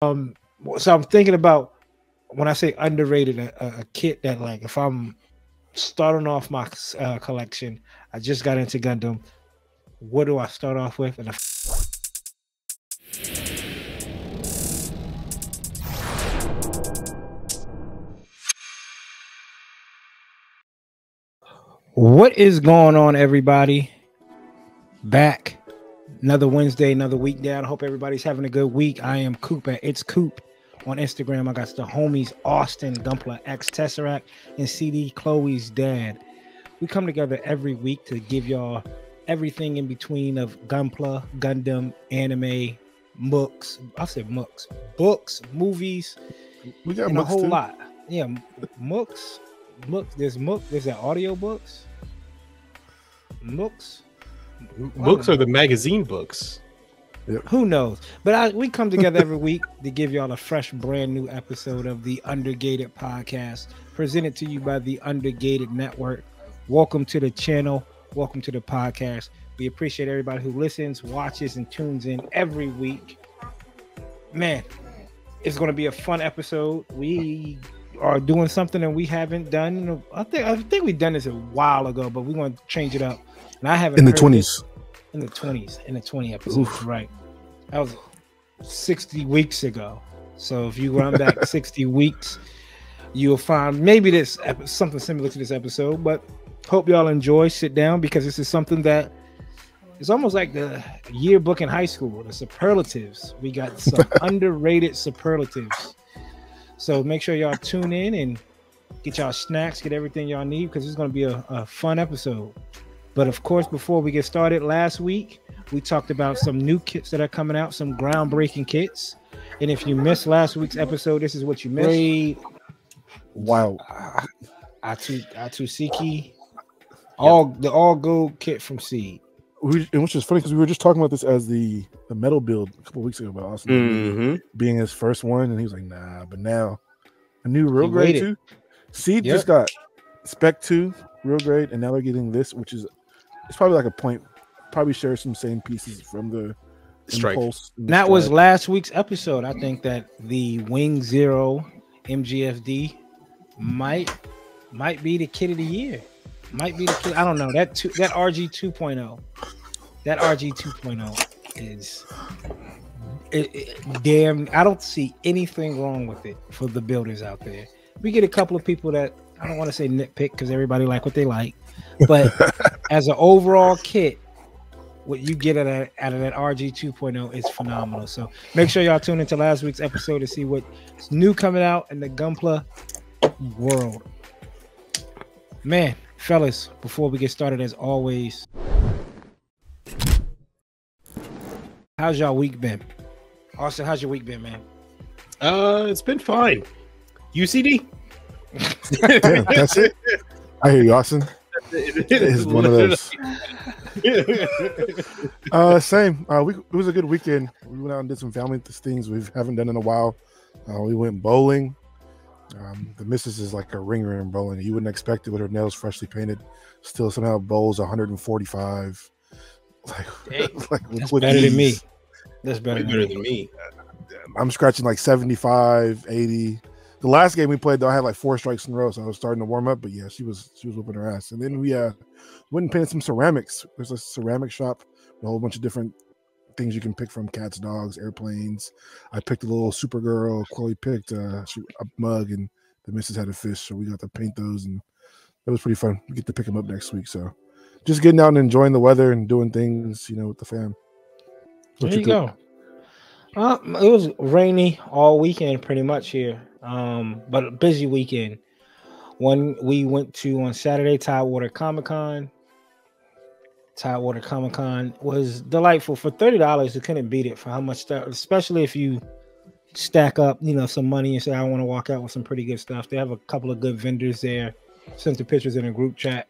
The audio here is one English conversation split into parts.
Um, so I'm thinking about when I say underrated, a kit that like if I'm starting off my collection, I just got into Gundam. What do I start off with? And what is going on, everybody? Back another Wednesday, another week down. I hope everybody's having a good week. I am Coop at It's Coop on Instagram. I got the homies Austin, Gumpla, X Tesseract, and CD Chloe's dad. We come together every week to give y'all everything in between of Gunpla, Gundam, anime, books. I said mooks, books, movies, we got and a whole too. lot. Yeah, mooks. There's that audio books. Books are the magazine books. Yep. Who knows? But we come together every week to give y'all a fresh, brand new episode of the Undergated podcast, presented to you by the Undergated Network. Welcome to the channel. Welcome to the podcast. We appreciate everybody who listens, watches, and tunes in every week. Man, it's going to be a fun episode. We are doing something that we haven't done. I think we've done this a while ago, but we want to change it up. And I haven't in the 20s. In the 20 episodes, Oof. Right? That was 60 weeks ago. So if you run back 60 weeks, you'll find maybe this something similar to this episode. But hope y'all enjoy. Sit down because this is something that is almost like the yearbook in high school. The superlatives. We got some underrated superlatives. So make sure y'all tune in and get y'all snacks, get everything y'all need because it's going to be a fun episode. But of course, before we get started, last week we talked about some new kits that are coming out, some groundbreaking kits. And if you missed last week's episode, this is what you missed. Wow. Atsushiki, the all gold kit from Seed. Which is funny because we were just talking about this as the metal build a couple weeks ago about Austin being his first one, and he was like, "Nah," but now a new real grade too. Seed just got Spec 2 real grade, and now they're getting this, which is it's probably like a point. Probably share some same pieces from the Strike. Impulse. That was last week's episode. I think that the Wing Zero MGFD might be the kit of the year. Might be the kid. I don't know. That RG 2.0. That RG 2.0 is damn. I don't see anything wrong with it for the builders out there. We get a couple of people that I don't want to say nitpick because everybody like what they like, but as an overall kit, what you get out of that RG 2.0 is phenomenal. So make sure y'all tune into last week's episode to see what's new coming out in the Gunpla world. Man. Fellas, before we get started, as always, how's y'all week been? Austin, how's your week been, man? It's been fine. UCD? Damn, that's it? I hear you, Austin. It is one of those. Same. It was a good weekend. We went out and did some family things we haven't done in a while. We went bowling. The missus is like a ringer in bowling. You wouldn't expect it with her nails freshly painted. Still somehow bowls 145. That's better than me. That's better than me. I'm scratching like 75, 80. The last game we played, though, I had like 4 strikes in a row, so I was starting to warm up. But yeah, she was whooping her ass. And then we went and painted some ceramics. There's a ceramic shop with a whole bunch of different things you can pick from: cats, dogs, airplanes. I picked a little Supergirl. Chloe picked a mug, and the missus had a fish, so we got to paint those, and that was pretty fun. We get to pick them up next week, so just getting out and enjoying the weather and doing things, with the fam. There you go. It was rainy all weekend, pretty much here, but a busy weekend. One we went to on Saturday, Tidewater Comic Con. Tidewater Comic Con was delightful. For $30, you couldn't beat it for how much stuff, especially if you stack up, some money and say, I want to walk out with some pretty good stuff. They have a couple of good vendors there. Sent the pictures in a group chat.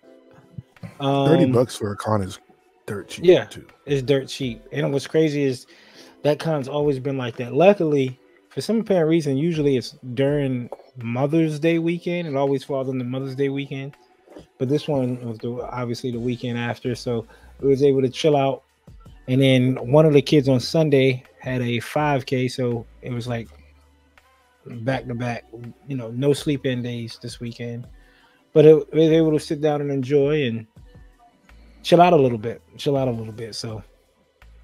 $30 for a con is dirt cheap. Yeah, too. It's dirt cheap. And what's crazy is that con's always been like that. Luckily, for some apparent reason, usually it's during Mother's Day weekend. It always falls on the Mother's Day weekend. But this one was obviously the weekend after, so we was able to chill out. And then one of the kids on Sunday had a 5K, so it was like back to back. No sleep in days this weekend, but I was able to sit down and enjoy and chill out a little bit. So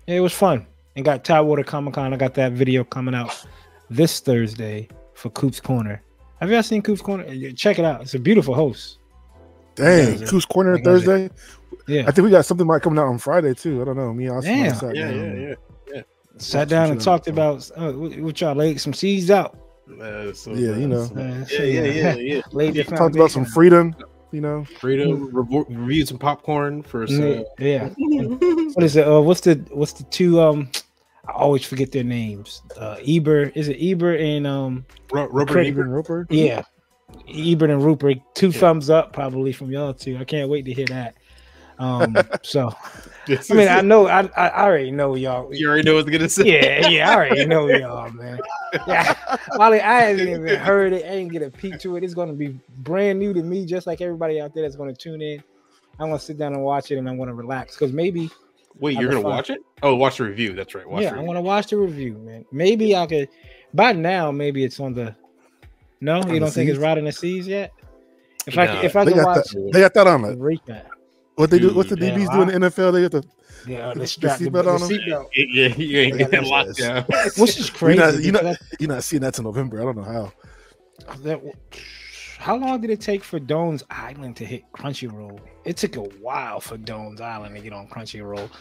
yeah, it was fun. And got Tidewater Comic-Con. I got that video coming out this Thursday for Coop's Corner. Have you ever seen Coop's Corner? Check it out. It's a beautiful host. Dang, Coop's Corner Thursday. Yeah, I think we got something might coming out on Friday too. I don't know. Me, Yeah. Sat down and talked about what y'all laid some seeds out. Yeah. Laid the talked about some freedom. Reviewed some popcorn for some. Yeah. What is it? What's the two? I always forget their names. Eber, is it Eber and Roper? Yeah, Ebert and Rupert. Two thumbs up probably from y'all too. I can't wait to hear that. So I mean, I know I already know y'all. You already know what they're gonna say. Yeah, I already know y'all, man. Yeah, Molly, I haven't even heard it. I ain't get a peek to it. It's gonna be brand new to me, just like everybody out there that's gonna tune in. I'm gonna sit down and watch it, and I'm gonna relax because maybe. Wait, you're gonna watch it? Oh, watch the review. That's right. I'm gonna watch the review, man. Maybe I could. By now, maybe it's on the. No, you don't think it's riding the seas yet? If I can watch, they got that on it. Recap. What they do? What's the DBs do in the NFL? They got the seatbelt on them. Yeah, you ain't getting locked down. Which is crazy. You're not seeing that till November. I don't know how. How long did it take for Doan's Island to hit Crunchyroll? It took a while for Doan's Island to get on Crunchyroll.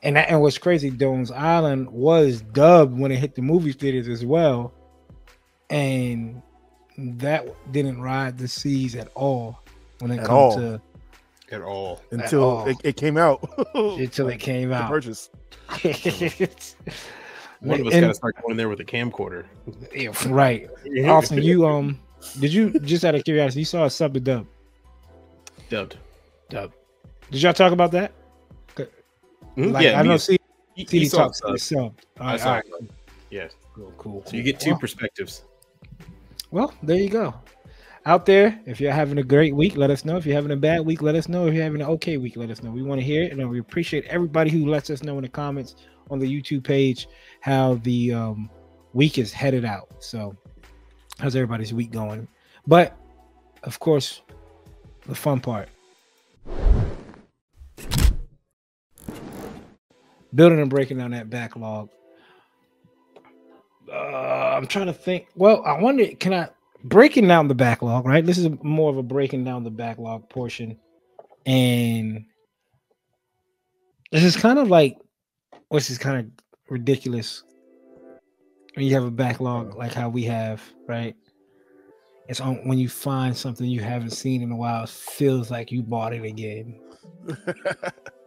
And what's crazy, Doan's Island was dubbed when it hit the movie theaters as well. And that didn't ride the seas at all when it comes to at all until it came out. Until it came out. Purchase. One of us got to start going there with a camcorder. Yeah, right. Austin, you did you just out of curiosity, you saw a sub to dub? Dubbed. Did y'all talk about that? Like, yeah, I know CD talks about sub. I saw it. Cool. Yes. Cool. So you get two perspectives. Well, there you go. Out there, if you're having a great week, let us know. If you're having a bad week, let us know. If you're having an okay week, let us know. We want to hear it, and we appreciate everybody who lets us know in the comments on the YouTube page how the week is headed out. So how's everybody's week going? But of course, the fun part. Building and breaking down that backlog. I'm trying to think. Well, I wonder, breaking down the backlog, right? This is more of a breaking down the backlog portion. And this is kind of like, which is kind of ridiculous when you have a backlog like how we have, right? It's on when you find something you haven't seen in a while, it feels like you bought it again.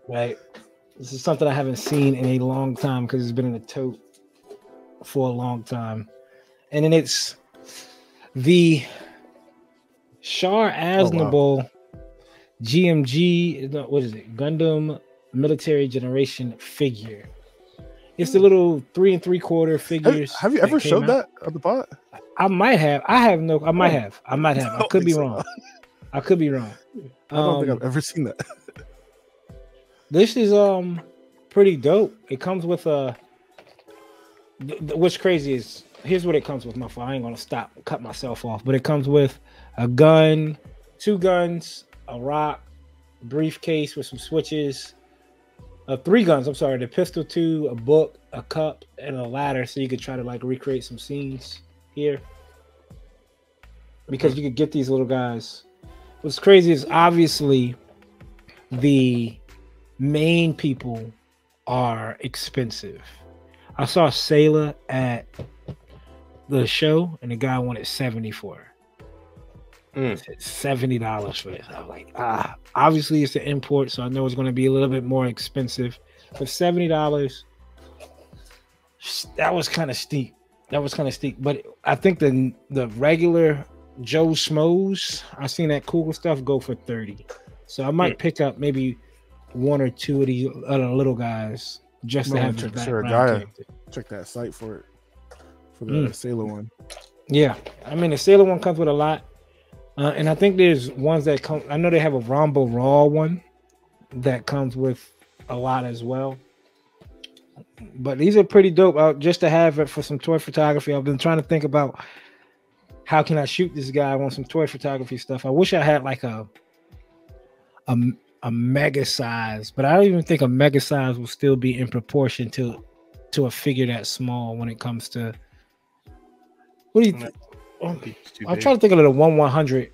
Right? This is something I haven't seen in a long time because it's been in a tote for a long time. And then it's the Shar Aznavour GMG, what is it? Gundam Military Generation figure. It's the little 3 3/4 figures. Have you ever showed that on the pod? I might have. I might have. I could be wrong. I could be wrong. I don't think I've ever seen that. This is pretty dope. It comes with a. What's crazy is here's what it comes with. My phone. I ain't gonna cut myself off, but it comes with a gun, 2 guns, a rock, briefcase with some switches, 3 guns. I'm sorry, the pistol 2, a book, a cup, and a ladder, so you could try to like recreate some scenes here. Because you could get these little guys. What's crazy is obviously the main people are expensive. I saw Sailor at the show, and the guy wanted $70 for her. $70 for this. I was like, obviously it's an import, so I know it's going to be a little bit more expensive. But $70, that was kind of steep. But I think the regular Joe Schmoes, I've seen that cool stuff go for $30. So I might pick up maybe 1 or 2 of these other little guys just to have the background. Check that site for it. For the Sailor one. Yeah. I mean, the Sailor one comes with a lot. And I think there's ones that come. I know they have a Rambo Raw one that comes with a lot as well. But these are pretty dope. Just to have it for some toy photography. I've been trying to think about how can I shoot this guy on some toy photography stuff. I wish I had like a mega size, but I don't even think a mega size will still be in proportion to a figure that small when it comes to. What do you think? I'm trying to think of the 1/100.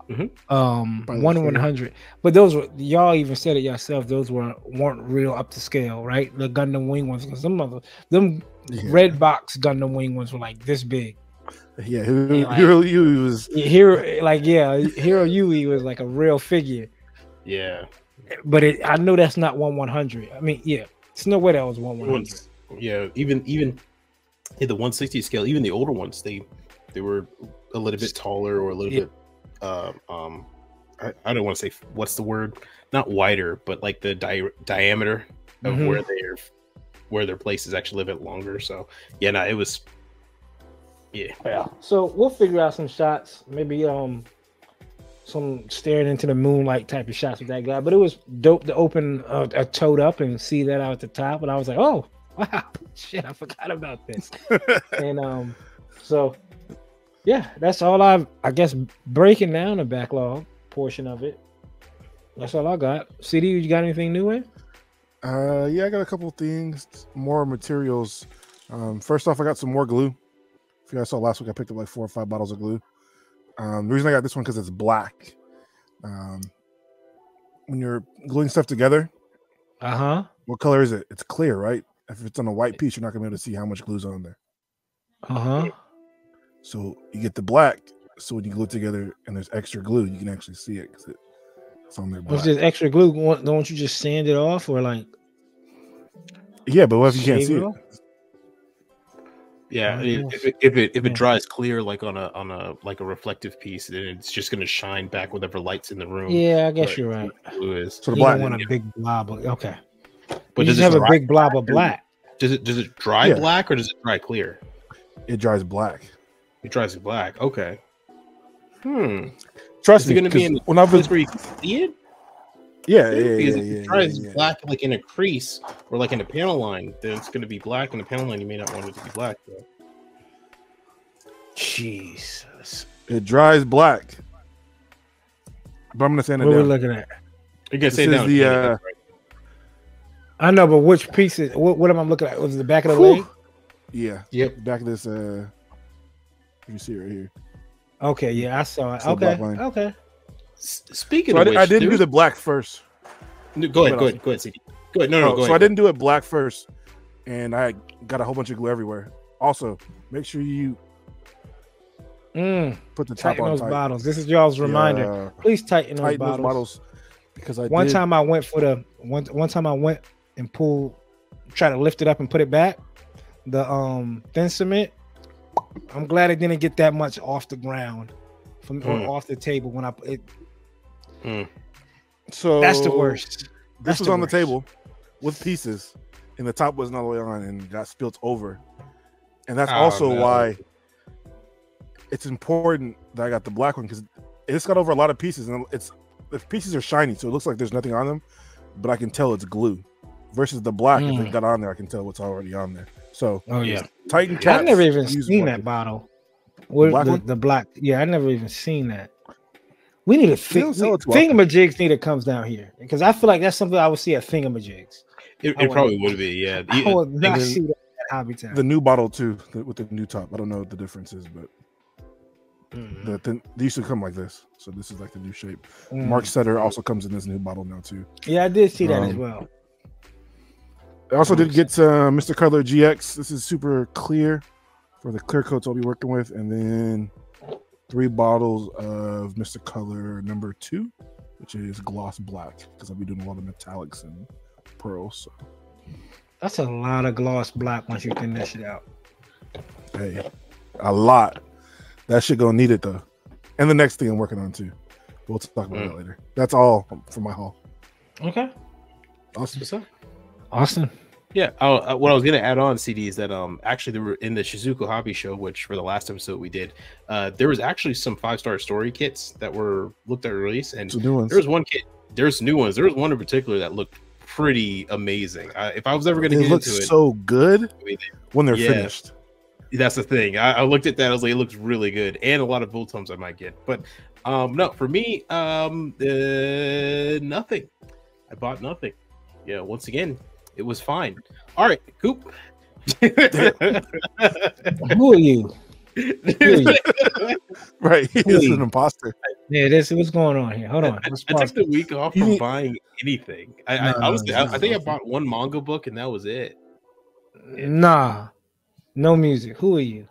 Mm-hmm. 1/100, but those were, y'all even said it yourself, those weren't real up to scale, right? The Gundam Wing ones, some of them red box Gundam Wing ones were like this big. Yeah, Hero Yui was Hero Yui was like a real figure. Yeah, but I know that's not 1/100. I mean, yeah, there's no way that was 1/100. Yeah, even in the 160 scale, even the older ones, they were a little bit taller or a little bit. I don't want to say, what's the word? Not wider, but like the diameter of where their place is actually a little bit longer. So yeah, no, it was. Yeah. So we'll figure out some shots, maybe some staring into the moonlight type of shots with that guy. But it was dope to open a tote up and see that out at the top. And I was like, oh wow, shit, I forgot about this. And so yeah, that's all I guess, breaking down the backlog portion of it. That's all I got. CD, you got anything new in? Yeah, I got a couple things, more materials. First off, I got some more glue. If you guys saw last week, I picked up like 4 or 5 bottles of glue. The reason I got this one because it's black. When you're gluing stuff together, what color is it? It's clear, right? If it's on a white piece, you're not gonna be able to see how much glue's on there. So you get the black. So when you glue it together and there's extra glue, you can actually see it because it's on there. What's this extra glue? Don't you just sand it off or like? Yeah, but what if you can't see it? Yeah, if it dries clear like on a like a reflective piece, then it's just going to shine back whatever light's in the room. Yeah, I guess you're right. So the black, you don't want a big blob. Okay, but does it have a big blob of black? Does it dry black or does it dry clear? It dries black. It dries black. Okay. Trust me, going to be in when I place where you can see it. Yeah, because if it dries black like in a crease or like in a panel line, then it's going to be black. In the panel line, you may not want it to be black. Though. Jesus, it dries black. But I'm gonna sand it down. What are we looking at? You can say down. I know, but which pieces? What am I looking at? Was it the back of the leg? Yeah. Yep. Back of this. You see right here. Okay. Yeah, I saw it. It's Okay. Speaking of which, I didn't do the black first. Go ahead, CD. Go ahead. No, go ahead. So I didn't do it black first, and I got a whole bunch of glue everywhere. Also, make sure you put the top on those tight. bottles. This is y'all's reminder. Please tighten those bottles. Because one time I went and try to lift it up and put it back. The thin cement. I'm glad it didn't get that much off the ground or off the table when I it. So that's the worst. This was on the table with pieces, and the top wasn't all the way on, and got spilt over. And that's also why it's important that I got the black one, because it's got over a lot of pieces, and the pieces are shiny, so it looks like there's nothing on them, but I can tell it's glue. Versus the black, if it got on there, I can tell what's already on there. So, Titan caps. I've never even seen that bottle. The black. Yeah, I never even seen that. We need a thingamajigs need to come down here, because I feel like that's something I would see at thingamajigs. It probably would be, yeah. I would not see that at Hobby Town. The new bottle too, with the new top. I don't know what the difference is, but they used to come like this. So this is like the new shape. Mark Setter also comes in this new bottle now too. Yeah, I did see that as well. I also did get Mr. Color GX. This is super clear for the clear coats I'll be working with, and then 3 bottles of Mr. Color number 2, which is gloss black, because I'll be doing a lot of metallics and pearls. So. That's a lot of gloss black once you thin that shit out. Hey, a lot. That shit gonna need it though. And the next thing I'm working on too. We'll talk about that later. That's all for my haul. Okay. Awesome. Austin. Yeah, what I was going to add on, CD, is that actually they were in the Shizuku Hobby Show, which for the last episode we did, there was actually some 5-star story kits that were looked at release, and there was one kit. There's new ones. There was one in particular that looked pretty amazing. If I was ever going to It get looks into it, so good I mean, when they're yeah. finished. That's the thing. I looked at that. I was like, it looks really good, and a lot of build tomes I might get. But no, for me, nothing. I bought nothing. Yeah, once again, it was fine. All right, Coop. Who are you? Right, he's an imposter. Yeah, what's going on here. Hold on. I took the week off from buying anything. I think I bought one manga book, and that was it. Nah, no music. Who are you?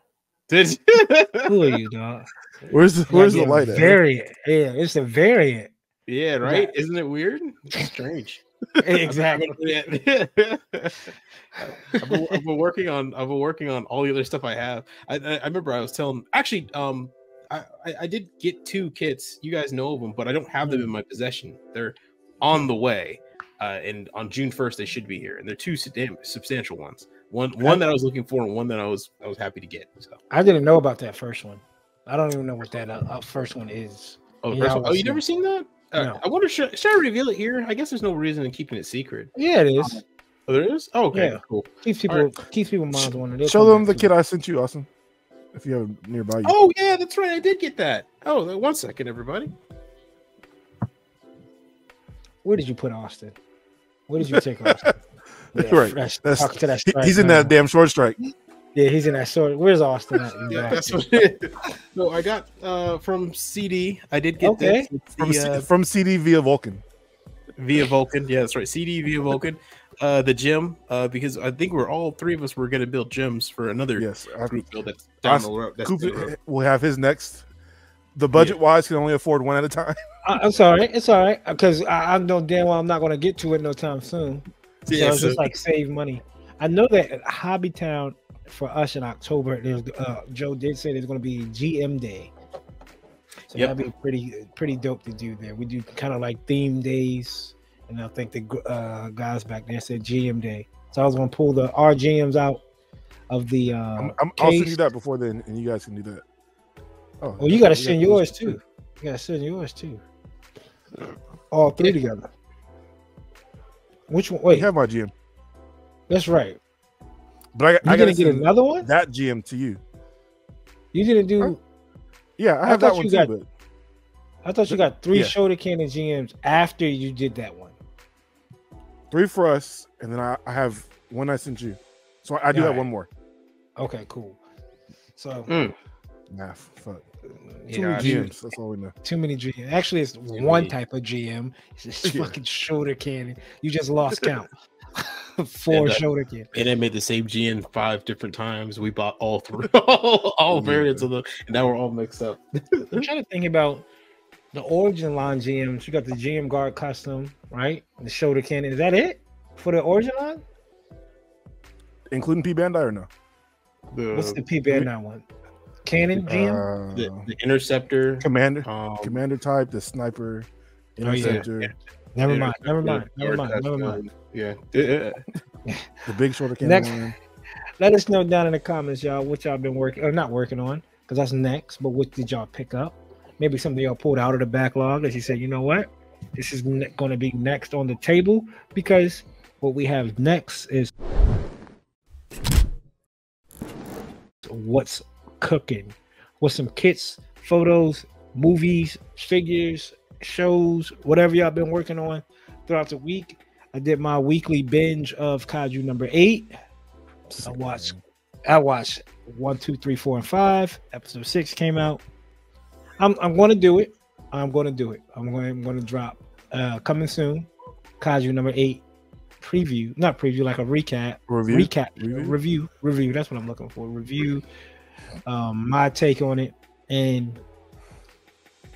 Who are you, dog? Where's the light at? Variant. Yeah, it's a variant. Yeah, right. Isn't it weird? It's strange. Exactly. I've been working on all the other stuff I have. I remember I was telling actually I did get 2 kits. You guys know of them, but I don't have them in my possession. They're on the way, and on June 1st they should be here. And they're 2 substantial ones. One that I was looking for, and one that I was happy to get. So I didn't know about that first one. I don't even know what that first one is. Oh, you never seen that? No. I wonder, should I reveal it here? I guess there's no reason in keeping it secret. Yeah, it is. Oh, there is? Oh, okay, yeah. Cool. Keeps people minds wondering. Show them the kit I sent you, Austin. If you have it nearby you. Oh, yeah, that's right. I did get that. Oh, 1 second, everybody. Where did you put Austin? Where did you take Austin? Yeah, right. He's in that damn short strike. Yeah, he's in that short. Where's Austin at? Yeah, that's what it is. No, I got from CD. I did get this. From CD via Vulcan. Via Vulcan. Yeah, that's right. CD via Vulcan. The gym, because I think all 3 of us were going to build gyms for another group build that's down the road. Coop will have his next. The budget-wise can only afford 1 at a time. It's all right. It's all right. Because I know damn well I'm not going to get to it no time soon. So it's just like save money. I know that at Hobbytown for us in October, there's Joe did say there's going to be GM Day. So that'd be pretty dope to do there. We do kind of like theme days. And I think the guys back there said GM Day. So I was going to pull our GMs out of the I'll send you that before then, and you guys can do that. Oh, well, you got to send yours too. You got to send yours too. All 3 together. Which one? Wait, you have my GM. That's right. But I gotta get another one. That GM to you. You didn't do. Yeah, I have that one too. But I thought you got 3 shoulder cannon GMs after you did that one. 3 for us, and then I have 1 I sent you. So I do have 1 more. Okay, cool. So fuck. Yeah, too many GMs. That's all we know. Too many GMs. Actually, it's one type of GM. It's just fucking shoulder cannon. You just lost count. 4 shoulder cannon. And I made the same GN 5 different times. We bought all 3, all variants of them, and now we're all mixed up. I'm trying to think about the origin line GMs. You got the GM Guard custom, right? The shoulder cannon. Is that it for the origin line? Including P Bandai or no? What's the P Bandai one? Cannon GM? The interceptor, commander type, the sniper, interceptor. Never mind. Yeah. The big shoulder cannon. Let us know down in the comments, y'all, what y'all been not working on, because that's next. But what did y'all pick up? Maybe something y'all pulled out of the backlog that you said, you know what, this is going to be next on the table, because what we have next is what's cooking. What's some kits, photos, movies, figures, shows, whatever y'all been working on throughout the week. I did my weekly binge of Kaiju number 8. I watched 1, 2, 3, 4, and 5. Episode 6 came out. I'm going to do it. I'm going to drop coming soon. Kaiju number 8 preview, not preview, like a recap, review. That's what I'm looking for. Review. My take on it. And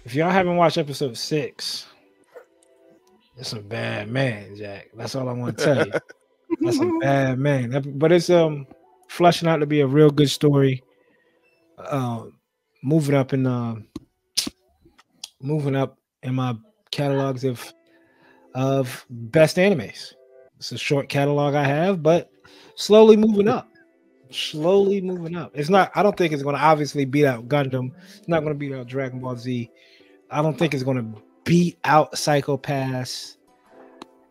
if y'all haven't watched episode 6, it's a bad man, Jack. That's all I want to tell you. That's a bad man. But it's fleshing out to be a real good story. Moving up in my catalogs of best animes. It's a short catalog I have, but slowly moving up. It's not. I don't think it's going to obviously beat out Gundam. It's not going to beat out Dragon Ball Z. I don't think it's going to beat out Psycho Pass.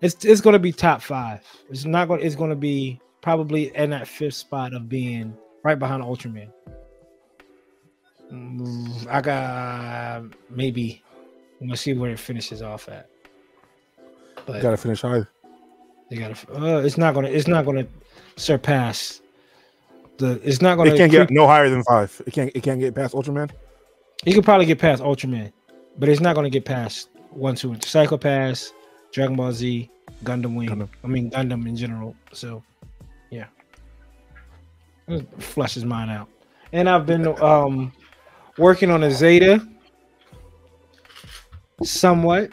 It's going to be top 5. It's not going. It's going to be probably in that 5th spot of being right behind Ultraman. I got maybe. Let's see where it finishes off at. But Got to finish high. they got to. It's not gonna. It's not gonna surpass the. It's not gonna. It can't get no higher than 5. It can't get past Ultraman. You could probably get past Ultraman, but it's not gonna get past 1, 2, Psycho Pass, Dragon Ball Z, Gundam Wing. Gundam. I mean Gundam in general. So, yeah, it flushes mine out. And I've been working on a Zeta, somewhat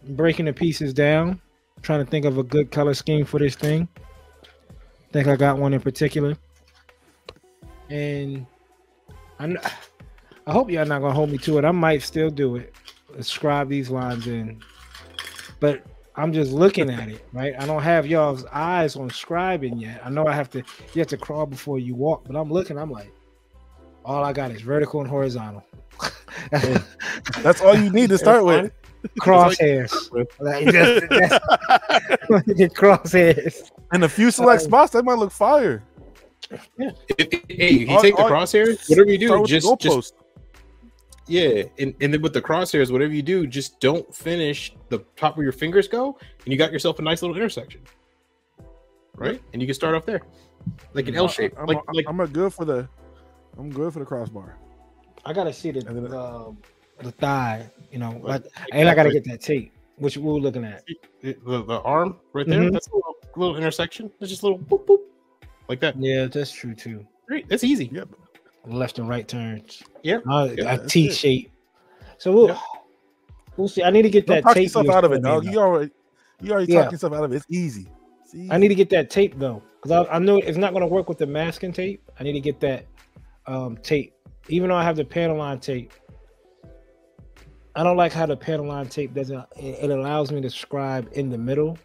breaking the pieces down, trying to think of a good color scheme for this thing. I think I got one in particular, and I hope y'all not gonna hold me to it. I might still do it, scribe these lines in, but I'm just looking at it, right? I don't have y'all's eyes on scribing yet. I know you have to crawl before you walk, but I'm looking. I'm like, all I got is vertical and horizontal. That's all you need to start with. Crosshairs. Crosshairs. And a few select spots that might look fire. Yeah. If you take the crosshairs, whatever you do, just yeah, and then with the crosshairs, whatever you do, just don't finish the top where your fingers go, and you got yourself a nice little intersection, right? And you can start off there, like an L shape. I'm good for the crossbar. I gotta see the thigh, you know, and I gotta get that tape. Which we were looking at. The arm right there. That's a little intersection. It's just a little boop boop, like that. Yeah, that's true too. Great, that's easy. Yep. Left and right turns. Yeah. A T shape. So we'll see. I need to get that talk tape. Yourself out of it, dog. You already talked yourself out of it. It's easy. I need to get that tape though, because I know it's not going to work with the masking tape. I need to get that tape, even though I have the panel line tape. I don't like how the panel line tape doesn't. It allows me to scribe in the middle,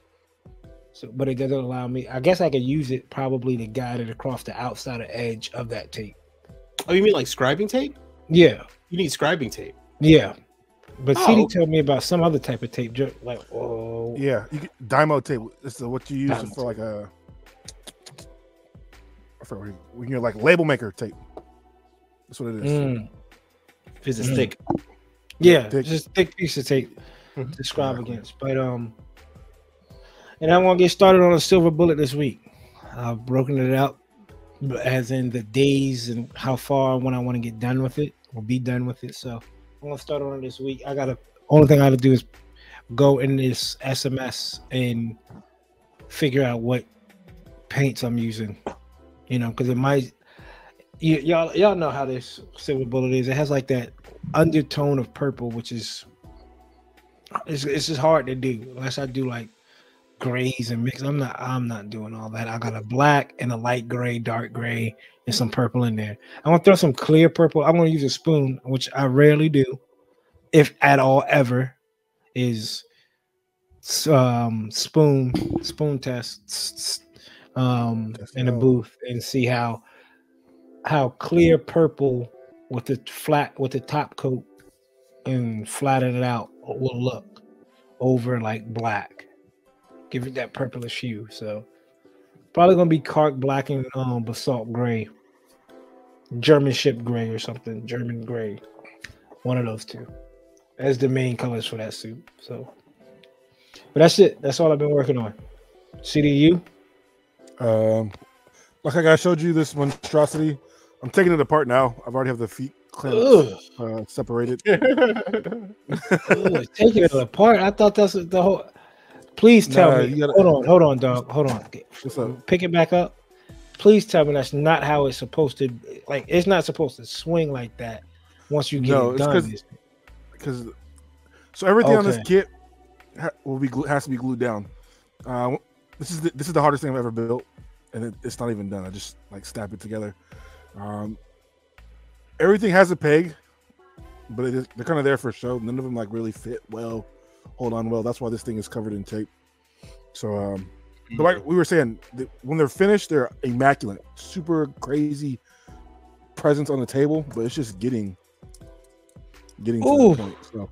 but it doesn't allow me. I guess I could use it probably to guide it across the outside edge of that tape. Oh, you mean like scribing tape? Yeah. You need scribing tape. Yeah. But CD told me about some other type of tape, like yeah, you get Dymo tape. It's what you use for like a. I forget when you're like label maker tape. That's what it is. It's thick. Yeah, just a thick piece of tape to scribe against. But and I'm gonna get started on a silver bullet this week. I've broken it out as in the days and how far when I want to get done with it or be done with it. So I'm gonna start on it this week. Only thing I gotta do is go in this SMS and figure out what paints I'm using. You know, because it might. Y'all know how this silver bullet is. It has like that undertone of purple, which is it's just hard to do unless I do like grays and mix. I'm not doing all that. I got a black and a light gray, dark gray, and some purple in there. I'm gonna throw some clear purple. I'm gonna use a spoon, which I rarely do, if at all ever, is spoon tests in a booth and see how clear purple with the top coat and flatten it out will look over like black. Give it that purplish hue. So probably gonna be Kark black and basalt gray, German ship gray or something, German gray. One of those two as the main colors for that suit. So, but that's it. That's all I've been working on. CDU. Like I showed you this monstrosity. I'm taking it apart now. I've already have the feet separated. Taking it apart. I thought that's the whole. Please tell me. Hold on, dog. Hold on. Pick it back up. Please tell me that's not how it's supposed to. Like it's not supposed to swing like that. Once you get it done. Because so everything on this kit has to be glued down. This is the hardest thing I've ever built, and it's not even done. I just like snap it together. Everything has a peg, but they're kind of there for show. None of them like really fit well, hold on well. That's why this thing is covered in tape. So, but like we were saying, when they're finished, they're immaculate, super crazy presence on the table. But it's just getting to the point. So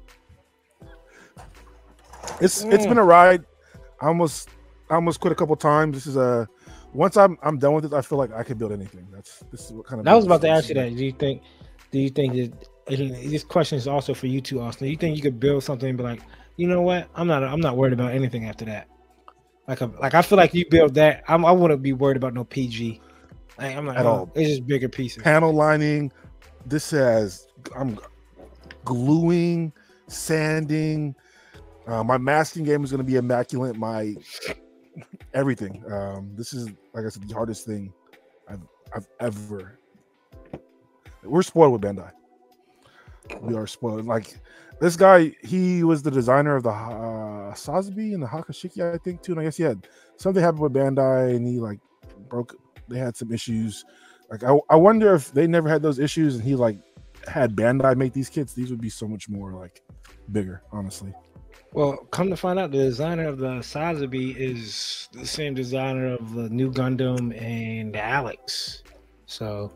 it's been a ride. I almost quit a couple times. This is a once I'm done with it, I feel like I could build anything. This is what kind of. I was about to ask you that. Do you think that this question is also for you too, Austin? Do you think you could build something and be like, you know what? I'm not worried about anything after that. Like I feel like you build that. I wouldn't be worried about no PG. I'm not at all. It's just bigger pieces. Panel lining. This has I'm gluing, sanding. My masking game is going to be immaculate. My everything. This is, like I said, the hardest thing I've ever. We're spoiled with Bandai. We are spoiled. Like this guy, he was the designer of the Sazabi and the Hakashiki, I think, too. And I guess he had something happened with Bandai, and he like broke. They had some issues. Like I wonder if they never had those issues, and he like had Bandai make these kits. These would be so much more like bigger, honestly. Well, come to find out, the designer of the Sazabi is the same designer of the new Gundam and the Alex. So,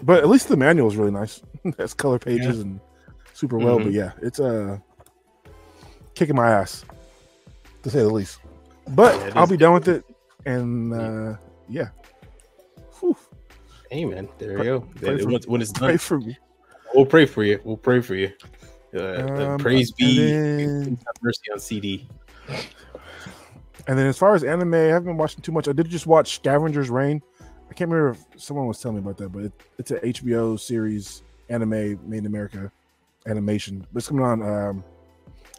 but at least the manual is really nice. It has color pages and super well. But yeah, it's kicking my ass, to say the least. But I'll be done with it, and yeah. Whew. Hey man, there you go. When it's done, pray for me. We'll pray for you. We'll pray for you. Praise be. Then, have mercy on CD. And then as far as anime, I haven't been watching too much. I did just watch Scavenger's Reign. I can't remember if someone was telling me about that, but it's an HBO series, anime made in America, animation. But it's coming on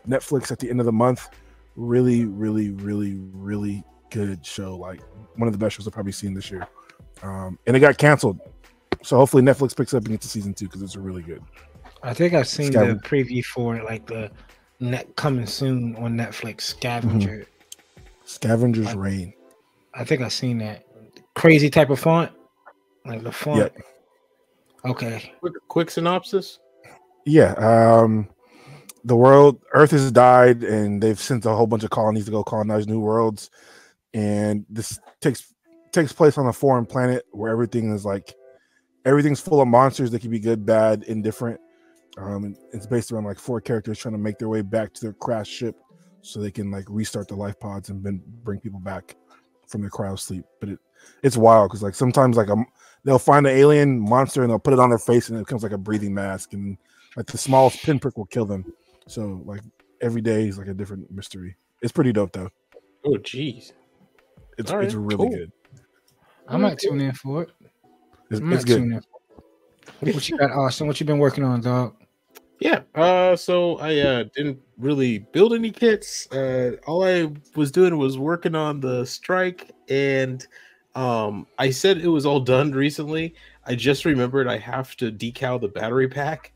Netflix at the end of the month. Really, really, really, really good show. Like one of the best shows I've probably seen this year. And it got canceled. So hopefully Netflix picks up and gets to season 2 because it's really good. I think I've seen the preview for it, like the coming soon on Netflix. Scavenger. Scavenger's Reign. I think I've seen that. Crazy type of font, like the font. Yep. Okay. Quick synopsis. Yeah. The Earth has died, and they've sent a whole bunch of colonies to go colonize new worlds. And this takes place on a foreign planet where everything's full of monsters that can be good, bad, indifferent. And it's based around like 4 characters trying to make their way back to their crashed ship so they can like restart the life pods and then bring people back from their cryo sleep. But it's wild because like sometimes like they'll find an alien monster and they'll put it on their face and it becomes like a breathing mask, and like the smallest pinprick will kill them. So like every day is like a different mystery. It's pretty dope though. Oh geez, it's really good. I might tune in for it. It's good. What you got, Austin? What you been working on, dog? Yeah. So I didn't really build any kits. All I was doing was working on the strike, and I said it was all done recently. I just remembered I have to decal the battery pack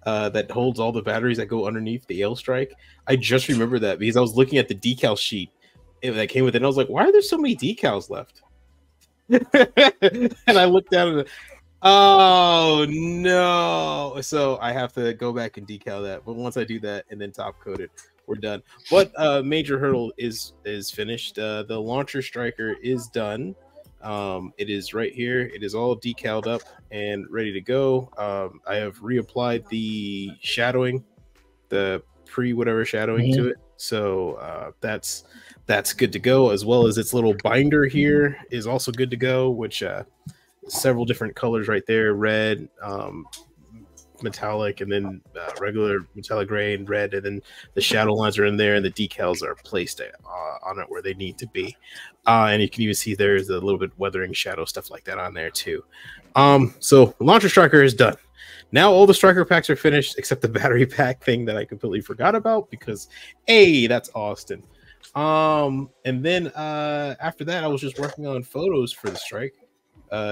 that holds all the batteries that go underneath the Ale strike. I just remembered that because I was looking at the decal sheet that came with it, and I was like, "Why are there so many decals left?" And I looked down at it. Oh no! So I have to go back and decal that. But once I do that and then top coat it, we're done. But major hurdle is finished. The launcher striker is done. It is right here. It is all decaled up and ready to go. I have reapplied the shadowing, the pre-whatever shadowing to it. So that's good to go, as well as its little binder here is also good to go, which several different colors right there, red, metallic, and then regular metallic gray and red, and then the shadow lines are in there and the decals are placed on it where they need to be, and you can even see there's a little bit weathering shadow stuff like that on there too. So launcher striker is done. Now all the striker packs are finished except the battery pack thing that I completely forgot about because that's Austin. And then after that I was just working on photos for the strike.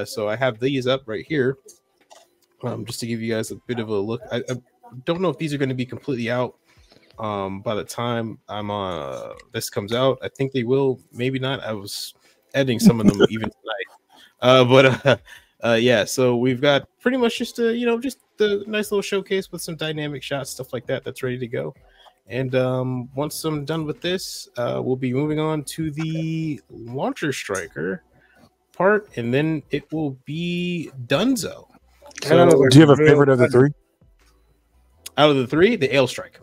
So I have these up right here, just to give you guys a bit of a look. I don't know if these are going to be completely out by the time this comes out. I think they will, maybe not. I was editing some of them even tonight. Yeah. So we've got pretty much just just the nice little showcase with some dynamic shots, stuff like that. That's ready to go. And once I'm done with this, we'll be moving on to the launcher striker part, and then it will be Dunzo. So, do you have a favorite of the 3? Out of the 3, the Ale strike.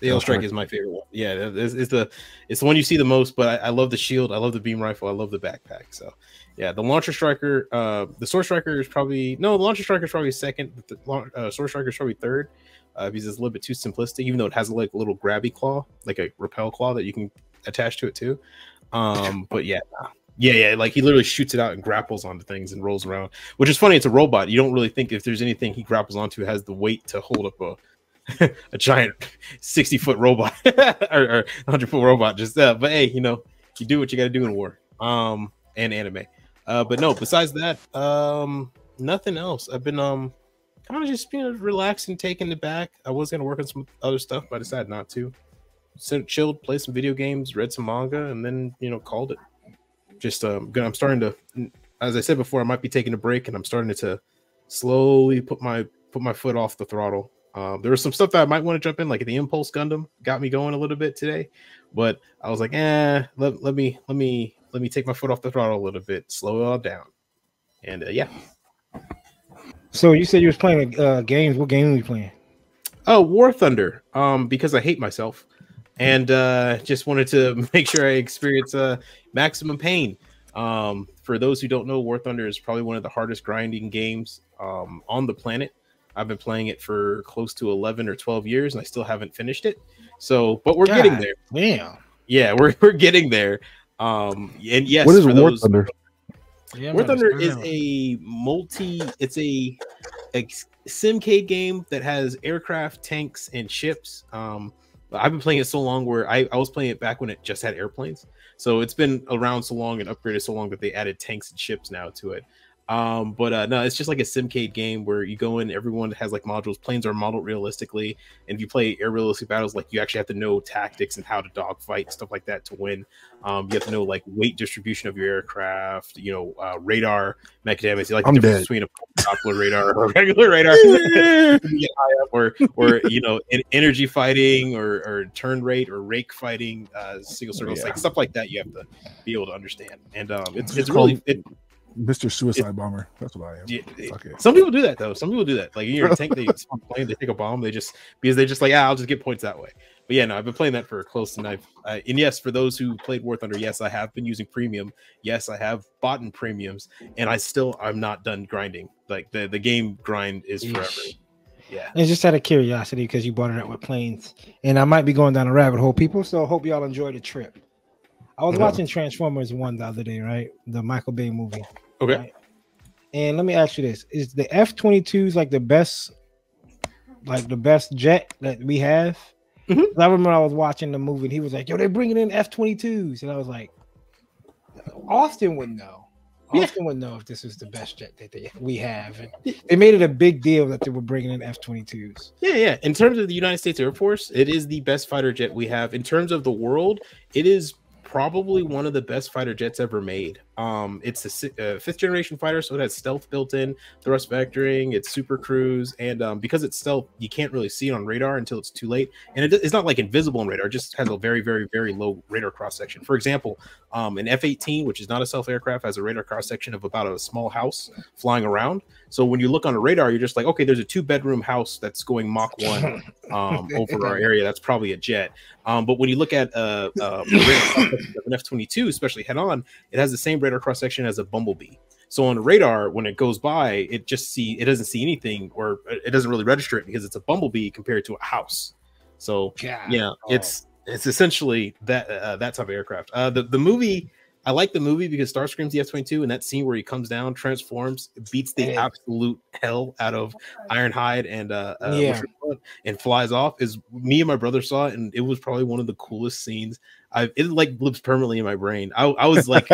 The L Strike is my favorite one. Yeah, it's the one you see the most. But I love the shield. I love the beam rifle. I love the backpack. So yeah, the Launcher Striker, the Sword Striker is probably the Launcher Striker is probably second. The Sword Striker is probably third. Because it's a little bit too simplistic, even though it has like a little grabby claw, like a repel claw that you can attach to it too. But yeah, like he literally shoots it out and grapples onto things and rolls around, which is funny. It's a robot. You don't really think if there's anything he grapples onto has the weight to hold up a giant 60-foot robot or 100-foot robot. Just but hey, you know, you do what you got to do in war and anime. But no, besides that, nothing else. I've been kind of just relaxing, taking it back. I was gonna work on some other stuff, but I decided not to. So chilled, played some video games, read some manga, and then called it. Just good. I'm starting to, as I said before, I might be taking a break, and I'm starting to slowly put my foot off the throttle. There was some stuff that I might want to jump in, like the Impulse Gundam, got me going a little bit today, but I was like, let me take my foot off the throttle a little bit, slow it all down, and yeah. So you said you was playing games. What game were you playing? Oh, War Thunder. Because I hate myself, and just wanted to make sure I experience maximum pain. For those who don't know, War Thunder is probably one of the hardest grinding games on the planet. I've been playing it for close to 11 or 12 years, and I still haven't finished it. So, but we're getting there. Yeah, we're getting there. And yes, what is War Thunder? Yeah, War Thunder is it's a simcade game that has aircraft, tanks, and ships. I've been playing it so long where I was playing it back when it just had airplanes. So it's been around so long and upgraded so long that they added tanks and ships now to it. But no, it's just like a simcade game where you go in, everyone has like modules, planes are modeled realistically, and if you play air realistic battles, like you actually have to know tactics and how to dogfight, stuff like that to win. You have to know like weight distribution of your aircraft, radar mechanisms, like the difference between a Doppler radar or a regular radar. or energy fighting or turn rate or rake fighting, single circles, like stuff like that you have to be able to understand. And it's really Mr. Suicide Bomber. That's what I am. Yeah, some people do that though. Some people do that. Like you're in a tank, they take a bomb. They just I'll just get points that way. But yeah, no, I've been playing that for close to knife. And yes, for those who played War Thunder, yes, I have been using premium. Yes, I have bought in premiums, and I'm not done grinding. Like the game grind is forever. Yeah. And just out of curiosity, because you brought it up with planes, and I might be going down a rabbit hole, people. So I hope y'all enjoy the trip. I was watching Transformers 1 the other day, right? The Michael Bay movie. Okay. Right? And let me ask you this: is the F-22s like the best jet that we have? Mm-hmm. I remember I was watching the movie and he was like, "Yo, they're bringing in F-22s," and I was like, "Austin would know. Austin would know if this is the best jet that we have." And they made it a big deal that they were bringing in F-22s. Yeah. In terms of the United States Air Force, it is the best fighter jet we have. In terms of the world, it is probably one of the best fighter jets ever made. It's a fifth generation fighter, so it has stealth built in, thrust vectoring, it's super cruise, and because it's stealth, you can't really see it on radar until it's too late. And it's not like invisible on radar; it just has a very, very, very low radar cross section. For example, an F-18, which is not a stealth aircraft, has a radar cross section of about a small house flying around. So when you look on a radar, you're just like, okay, there's a 2-bedroom house that's going Mach 1 over our area. That's probably a jet. But when you look at an F-22, especially head on, it has the same radar cross section as a Bumblebee. So on the radar, when it goes by, it doesn't see anything, or it doesn't really register it because it's a Bumblebee compared to a house. So it's essentially that type of aircraft. The movie, I like the movie because Starscream's the F-22, and that scene where he comes down, transforms, beats the absolute hell out of Ironhide and flies off. Is me and my brother saw it, and it was probably one of the coolest scenes. It like lives permanently in my brain. I was like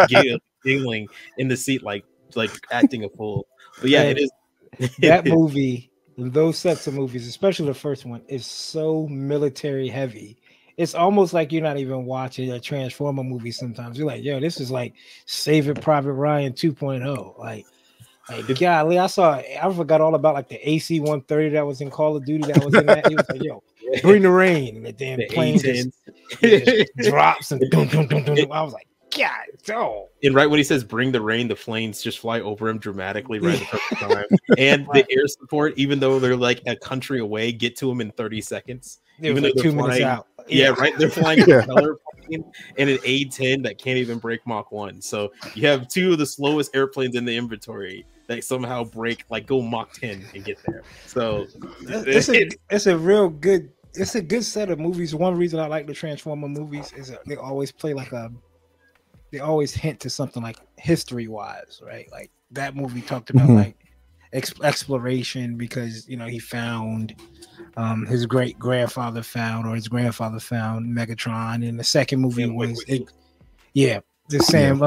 giggling in the seat, like acting a fool. But yeah, it is. That movie, those sets of movies, especially the first one, is so military heavy. It's almost like you're not even watching a Transformer movie sometimes. You're like, yo, this is like Saving Private Ryan 2.0. Like golly, I forgot all about like the AC-130 that was in Call of Duty that was in that. He was like, yo, bring the rain. And the damn plane just drops and dum, dum, dum, dum, dum. I was like, God, oh. And right when he says "bring the rain," the planes just fly over him dramatically right at the perfect time. And Right. the air support, even though they're like a country away, get to him in 30 seconds. It Even was though like they're 2 minutes flying, out. yeah, right. They're flying a Yeah. propeller plane and an A-10 that can't even break Mach 1. So you have two of the slowest airplanes in the inventory that somehow break, like go Mach 10 and get there. So It's a real good. It's a good set of movies. One reason I like the Transformer movies is that they always play like a. They always hint to something like history wise, right? Like that movie talked about like exploration because he found his great grandfather found or his grandfather found Megatron, and the second movie was the same.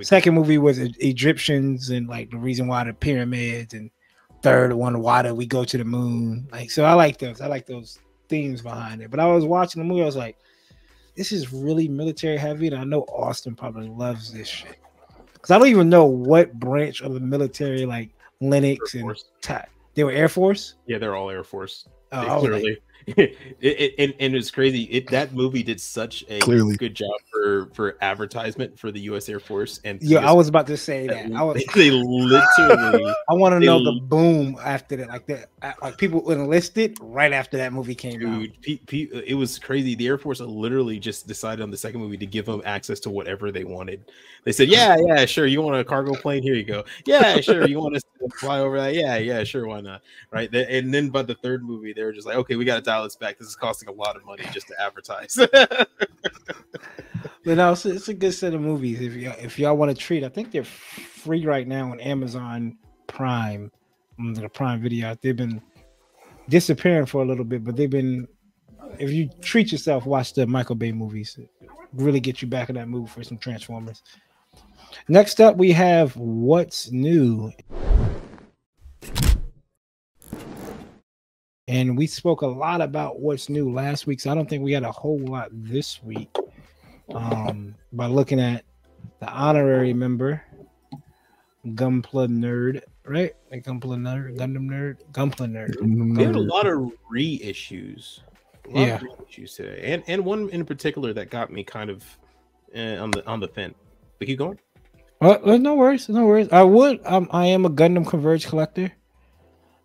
Second movie was Egyptians and like the reason why the pyramids, and third one why did we go to the moon? Like so, I like those themes behind it. But I was watching the movie, I was like, this is really military heavy, and I know Austin probably loves this shit because I don't even know what branch of the military like Linux and they were Air Force. Yeah, they're all Air Force. They Oh, clearly. And it's crazy. That movie did such a good job for advertisement for the U.S. Air Force. And I was about to say that. They literally. I want to know the boom after that, like people enlisted right after that movie came out. It was crazy. The Air Force literally just decided on the second movie to give them access to whatever they wanted. They said, "Yeah, sure. You want a cargo plane? Here you go. Yeah, sure. You want us to fly over that? Yeah, sure. Why not? Right." And then by the third movie, they were just like, "Okay, we got to dial this back. This is costing a lot of money just to advertise." But no, it's a good set of movies. If y'all want to treat, I think they're free right now on Amazon Prime, the Prime Video. They've been disappearing for a little bit, but they've been. If you treat yourself, watch the Michael Bay movies. Really get you back in that mood for some Transformers. Next up, we have What's New. And we spoke a lot about what's new last week, so I don't think we had a whole lot this week. By looking at the honorary member, Gunpla Nerd, right? Like Gunpla Nerd, Gundam Nerd, Gunpla Nerd. They had a lot of reissues. Reissues today, and one in particular that got me kind of on the fence. But keep going. No worries. I am a Gundam Converge collector.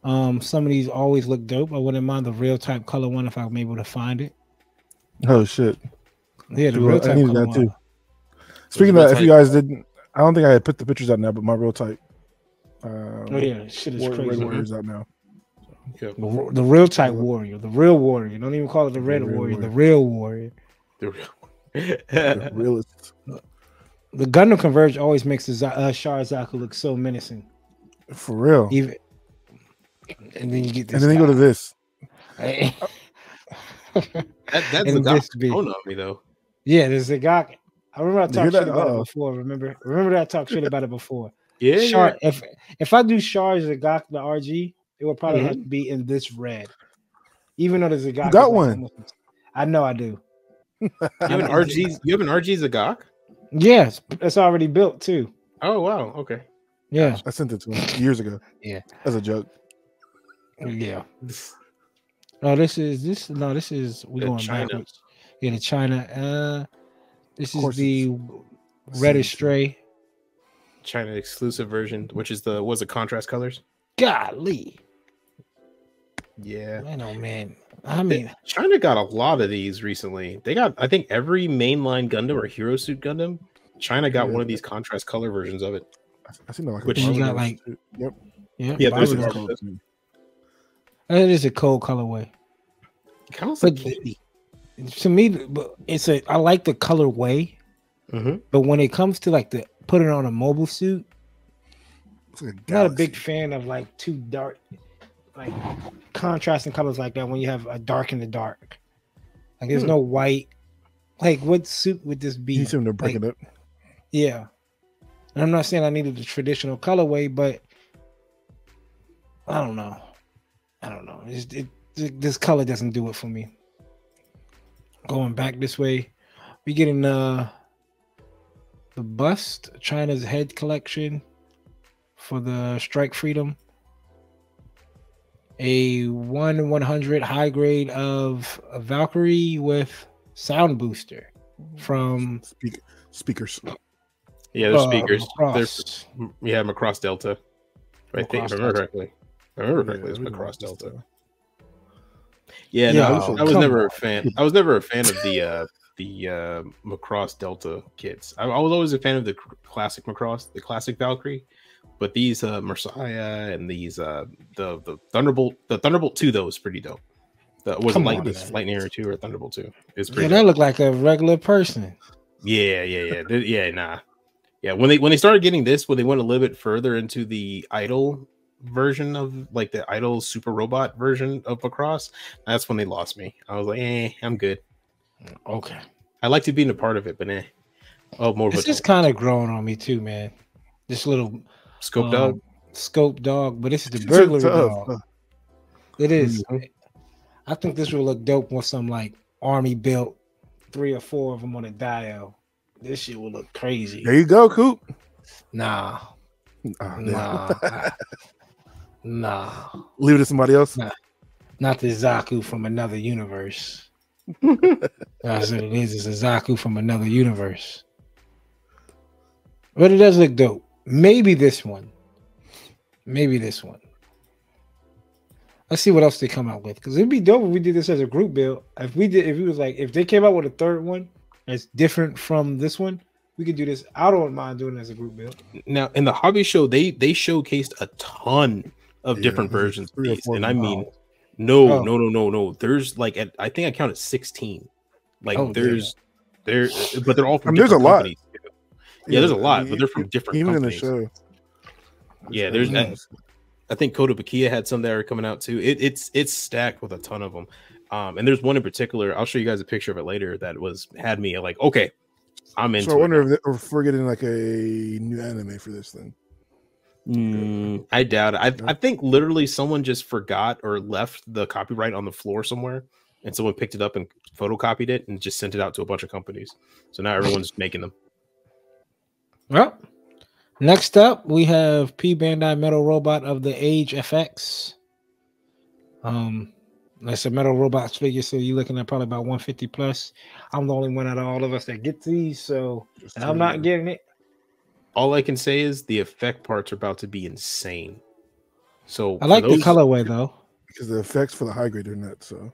Some of these always look dope. I wouldn't mind the real type color one if I'm able to find it. Oh shit! Yeah, the real type. I needed that too. Speaking of that, if you guys didn't, I don't think I had put the pictures out now, but my real type. Shit is crazy. Red Warrior's out now. The real type warrior, the real warrior. Don't even call it the red warrior. The real warrior. The realist. The Gundam Converge always makes the Sharazaku look so menacing. For real. And then you get this. And then they go to this. That's the guy on me though. Yeah, there's a guy. I remember I talked shit about it before. Remember that I talked shit about it before. Yeah. If I do Char Zagak the RG, it would probably have to be in this red. Even though there's a guy. You got one. I know I do. You have an RG Zagak? Yes, it's already built too. Oh wow, okay. Yeah. I sent it to him years ago. Yeah. As a joke. Yeah. Oh, this is we're going China. backwards. Yeah, the China. This is the reddish stray. China exclusive version, which is the contrast colors. Golly. Yeah. Man, oh man. I mean, China got a lot of these recently. They got, I think, every mainline Gundam or Hero Suit Gundam. China got one of these contrast color versions of it. I think like which you got like, yep. Yeah, there's a it is a cold colorway. Kind of like to me, I like the colorway, but when it comes to like the put it on a mobile suit, I'm not a big fan of like too dark, like contrasting colors like that when you have a dark in the dark. Like there's no white. Like what suit would this be? You seem to break it up. Yeah. And I'm not saying I needed the traditional colorway, but I don't know. This color doesn't do it for me. Going back this way, we getting the bust, China's head collection for the Strike Freedom. A 1/100 high grade of a Valkyrie with sound booster from speakers. Yeah, they're speakers. Macross. Yeah, Macross Delta. I think if I remember correctly. It's Macross Delta. Yeah, no, I was never a fan. I was never a fan of the Macross Delta kits. I was always a fan of the classic Macross, the classic Valkyrie. But these Messiah and these the Thunderbolt 2 though is pretty dope. Was it Lightning Arrow 2 or Thunderbolt 2? It's pretty. Yeah, that looked like a regular person. Yeah. Nah. Yeah, when they started getting this, when they went a little bit further into the Idol version of like the Idol Super Robot version of Macross, that's when they lost me. I was like, I'm good. Okay. I like to be a part of it, but Oh, more. It's just kind of growing on me too, man. This little scope dog, but this is the burglary dog. It is. Mm-hmm. I think this will look dope with some like army built 3 or 4 of them on a dial. This shit will look crazy. There you go, Coop. Nah. Leave it to somebody else. Nah. Not the Zaku from another universe. That's what it is. It's a Zaku from another universe. But it does look dope. Maybe this one. Let's see what else they come out with. Because it'd be dope if we did this as a group build. If they came out with a third one that's different from this one, we could do this. I don't mind doing it as a group build. Now, in the hobby show, they showcased a ton of different versions of these. And I mean, no. There's like, I think I counted 16. Like, but they're all from there's a lot. Yeah, there's a lot, but they're from different even companies. In the show. Yeah, there's I think Kotobukiya had some that are coming out too. It's stacked with a ton of them. And there's one in particular. I'll show you guys a picture of it later. That had me like, okay, I'm into. So I wonder if we're getting like a new anime for this thing. I doubt it. I think literally someone just forgot or left the copyright on the floor somewhere, and someone picked it up and photocopied it and just sent it out to a bunch of companies. So now everyone's making them. Well, next up we have P Bandai Metal Robot of the Age FX. That's a Metal Robots figure, so you're looking at probably about 150 plus. I'm the only one out of all of us that gets these, so and I'm not getting it. All I can say is the effect parts are about to be insane. So I like the colorway though, because the effects for the high grade are nuts. So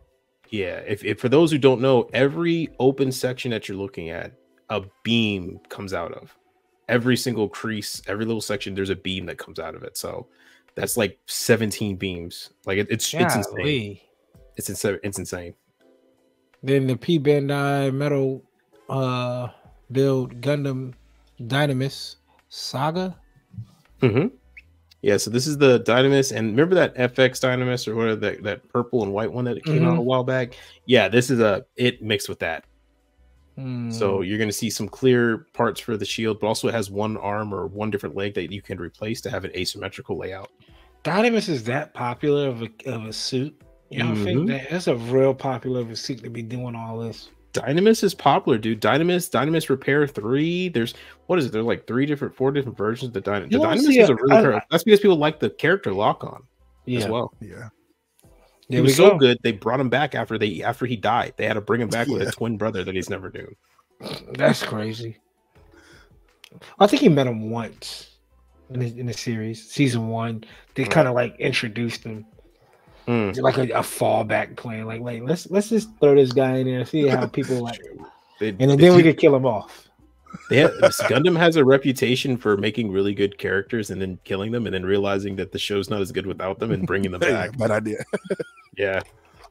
yeah, if for those who don't know, every open section that you're looking at, a beam comes out of. Every single crease, every little section, there's a beam that comes out of it. So that's like 17 beams. Like it's insane. It's insane. Then the P Bandai Metal build Gundam Dynamis Saga. Yeah, so this is the Dynamis, and remember that FX Dynamis or whatever that purple and white one that came out a while back? Yeah, this is it mixed with that. So you're going to see some clear parts for the shield, but also it has one arm or one different leg that you can replace to have an asymmetrical layout. Dynamis is that popular of a suit? You know, I think that's a real popular of a suit to be doing all this. Dynamis is popular, dude. Dynamis Repair 3. There's what is it? There's like 4 different versions of the Dynamis. The Dynamis is a really that's because people like the character lock on as well. Yeah. He was so good they brought him back after he died. They had to bring him back with a twin brother that he's never knew. That's crazy. I think he met him once in the series, season 1. They kind of like introduced him. Like a fallback plan. Like let's just throw this guy in there and see how people like it. And then we could kill him off. Gundam has a reputation for making really good characters and then killing them and then realizing that the show's not as good without them and bringing them back. Bad idea. Yeah.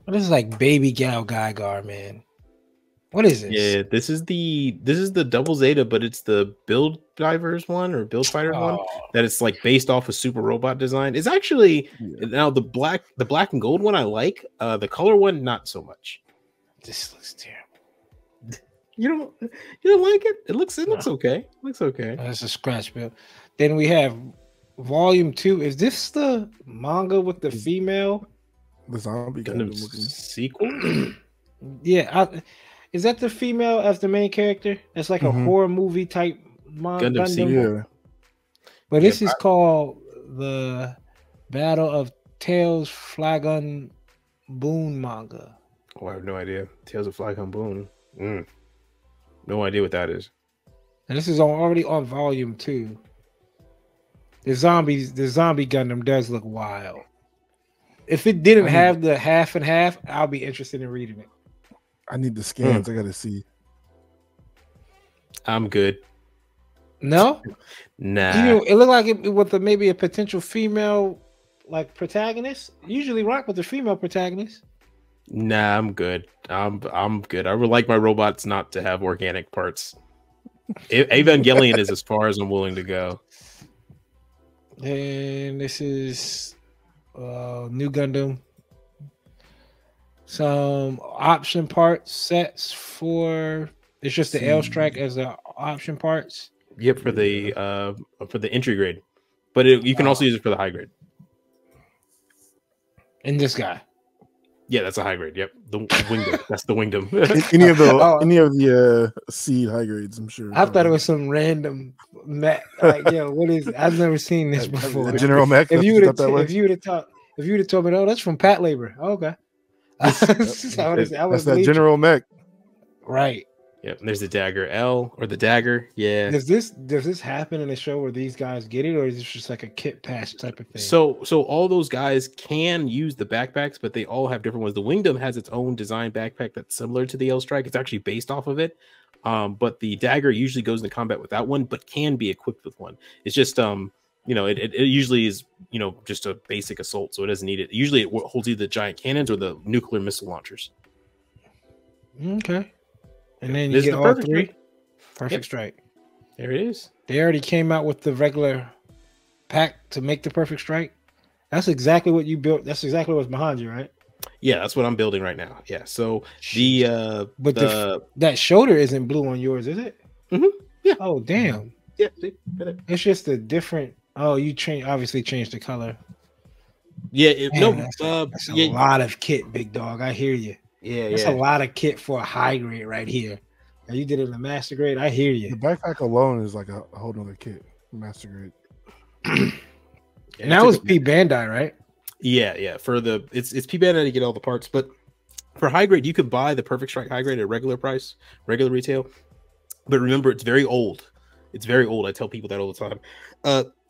This is like Baby Gal Gaigar, man. What is this? Yeah, this is the Double Zeta, but it's the Build Divers one or Build Fighter one that it's like based off a Super Robot design. It's actually now the black and gold one I like. The color one not so much. This looks terrible. You don't like it? It looks okay. It looks okay. That's a scratch build. Then we have Volume 2. Is this the manga with the female? The zombie Gundam sequel? Yeah. Is that the female as the main character? It's like a horror movie type Gundam sequel. Yeah. But this is called the Battle of Tales Flagon Boon manga. Oh, I have no idea. Tales of Flagon Boon. No idea what that is. And this is already on volume 2. The zombie Gundam does look wild. If it didn't have the half and half, I'll be interested in reading it. I need the scans. I gotta see. I'm good. No, Nah. it looked like it with maybe a potential female like protagonist. Usually rock with the female protagonist. Nah, I'm good. I'm good. I would like my robots not to have organic parts. Evangelion is as far as I'm willing to go. And this is New Gundam. Some option parts sets for it's just the L strike as the option parts. Yep, for the entry grade, but you can also use it for the high grade. And this guy. Yeah, that's a high grade. Yep, the wingdom. That's the wingdom. any of the seed high grades, I'm sure. I thought it was some random mech. Like, what is? I've never seen this before. General mech. If you would have told me, oh, that's from Pat Labor. Oh, okay. That's that General mech. Right. Yep. There's the dagger L or the dagger. Yeah. Does this happen in a show where these guys get it, or is this just like a kit patch type of thing? So all those guys can use the backpacks, but they all have different ones. The Wingdom has its own design backpack that's similar to the L Strike. It's actually based off of it. But the dagger usually goes into combat without one, but can be equipped with one. It's just it usually is just a basic assault, so it doesn't need it. Usually it holds either the giant cannons or the nuclear missile launchers. Okay. And then you get all three. Perfect strike. There it is. They already came out with the regular pack to make the perfect strike. That's exactly what you built. That's exactly what's behind you, right? Yeah, that's what I'm building right now. Yeah. So that shoulder isn't blue on yours, is it? Mm-hmm. Yeah. Oh, damn. Yeah. See? It's just a different. Oh, you obviously changed the color. Yeah. That's a lot of kit, big dog. I hear you. Yeah, that's a lot of kit for a high grade right here. And you did it in the master grade. I hear you. The backpack alone is like a whole nother kit, master grade. And that was P Bandai, right? Yeah. For it's P Bandai to get all the parts, but for high grade, you could buy the Perfect Strike high grade at regular price, regular retail. But remember, it's very old. It's very old. I tell people that all the time.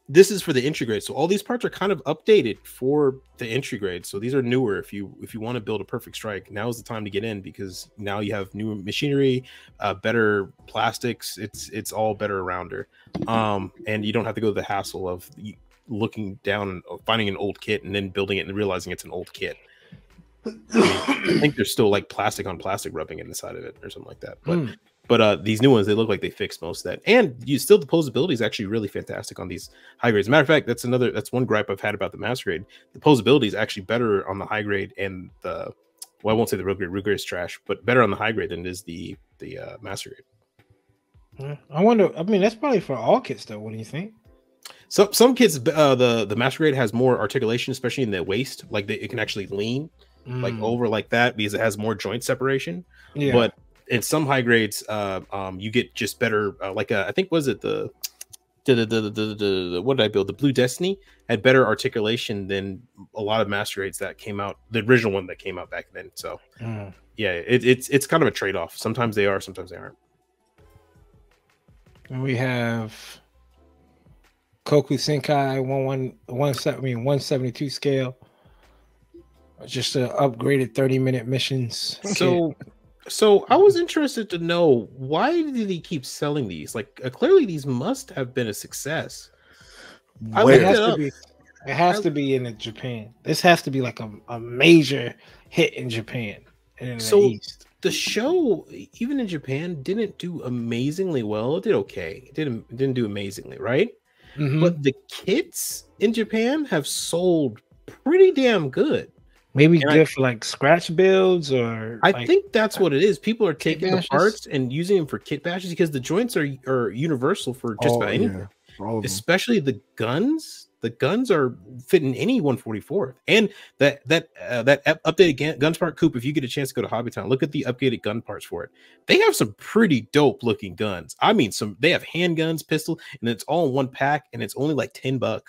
This is for the entry grade, so all these parts are kind of updated for the entry grade. So these are newer. If you want to build a Perfect Strike, now is the time to get in, because now you have new machinery, better plastics. It's all better rounder, and you don't have to go to the hassle of looking down and finding an old kit and then building it and realizing it's an old kit. I think there's still like plastic on plastic rubbing inside of it or something like that, but these new ones, they look like they fixed most of that, and the posability is actually really fantastic on these high grades. Matter of fact, that's one gripe I've had about the master grade. The posability is actually better on the high grade, and I won't say the real grade is trash, but better on the high grade than it is the master grade. I wonder. I mean, that's probably for all kits, though. What do you think? So some kits, the master grade has more articulation, especially in the waist. Like it can actually lean like over like that because it has more joint separation. Yeah. But in some high grades, you get just better. I think was it the what did I build? The Blue Destiny had better articulation than a lot of master grades that came out. The original one that came out back then. So yeah, it's kind of a trade off. Sometimes they are, sometimes they aren't. And we have Koku Senkai 172 scale. Just an upgraded 30-minute missions. So I was interested to know, why did he keep selling these? Like clearly these must have been a success. It has to be in Japan. This has to be like a major hit in Japan and in the East. The show, even in Japan, didn't do amazingly well. It did okay. It didn't do amazingly, right? But the kits in Japan have sold pretty damn good. Maybe good for like scratch builds, or I think that's what it is. People are taking the parts and using them for kit bashes because the joints are universal for just about anything. Especially the guns. The guns are fitting any 144th. And that updated guns part, Coop, if you get a chance to go to Hobbytown, look at the updated gun parts for it. They have some pretty dope looking guns. I mean, they have handguns, pistol, and it's all in one pack, and it's only like $10. And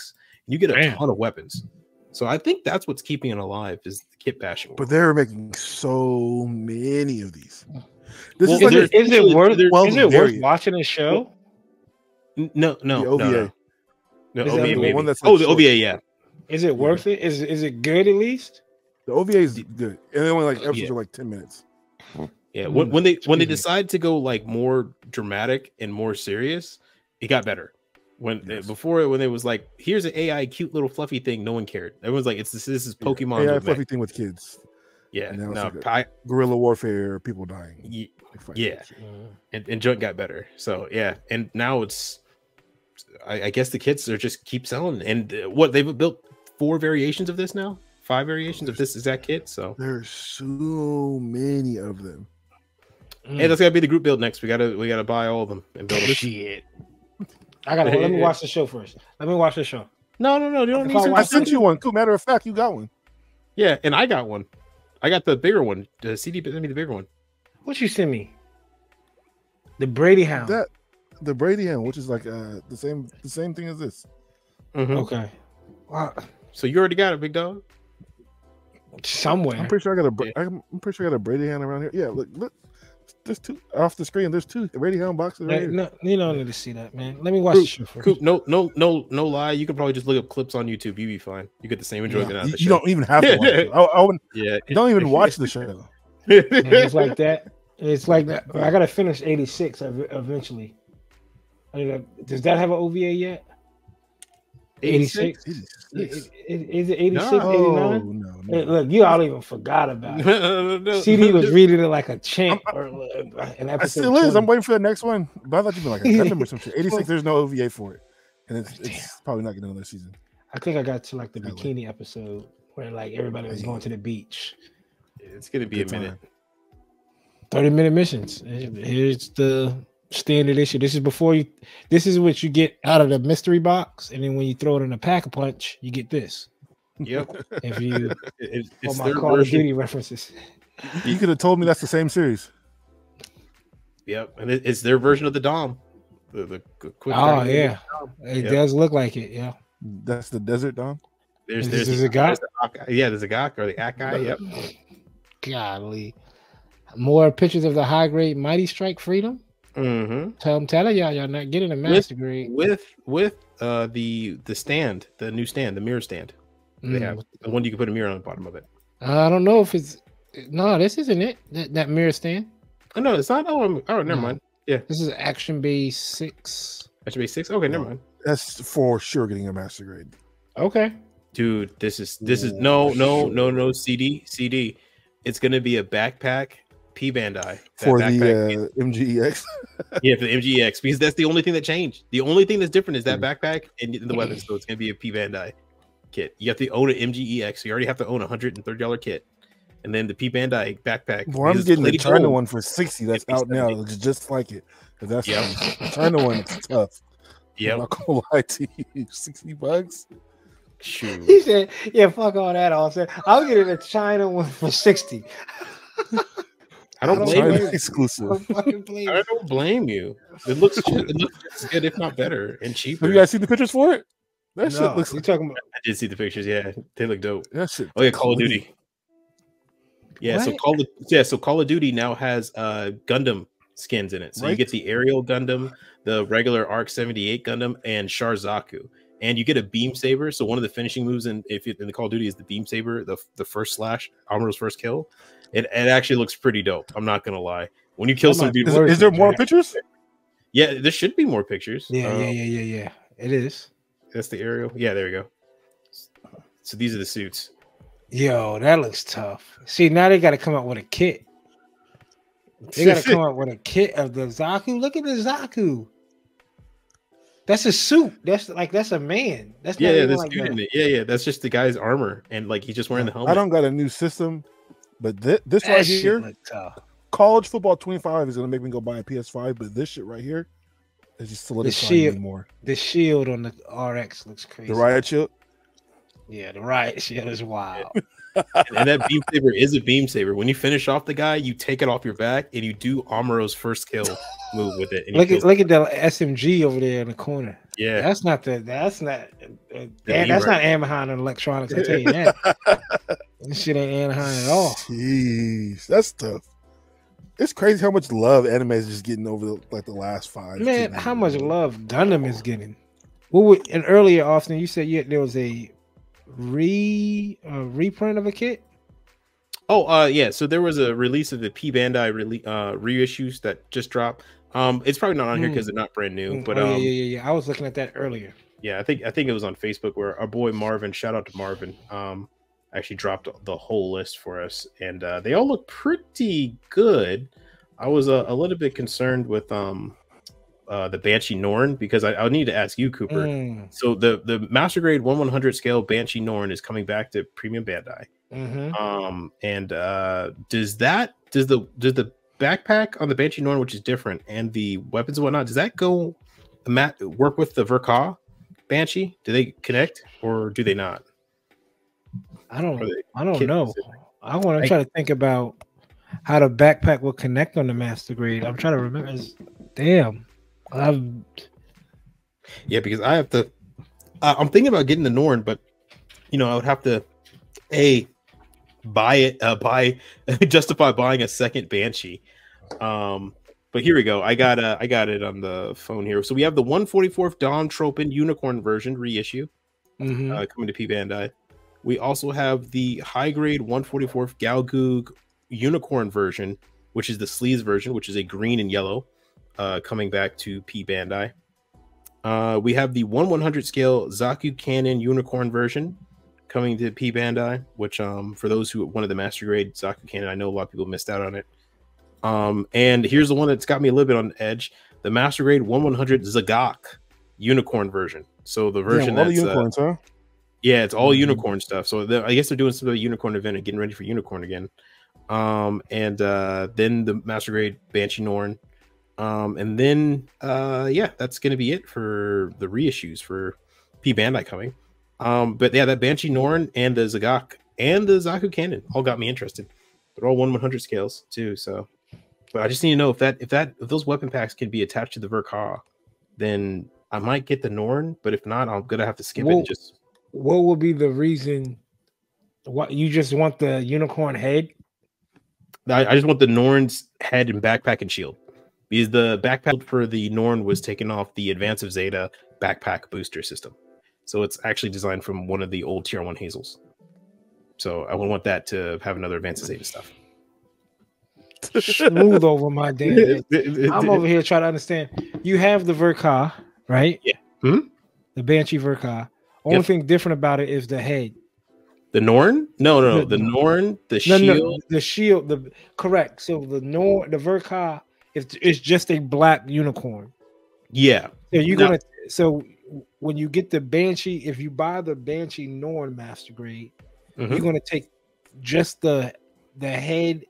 you get a ton of weapons. So I think that's what's keeping it alive, is the kit bashing. But they're making so many of these. Is it worth watching a show? No, The OVA. No, Is OVA, that the maybe. one that's Oh, like the short. OVA, yeah. Is it worth it? Is it good at least? The OVA is good, and then only like episodes Yeah. are like 10 minutes. Yeah, when they Excuse me. decide to go like more dramatic and more serious, it got better. When before when it was like, here's an AI cute little fluffy thing, no one cared. Everyone's like, this is Pokemon. AI with fluffy mech. thing with kids. Yeah, And now no, it's like guerrilla warfare, people dying. yeah. And Junk got better. So yeah, and now it's, I guess the kids are just keep selling. And what they've built 4 variations of this now, 5 variations of this exact kit. So there's so many of them. Hey, that's gotta be the group build next. We gotta buy all of them and build them. Shit. I gotta let me watch the show first. Let me watch the show. No, you don't need to. I sent you one. Cool. Matter of fact, you got one. Yeah, and I got one. I got the bigger one. The CD sent me the bigger one. What you send me? The Brady Hound. The Brady Hound, which is like the same thing as this. Mm-hmm. Okay. Wow. So you already got it, big dog. Somewhere. I'm pretty sure I got a Brady Hound around here. Yeah, look. There's 2 off the screen. There's 2 Brady Hound boxes right here. No, you don't need to see that, man. Let me watch the show first. Coop, no lie. You can probably just look up clips on YouTube. You be fine. You get the same enjoyment out of the show. You don't even have to watch it. I wouldn't, don't even watch the show. It's like that. It's like that. I gotta finish 86 eventually. Does that have an OVA yet? 86? Is it 86, no. 89? No. Look, you all even forgot about it. CD was reading it like a champ or an episode. It still is. I'm waiting for the next one. But I thought you'd be like a Gundam or some shit. 86, there's no OVA for it. And it's probably not getting another season. I think I got to like the bikini episode where like everybody was going to the beach. It's gonna be a minute. 30-minute missions. Here's the standard issue. This is what you get out of the mystery box, and then when you throw it in a pack a punch, you get this. Yep. If you it's my their Call of version. Duty references. You could have told me that's the same series. Yep, and it's their version of the Dom. The quick. Oh yeah, it does look like it. Yeah, that's the Desert Dom. There's a guy. There's a Gok or the Akai. Yep. Golly, more pictures of the high grade Mighty Strike Freedom. Mm-hmm. I'm telling y'all not getting a master grade with the stand, the new stand, the mirror stand. They have the one you can put a mirror on the bottom of it. I don't know if it's this isn't it. That mirror stand. Oh no, it's not. Oh, never mind. Yeah, this is Action Base 6. Action Base 6. Okay, never mind. That's for sure getting a master grade. Okay, dude, this is no CD. It's gonna be a backpack P Bandai for the MGEX. Yeah, for the MGEX, because that's the only thing that changed. The only thing that's different is that backpack and the weapon. So it's gonna be a P Bandai kit. You have to own an MGEX. So you already have to own a $130 kit, and then the P Bandai backpack. Well, I'm getting the China one for 60. That's out now. It looks just like it. That's the China one. It's tough. Yeah, I'm not gonna lie to you. $60. Shoot. He said, "Yeah, fuck all that." Also, I'll get a China one for 60. I don't blame you. Exclusive. I don't blame you. It looks just good, if not better, and cheaper. Have you guys seen the pictures for it? That shit looks. You talking about? I did see the pictures. Yeah, they look dope. That shit. Oh yeah, Call of Duty. Yeah, what? so Call of Duty now has Gundam skins in it. So you get the aerial Gundam, the regular Arc 78 Gundam, and Sharzaku. And you get a beam saber. So one of the finishing moves in the Call of Duty is the beam saber, the first slash, Amuro's first kill. It actually looks pretty dope. I'm not gonna lie. When you kill some dude, is there more pictures? Yeah, there should be more pictures. Yeah. It is. That's the aerial. Yeah, there we go. So these are the suits. Yo, that looks tough. See, now they got to come up with a kit. They got to come up with a kit of the Zaku. Look at the Zaku. That's a suit. That's a man. That's this like dude in it. Yeah. That's just the guy's armor, and like he's just wearing the helmet. I don't got a new system, but this right here, College Football 25 is gonna make me go buy a PS5. But this shit right here is just solidifying me more. The shield on the RX looks crazy. The riot shield. Yeah, the riot shield is wild. And that beam saber is a beam saber. When you finish off the guy, you take it off your back and you do Amuro's first kill move with it. And look at the SMG over there in the corner. Yeah, that's not Anaheim and electronics. I tell you that. This shit ain't Anaheim at all. Jeez, that's tough. It's crazy how much love anime is just getting over the last 5. Man, 10 years. how much love Gundam is getting. What would and earlier, Austin, you said there was a reprint of a kit? Oh, yeah. So there was a release of the P Bandai reissues that just dropped. It's probably not on here because they're not brand new. But yeah. I was looking at that earlier. Yeah, I think it was on Facebook where our boy Marvin, shout out to Marvin, actually dropped the whole list for us, and they all look pretty good. I was a little bit concerned with the Banshee Norn because I need to ask you, Cooper. So the Master Grade 1/100 scale Banshee Norn is coming back to Premium Bandai. And does the backpack on the Banshee Norn, which is different, and the weapons and whatnot, does that go work with the Verka Banshee? Do they connect or do they not? I don't know. I'm trying to think about how the backpack will connect on the Master Grade. I'm trying to remember. Damn. Yeah, because I have to. I'm thinking about getting the Norn, but I would have to justify buying a second Banshee. But here we go. I got it on the phone here. So we have the 144th Dawn Tropin Unicorn version reissue coming to P Bandai. We also have the high grade 144th Galgoog Unicorn version, which is the sleeves version, which is a green and yellow, coming back to P Bandai. We have the 1/100 scale Zaku Cannon Unicorn version coming to P Bandai, which for those who wanted the Master Grade Zaku Cannon, I know a lot of people missed out on it. And here's the one that's got me a little bit on the edge: the Master Grade 1/100 Zagak Unicorn version. So the version that's unicorns, huh? Yeah, it's all unicorn stuff. So I guess they're doing some of the unicorn event and getting ready for unicorn again. And then the Master Grade Banshee Norn. And then yeah, that's gonna be it for the reissues for P Bandai coming. But yeah, that Banshee Norn and the Zagak and the Zaku Cannon all got me interested. They're all 1/100 scales too. So, but I just need to know if those weapon packs can be attached to the Verka, then I might get the Norn. But if not, I'm gonna have to skip it. And just what will be the reason? What, you just want the unicorn head? I just want the Norn's head and backpack and shield. Because the backpack for the Norn was taken off the Advance of Zeta backpack booster system. So it's actually designed from one of the old Tier 1 Hazels. So I would want that to have another Advance of Zeta stuff. Smooth over my damn head. I'm over here trying to understand. You have the Verka, right? Yeah. The Banshee Verka. Only thing different about it is the head. The Norn? No. The Norn, the shield. No, the shield. Correct. So the Norn, the Verka, it's just a black unicorn. Yeah. So when you get the Banshee, if you buy the Banshee Norn Master Grade, you're gonna take just the head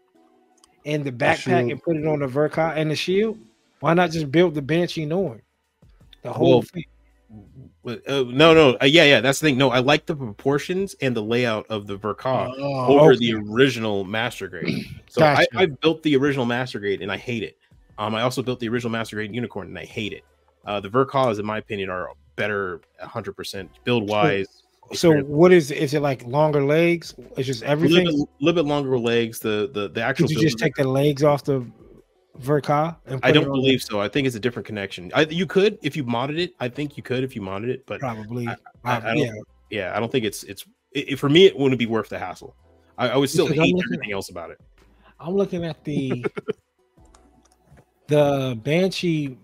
and the backpack and put it on the Verka and the shield. Why not just build the Banshee Norn? The whole thing. No. Yeah. That's the thing. No, I like the proportions and the layout of the Verka over the original Master Grade. So gotcha. I built the original Master Grade and I hate it. I also built the original Master Grade Unicorn and I hate it. The Verkas, in my opinion, are better 100% build wise. So what is it like? Longer legs? It's just everything. A little bit longer legs. The actual. Did you just take the legs off the Verka? I don't believe so. I think it's a different connection. You could if you modded it. I think you could if you modded it, but probably. I don't think it's for me. It wouldn't be worth the hassle. I would still hate everything else about it. I'm looking at the Banshee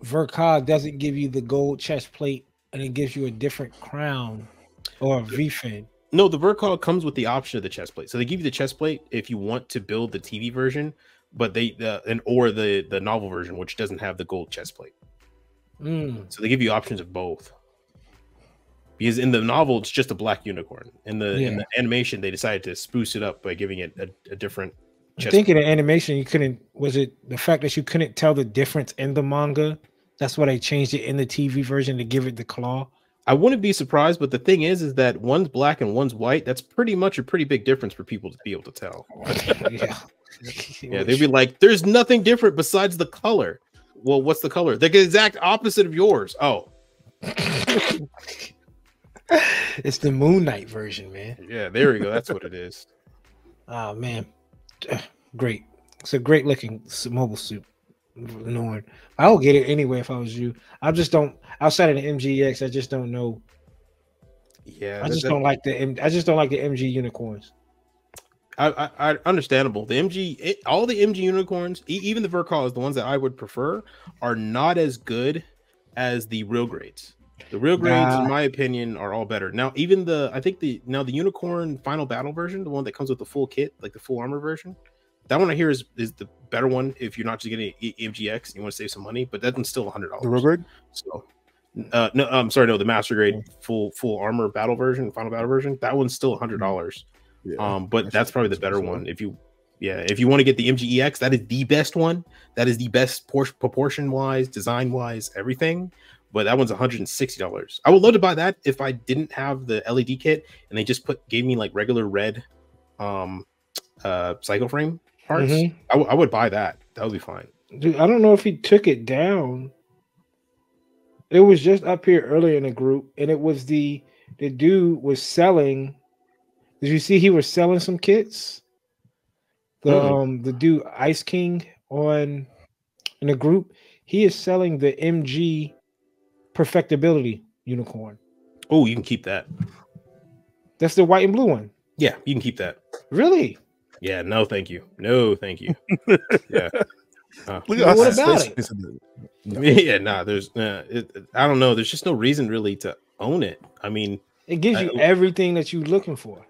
Verka doesn't give you the gold chest plate, and it gives you a different crown or a V-fin. No, the Verka comes with the option of the chest plate. So they give you the chest plate if you want to build the TV version, but or the novel version, which doesn't have the gold chest plate. So they give you options of both. Because in the novel, it's just a black unicorn. In the animation, they decided to spruce it up by giving it a different chest. I think in the animation, was it the fact that you couldn't tell the difference in the manga? That's why they changed it in the TV version to give it the claw. I wouldn't be surprised, but the thing is that one's black and one's white. That's pretty much a pretty big difference for people to be able to tell. Yeah, they'd be like, "There's nothing different besides the color." Well, what's the color? The exact opposite of yours. Oh, it's the Moon Knight version, man. Yeah, there we go. That's what it is. Oh man, great. It's a great looking mobile suit. Norn. I would get it anyway if I was you. I just don't. Outside of the MGX, I just don't know. Yeah, I just don't like the. I just don't like the MG unicorns. I understandable. The all the MG unicorns, even the Vercals, the ones that I would prefer, are not as good as the real grades. The real grades, in my opinion, are all better. Now, even the the unicorn final battle version, the one that comes with the full kit, like the full armor version, that one I hear is the better one if you're not just getting MGX and you want to save some money, but that one's still $100. The real grade? So no, I'm sorry, no, the master grade full armor battle version, final battle version, that one's still $100. Yeah, but that's probably the better one. If you want to get the MGEX, that is the best one. That is the best proportion wise, design wise, everything. But that one's $160. I would love to buy that if I didn't have the LED kit and they just gave me like regular red cycle frame parts. I would buy that. That would be fine. Dude, I don't know if he took it down. It was just up here earlier in the group, and it was the dude was selling. Did you see he was selling some kits? The dude Ice King in the group, he is selling the MG Perfectibility unicorn. Oh, you can keep that. That's the white and blue one. Yeah, you can keep that. Really? Yeah, no, thank you. No, thank you. Yeah. What about it? No. Yeah, nah, there's I don't know. There's just no reason really to own it. I mean, it gives you everything that you're looking for.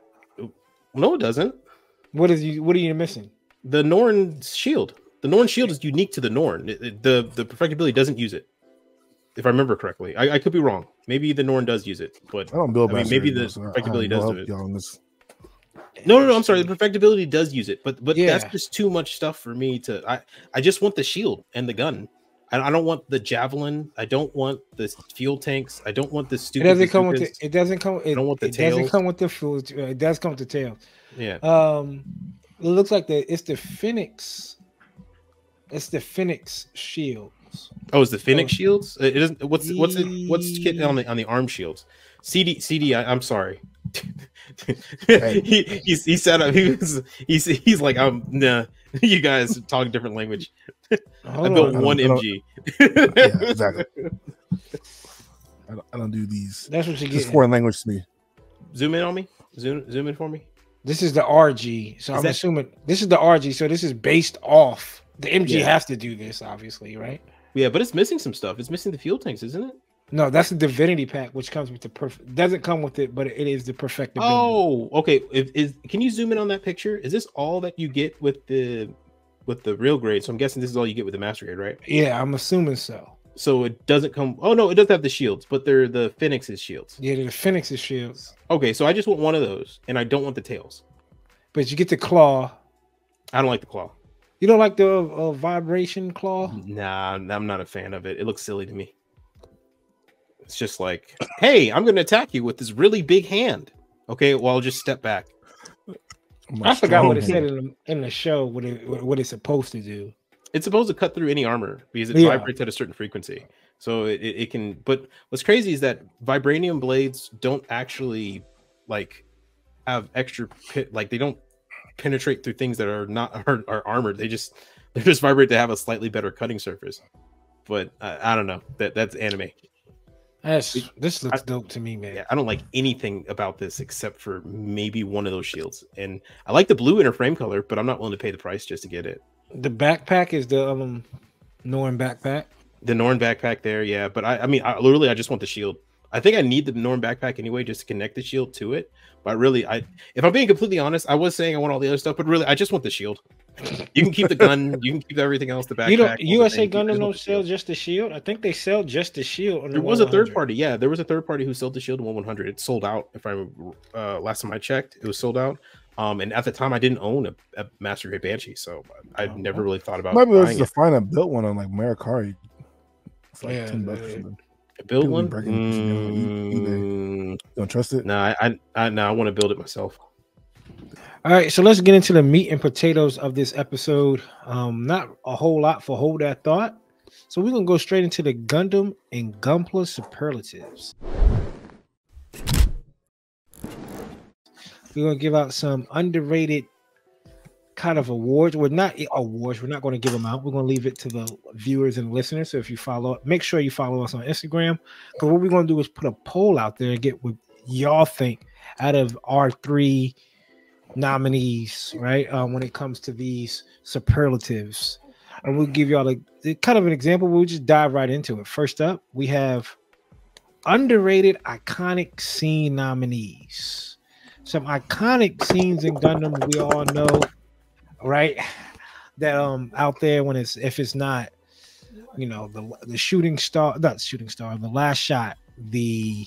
No, it doesn't. What are you missing? The Norn shield. The Norn shield is unique to the Norn. The perfectibility doesn't use it. If I remember correctly. I could be wrong. Maybe the Norn does use it, but I don't build maybe the perfectibility does do it. No, I'm sorry. The perfectibility does use it, but that's just too much stuff for me to. I just want the shield and the gun. I don't want the javelin. I don't want the fuel tanks. I don't want the stupid. It doesn't come with it. It doesn't come. I don't want the tails. It doesn't come with the fuel. It does come with the tail. Yeah. It looks like it's the Phoenix. It's the Phoenix shields. Oh, it's the Phoenix shields. It doesn't. What's the kit on the arm shields? CD. I'm sorry. he set up. He's like, nah. You guys talk a different language. I built one MG. Yeah, exactly. I don't do these. That's what you get. It's foreign language to me. Zoom in on me. Zoom in for me. This is the RG. So I'm assuming this is the RG. So this is based off the MG. Has to do this, obviously, right? Yeah, but it's missing some stuff. It's missing the fuel tanks, isn't it? No, that's the Divinity pack, which comes with the perfect. Doesn't come with it, but it is the perfectibility. Oh, okay. Can you zoom in on that picture? Is this all that you get with the real grade? So I'm guessing this is all you get with the master grade, right? Yeah, I'm assuming so. So it doesn't come. Oh no, it does have the shields, but they're the Phoenix's shields. Yeah, they're the Phoenix's shields. Okay, so I just want one of those, and I don't want the tails. But you get the claw. I don't like the claw. You don't like the vibration claw? Nah, I'm not a fan of it. It looks silly to me. It's just like, hey, I'm going to attack you with this really big hand. Okay, well, I'll just step back. I forgot what it said in the show. What it's supposed to do. It's supposed to cut through any armor because it vibrates at a certain frequency. So it can. But what's crazy is that vibranium blades don't actually like have extra like they don't penetrate through things that are armored. They just vibrate to have a slightly better cutting surface. But I don't know. That's anime. This looks dope to me, man. Yeah, I don't like anything about this except for maybe one of those shields. And I like the blue inner frame color, but I'm not willing to pay the price just to get it. The backpack is the Norn backpack. The Norn backpack there, yeah. But I mean, literally, I just want the shield. I think I need the Norn backpack anyway, just to connect the shield to it. But really, if I'm being completely honest, I was saying I want all the other stuff, but really, I just want the shield. You can keep the gun. You can keep everything else. The backpack. USA Gundam don't sell just the shield. I think they sell just the shield. There was a third party. Yeah, there was a third party who sold the shield in 100. It sold out. If I last time I checked, it was sold out. And at the time, I didn't own a Master Grade Banshee, so I never really thought about. Maybe there's a find a built one on like Mercari. It's like $10 or something. A built one? Don't trust it? No, I want to build it myself. All right, so let's get into the meat and potatoes of this episode. Not a whole lot for Hold That Thought. So we're going to go straight into the Gundam and Gunpla superlatives. We're going to give out some underrated kind of awards. We're not awards. We're not going to give them out. We're going to leave it to the viewers and listeners. So if you follow, make sure you follow us on Instagram, because what we're going to do is put a poll out there and get what y'all think out of our 3 nominees, right? When it comes to these superlatives, and we'll give y'all a kind of an example. We'll just dive right into it. First up, we have underrated iconic scene nominees. Some iconic scenes in Gundam we all know, right? That out there when if it's not, you know, the shooting star, not shooting star, the last shot, the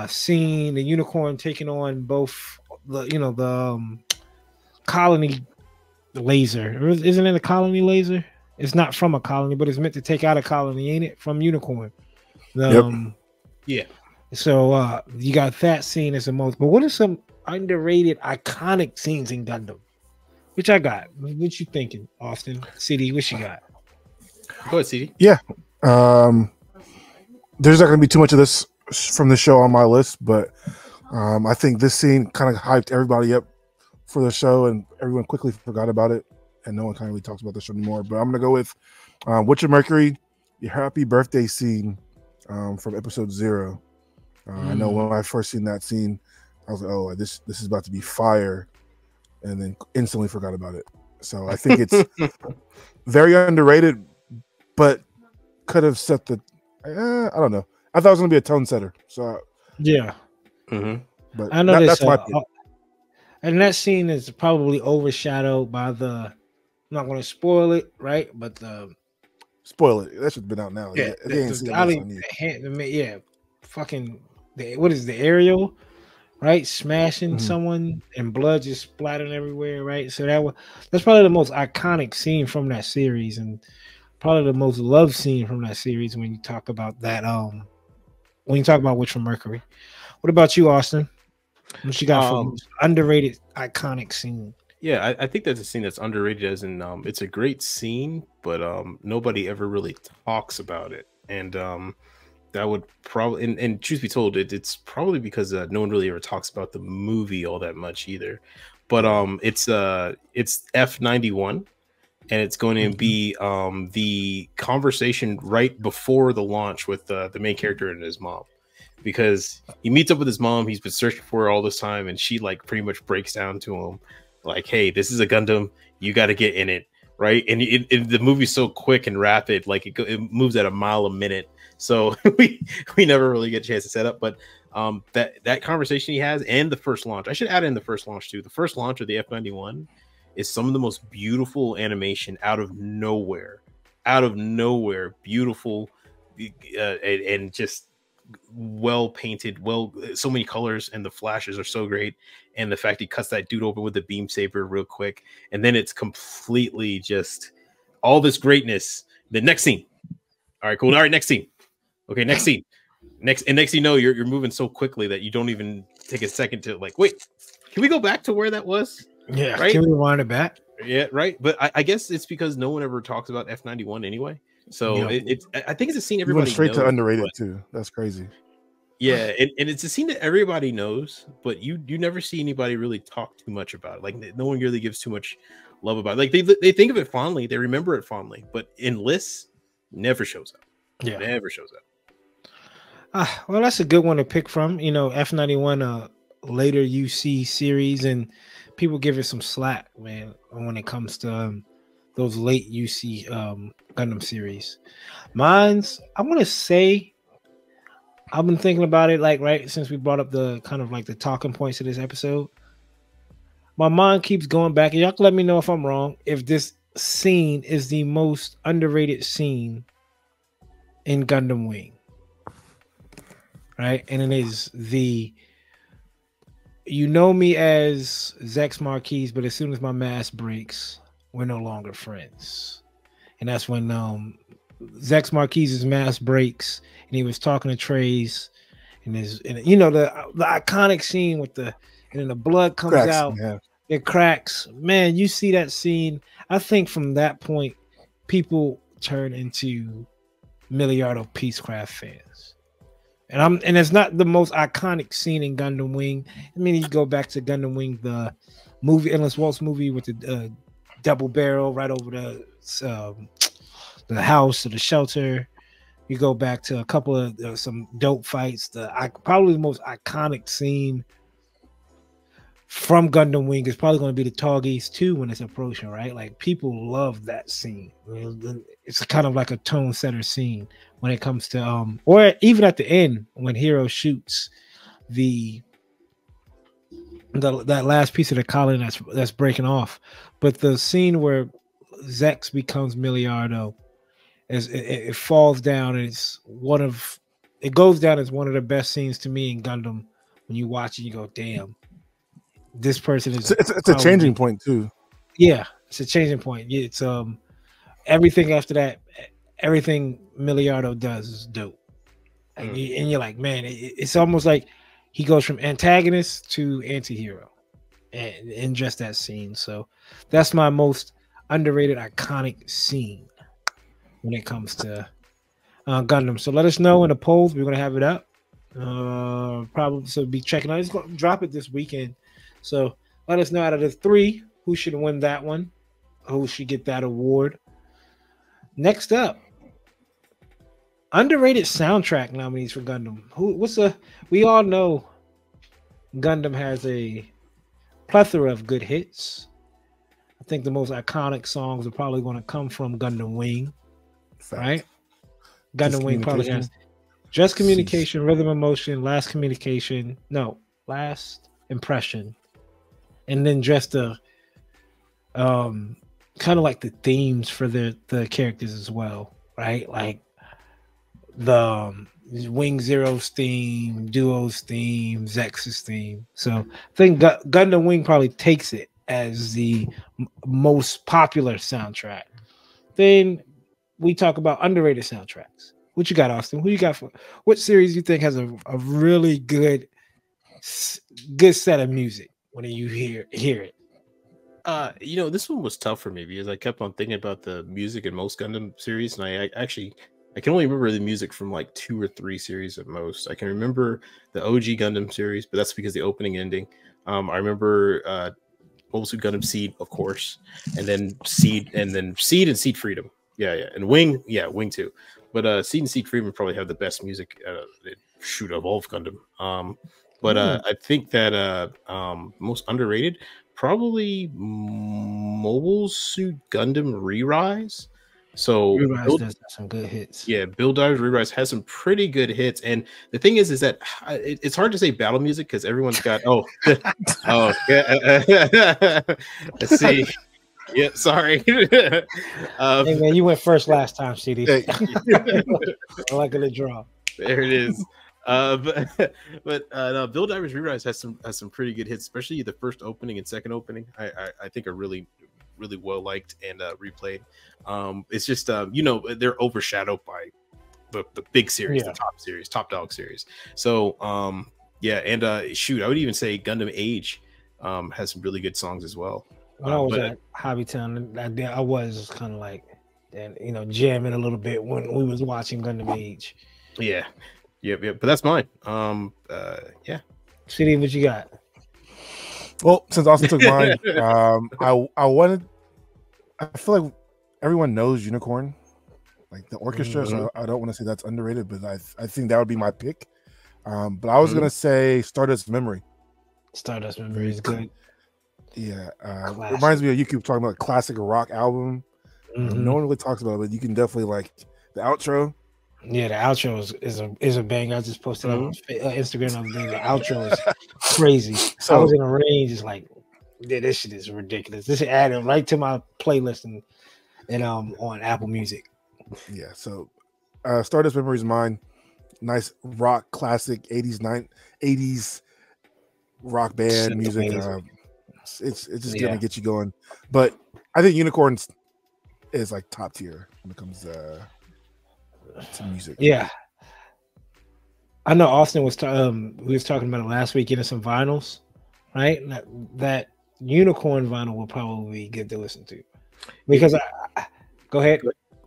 scene, the unicorn taking on both the colony laser. Isn't it a colony laser? It's not from a colony, but it's meant to take out a colony, ain't it? From unicorn. Yeah. So you got that scene as the most. But what are some underrated iconic scenes in Gundam? Which I got. What you thinking, Austin? CD, what you got? Go ahead, CD. Yeah. There's not going to be too much of this from the show on my list, but I think this scene kind of hyped everybody up for the show, and everyone quickly forgot about it, and no one kind of really talks about the show anymore. But I'm going to go with Witcher Mercury, your happy birthday scene from episode 0. I know when I first seen that scene, I was like, oh, this is about to be fire, and then instantly forgot about it. So I think it's very underrated, but could have set the I don't know. I thought it was going to be a tone setter. So yeah. But I know that's my pick. And that scene is probably overshadowed by I'm not going to spoil it, right? But spoil it. That should have been out now. Yeah, fucking what is the aerial, right? Smashing someone and blood just splattering everywhere, right? So that's probably the most iconic scene from that series, and probably the most loved scene from that series when you talk about that. When you talk about Witcher Mercury. What about you, Austin? What you got for underrated iconic scene? Yeah, I think that's a scene that's underrated, as in it's a great scene, but nobody ever really talks about it. And that would probably, and truth be told, it's probably because no one really ever talks about the movie all that much either. But it's F91, and it's going to be the conversation right before the launch with the main character and his mom. Because he meets up with his mom, he's been searching for her all this time, and she like pretty much breaks down to him like, hey, this is a Gundam, you got to get in it, right? And the movie's so quick and rapid, like it moves at a mile a minute, so we never really get a chance to set up. But that conversation he has, and the first launch, I should add in the first launch too. The first launch of the F91 is some of the most beautiful animation out of nowhere, beautiful, and just well painted, so many colors, and the flashes are so great, and the fact he cuts that dude open with the beam saber real quick, and then it's completely just all this greatness. The next scene, all right, cool. All right, next scene. Okay, next scene. Next you know, you're moving so quickly that you don't even take a second to like, wait, can we go back to where that was? Yeah, right. Can we rewind it back? Yeah, right. But I guess it's because no one ever talks about F91 anyway. So I think it's a scene everybody went straight knows, to underrated too. That's crazy. Yeah, and it's a scene that everybody knows, but you never see anybody really talk too much about it. Like no one really gives too much love about it. Like they think of it fondly, they remember it fondly, but in lists, never shows up. Yeah, never shows up. Well, that's a good one to pick from. You know, F91, later UC series, and people give it some slack, man, when it comes to those late UC Gundam series. Mine's, I want to say, I've been thinking about it, like, right since we brought up the kind of like the talking points of this episode. My mind keeps going back, and y'all can let me know if I'm wrong, if this scene is the most underrated scene in Gundam Wing. Right? And it is you know me as Zex Marquise, but as soon as my mask breaks, we're no longer friends. And that's when Zex Marquise's mask breaks, and he was talking to Trace, and you know, the iconic scene with and then the blood comes out, it cracks. Man, you see that scene. I think from that point, people turn into Milliardo Peacecraft fans. And it's not the most iconic scene in Gundam Wing. I mean, you go back to Gundam Wing, the movie, Endless Waltz movie with the double barrel right over the house or the shelter. You go back to a couple of some dope fights. Probably the most iconic scene from Gundam Wing is probably going to be the Tallgeese 2 when it's approaching, right? Like people love that scene. It's kind of like a tone setter scene when it comes to or even at the end when Hero shoots that last piece of the collar that's breaking off. But the scene where Zex becomes Miliardo, it falls down, and it goes down as one of the best scenes to me in Gundam. When you watch it, you go, damn, this person is. It's a changing point too. Yeah, it's a changing point. It's everything after that, everything Miliardo does is dope. And you're like, man, it's almost like he goes from antagonist to anti-hero in just that scene. So that's my most underrated, iconic scene when it comes to Gundam. So let us know in the polls. We're going to have it up. Probably so be checking out. It's going to drop it this weekend. So let us know out of the 3 who should win that one, who should get that award. Next up, underrated soundtrack nominees for Gundam. We all know Gundam has a plethora of good hits. I think the most iconic songs are probably going to come from Gundam Wing, right? Gundam Wing probably has Just Communication, Rhythm of Motion, Last Impression, and then just the kind of like the themes for the characters as well, right? Like the Wing Zero's theme, Duo's theme, Zex's theme. So I think Gundam Wing probably takes it as the most popular soundtrack. Then we talk about underrated soundtracks. What you got, Austin? Who you got for what series you think has a really good set of music when you hear it? This one was tough for me because I kept on thinking about the music in most Gundam series, and I can only remember the music from like 2 or 3 series at most. I can remember the OG Gundam series, but that's because the opening ending. I remember Mobile Suit Gundam Seed, of course, and then Seed and Seed Freedom. Yeah, and Wing, Wing too. But Seed and Seed Freedom probably have the best music of all of Gundam. I think that most underrated, probably Mobile Suit Gundam Re-Rise. So Re-Rise does have some good hits. Yeah, Build Divers Re-Rise has some pretty good hits. And the thing is that it's hard to say battle music because everyone's got let's see. Yeah, sorry. Hey man, you went first last time, CD. Hey. I like a draw. There it is. No, Build Divers Re-Rise has some pretty good hits, especially the first opening and second opening. I think are really well liked and replayed. It's just they're overshadowed by the big series, the top series, top dog series. So I would even say Gundam Age has some really good songs as well. When I was at Hobbytown, I was kind of like, jamming a little bit when we was watching Gundam Age. Yeah. But that's mine. CD, what you got? Well, since Austin took mine, I feel like everyone knows Unicorn, like the orchestra. So I don't want to say that's underrated, but I think that would be my pick. But I was gonna say Stardust Memory. Stardust Memory is good. Yeah, it reminds me of you keep talking about a classic rock album. No one really talks about it, but you can definitely like the outro. Yeah, the outro is a bang. I just posted on Instagram the other day. The outro is crazy. So I was in a range, just like, yeah, this shit is ridiculous. This is added right to my playlist and on Apple Music. Yeah, so Stardust Memory is mine. Nice rock classic 80s rock band music. It's just gonna get you going. But I think Unicorns is like top tier when it comes to music. Yeah, I know Austin was we was talking about it last week, getting some vinyls, right? That Unicorn vinyl will probably be good to listen to because go ahead.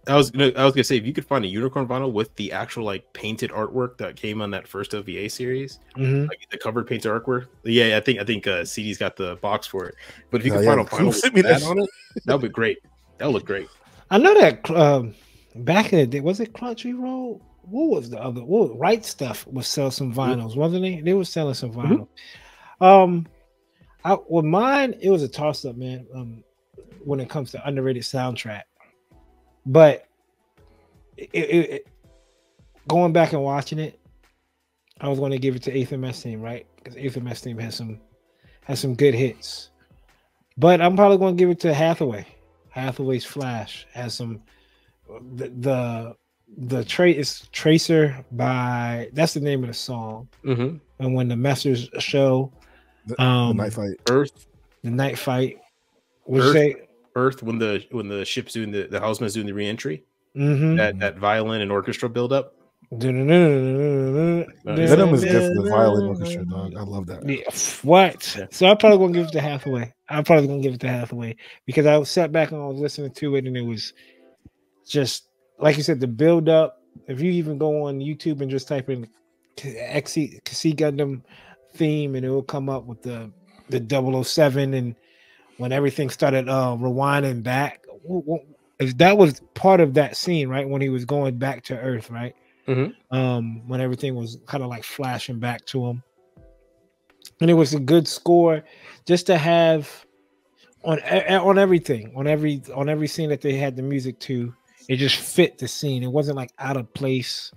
I was gonna say, if you could find a unicorn vinyl with the actual like painted artwork that came on that first OVA series, like the cover painted artwork. Yeah, I think CD's got the box for it. But if you could find a vinyl with that on it, that would be great. That would look great. I know that back in the day, was it Crunchyroll? What was the other? What Right Stuff was sell some vinyls, wasn't they? They were selling some vinyl. With mine, it was a toss up, man. When it comes to underrated soundtrack, but going back and watching it, I was going to give it to Eighth MS Team, right? Because Eighth MS Team has some good hits, but I'm probably going to give it to Hathaway. Hathaway's Flash has some the Tracer by, that's the name of the song. And when the Messers show the night fight, the night fight, Earth when the ship's doing the Houseman's doing the reentry, that violin and orchestra build up. Venom is good for the violin orchestra, dog. I love that. Yeah, what? Yeah. So I'm probably gonna give it to Hathaway. Because I sat back and I was listening to it, and it was just like you said, the build up. If you even go on YouTube and just type in XC Gundam theme, and it will come up with the 007, and when everything started rewinding back, that was part of that scene, right? When he was going back to Earth, right? When everything was kind of like flashing back to him, and it was a good score just to have on everything, on every scene that they had the music to. It just fit the scene. It wasn't like out of place,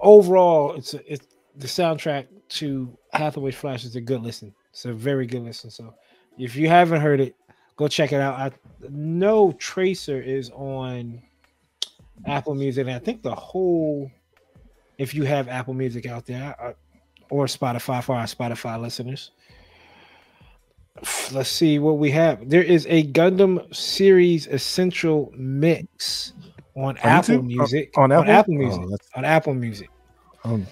overall, it's the soundtrack to Hathaway's Flash is a good listen. It's a very good listen. So if you haven't heard it, go check it out. I know Tracer is on Apple Music, and I think if you have Apple Music out there, or Spotify for our Spotify listeners. Let's see what we have. There is a Gundam series essential mix on Apple Music. On Apple Music. On Apple Music. I'm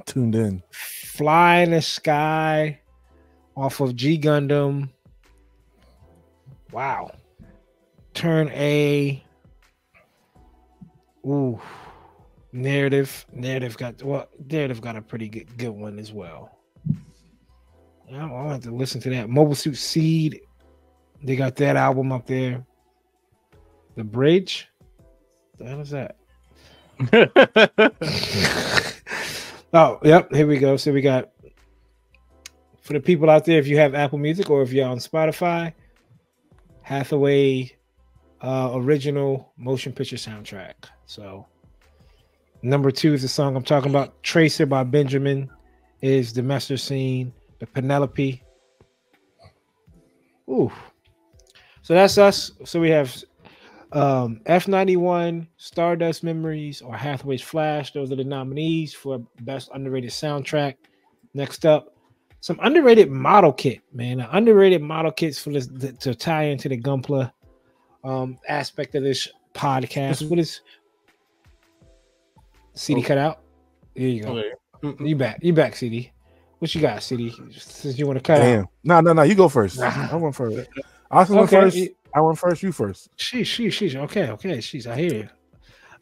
tuned in. Fly in the Sky off of G Gundam. Wow. Turn A. Ooh. Narrative got a pretty good one as well. I'll have to listen to that. Mobile Suit Seed, they got that album up there. The Bridge, what the hell is that? Oh, yep, here we go. So we got, for the people out there, if you have Apple Music or if you're on Spotify, Hathaway original motion picture soundtrack. So number 2 is the song I'm talking about. Tracer by Benjamin is the master scene. The Penelope. Ooh. So that's us. So we have F91, Stardust Memories, or Hathaway's Flash. Those are the nominees for Best Underrated Soundtrack. Next up, some underrated model kit, man. Underrated model kits for this to tie into the Gunpla aspect of this podcast. What is CD cut out? There you go. Okay. You back, CD. What you got, CD? Since you want to cut out. No. You go first. I went first. I went first. I went first. You first. Sheesh. Okay. Sheesh. I hear you.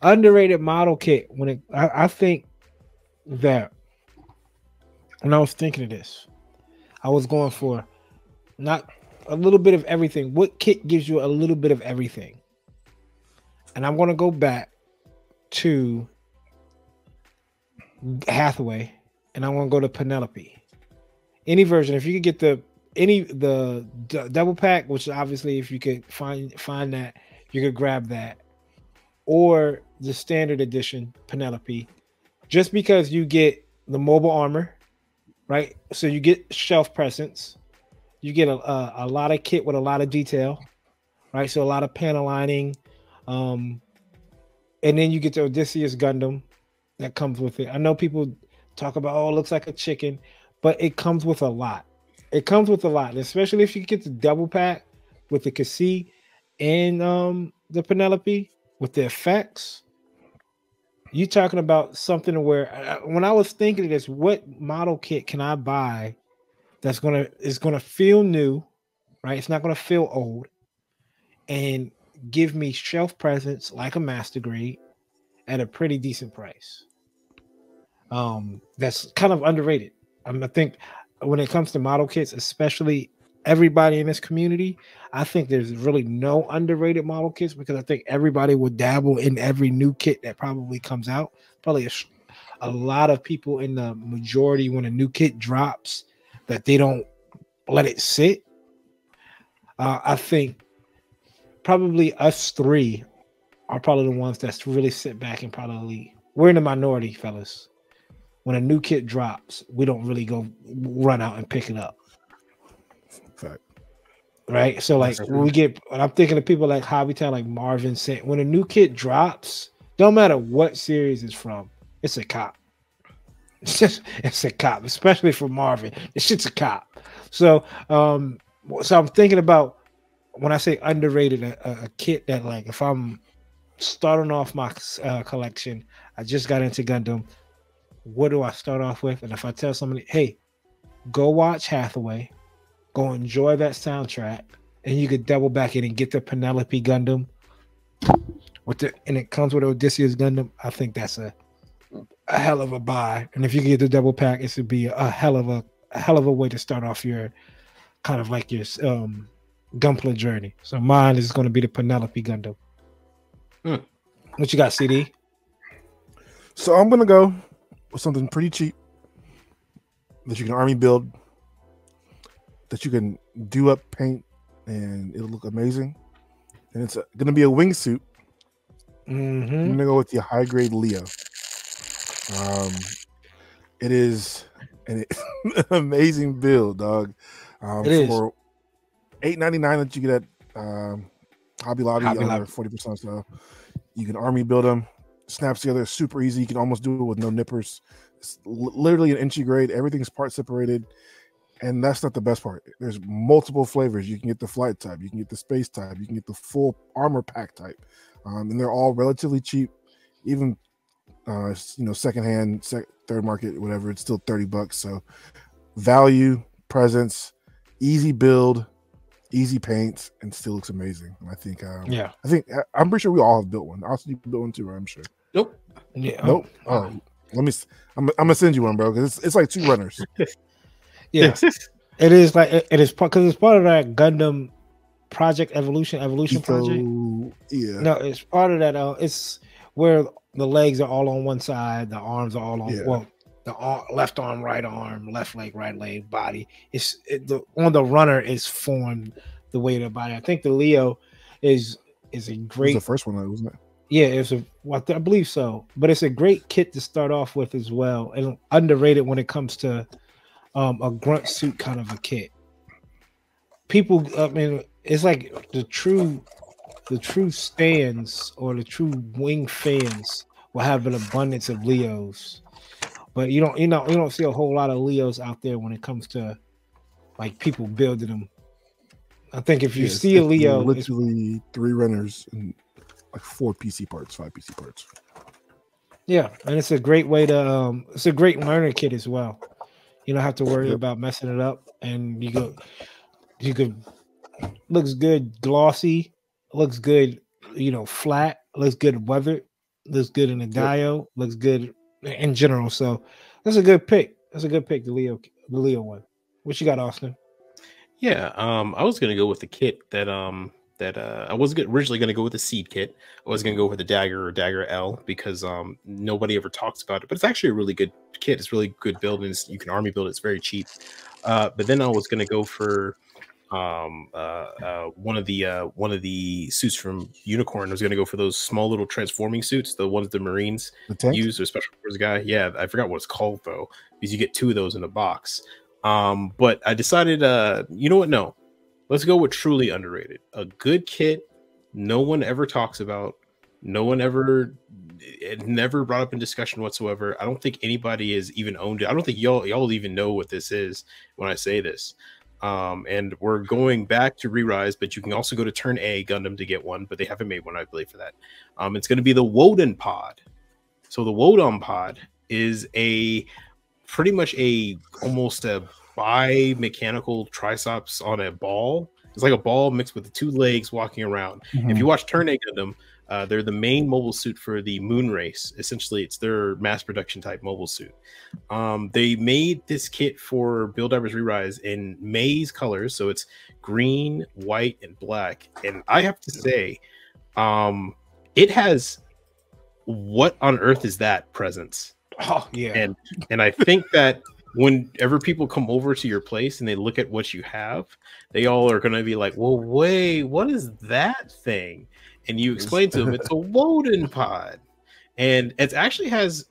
Underrated model kit. I think that when I was thinking of this, I was going for not a little bit of everything. What kit gives you a little bit of everything? And I'm going to go back to Hathaway. And I want to go to Penelope. Any version, if you could get the double pack, which obviously if you could find that, you could grab that, or the standard edition Penelope, just because you get the mobile armor, right? So you get shelf presence, you get a lot of kit with a lot of detail, right? So a lot of panel lining, and then you get the Odysseus Gundam that comes with it. I know people talk about, it looks like a chicken, but it comes with a lot. Especially if you get the double pack with the Cassie and the Penelope with the effects. You're talking about something where when I was thinking of this, what model kit can I buy is gonna feel new, right? It's not gonna feel old, and give me shelf presence like a master grade at a pretty decent price. That's kind of underrated. I think when it comes to model kits, especially everybody in this community, I think there's really no underrated model kits because I think everybody will dabble in every new kit that probably comes out. Probably a lot of people in the majority when a new kit drops that they don't let it sit. I think probably us three are probably the ones that's really sit back and probably we're in the minority, fellas. When a new kit drops, we don't really go run out and pick it up. Fact. Right? So like when I'm thinking of people like Hobbytown, like Marvin said, when a new kit drops, don't matter what series it's from, it's a cop. It's a cop, especially for Marvin. This shit's a cop. So so I'm thinking about when I say underrated, a kit that like if I'm starting off my collection, I just got into Gundam. What do I start off with? And if I tell somebody, hey, go watch Hathaway, go enjoy that soundtrack, and you could double back in and get the Penelope Gundam and it comes with Odysseus Gundam, I think that's a hell of a buy. And if you get the double pack, it should be a hell of a way to start off your kind of like your Gunpla journey. So mine is going to be the Penelope Gundam. What you got, CD? So I'm gonna go with something pretty cheap that you can army build, that you can do up, paint, and it'll look amazing. And it's gonna be a wingsuit. I'm gonna go with the high grade Leo. It is an amazing build, dog. It for $8.99 that you get at Hobby Lobby under 40%. So you can army build them. Snaps together super easy. You can almost do it with no nippers. It's literally an inchy grade. Everything's part separated, and that's not the best part. There's multiple flavors. You can get the flight type, you can get the space type, you can get the full armor pack type, and they're all relatively cheap. Even secondhand, third market, whatever, it's still $30. So value, presence, easy build, easy paint, and still looks amazing. I think I'm pretty sure we all have built one. Also, you built one too, right? I'm sure. Nope. Yeah. Nope. Oh, I'm gonna send you one, bro, because it's like 2 runners. Yeah. It is like it is because it's part of that Gundam Project Evolution project. Yeah. No, it's part of that. It's where the legs are all on one side, the arms are all on the left arm, right arm, left leg, right leg, body. On the runner is formed the way of the body. I think the Leo is a great. It was the first one, wasn't it? Yeah, I believe so. But it's a great kit to start off with as well, and underrated when it comes to a grunt suit kind of a kit. People, I mean, it's like the true stands or the true wing fans will have an abundance of Leos. But you don't see a whole lot of Leos out there when it comes to like people building them. I think if you see a Leo, literally 3 runners and like 5 PC parts. Yeah, and it's a great way to it's a great learner kit as well. You don't have to worry about messing it up, and you could looks good glossy, looks good, flat, looks good weathered, looks good in the dio, looks good in general. So that's a good pick. That's a good pick, the Leo one. What you got, Austin? Yeah, I was gonna go with the kit that I wasn't originally gonna go with the seed kit. I was gonna go with the Dagger or Dagger L because nobody ever talks about it, but it's actually a really good kit. It's really good build, and you can army build. It's very cheap. But then I was gonna go for one of the suits from Unicorn. I was gonna go for those small little transforming suits, the ones the Marines use, or special forces guy. Yeah, I forgot what it's called though, because you get 2 of those in a box. But I decided, you know what? No, let's go with truly underrated. A good kit no one ever talks about. No one ever, it never brought up in discussion whatsoever. I don't think anybody has even owned it. I don't think y'all even know what this is when I say this. And we're going back to Re-Rise, but you can also go to Turn A Gundam to get one, but they haven't made one, I believe, for that. It's going to be the Woden Pod. So the Woden Pod is pretty much almost a bi-mechanical triceps on a ball. It's like a ball mixed with the 2 legs walking around. If you watch Turn A Gundam, they're the main mobile suit for the moon race. Essentially, it's their mass production type mobile suit. They made this kit for Build Divers Re-Rise in May's colors, so it's green, white, and black. And I have to say, it has what on earth is that presence? Oh yeah, and I think that whenever people come over to your place and they look at what you have, they all are going to be like, "Well, wait, what is that thing?" And you explain to them it's a Woden pod, and it actually has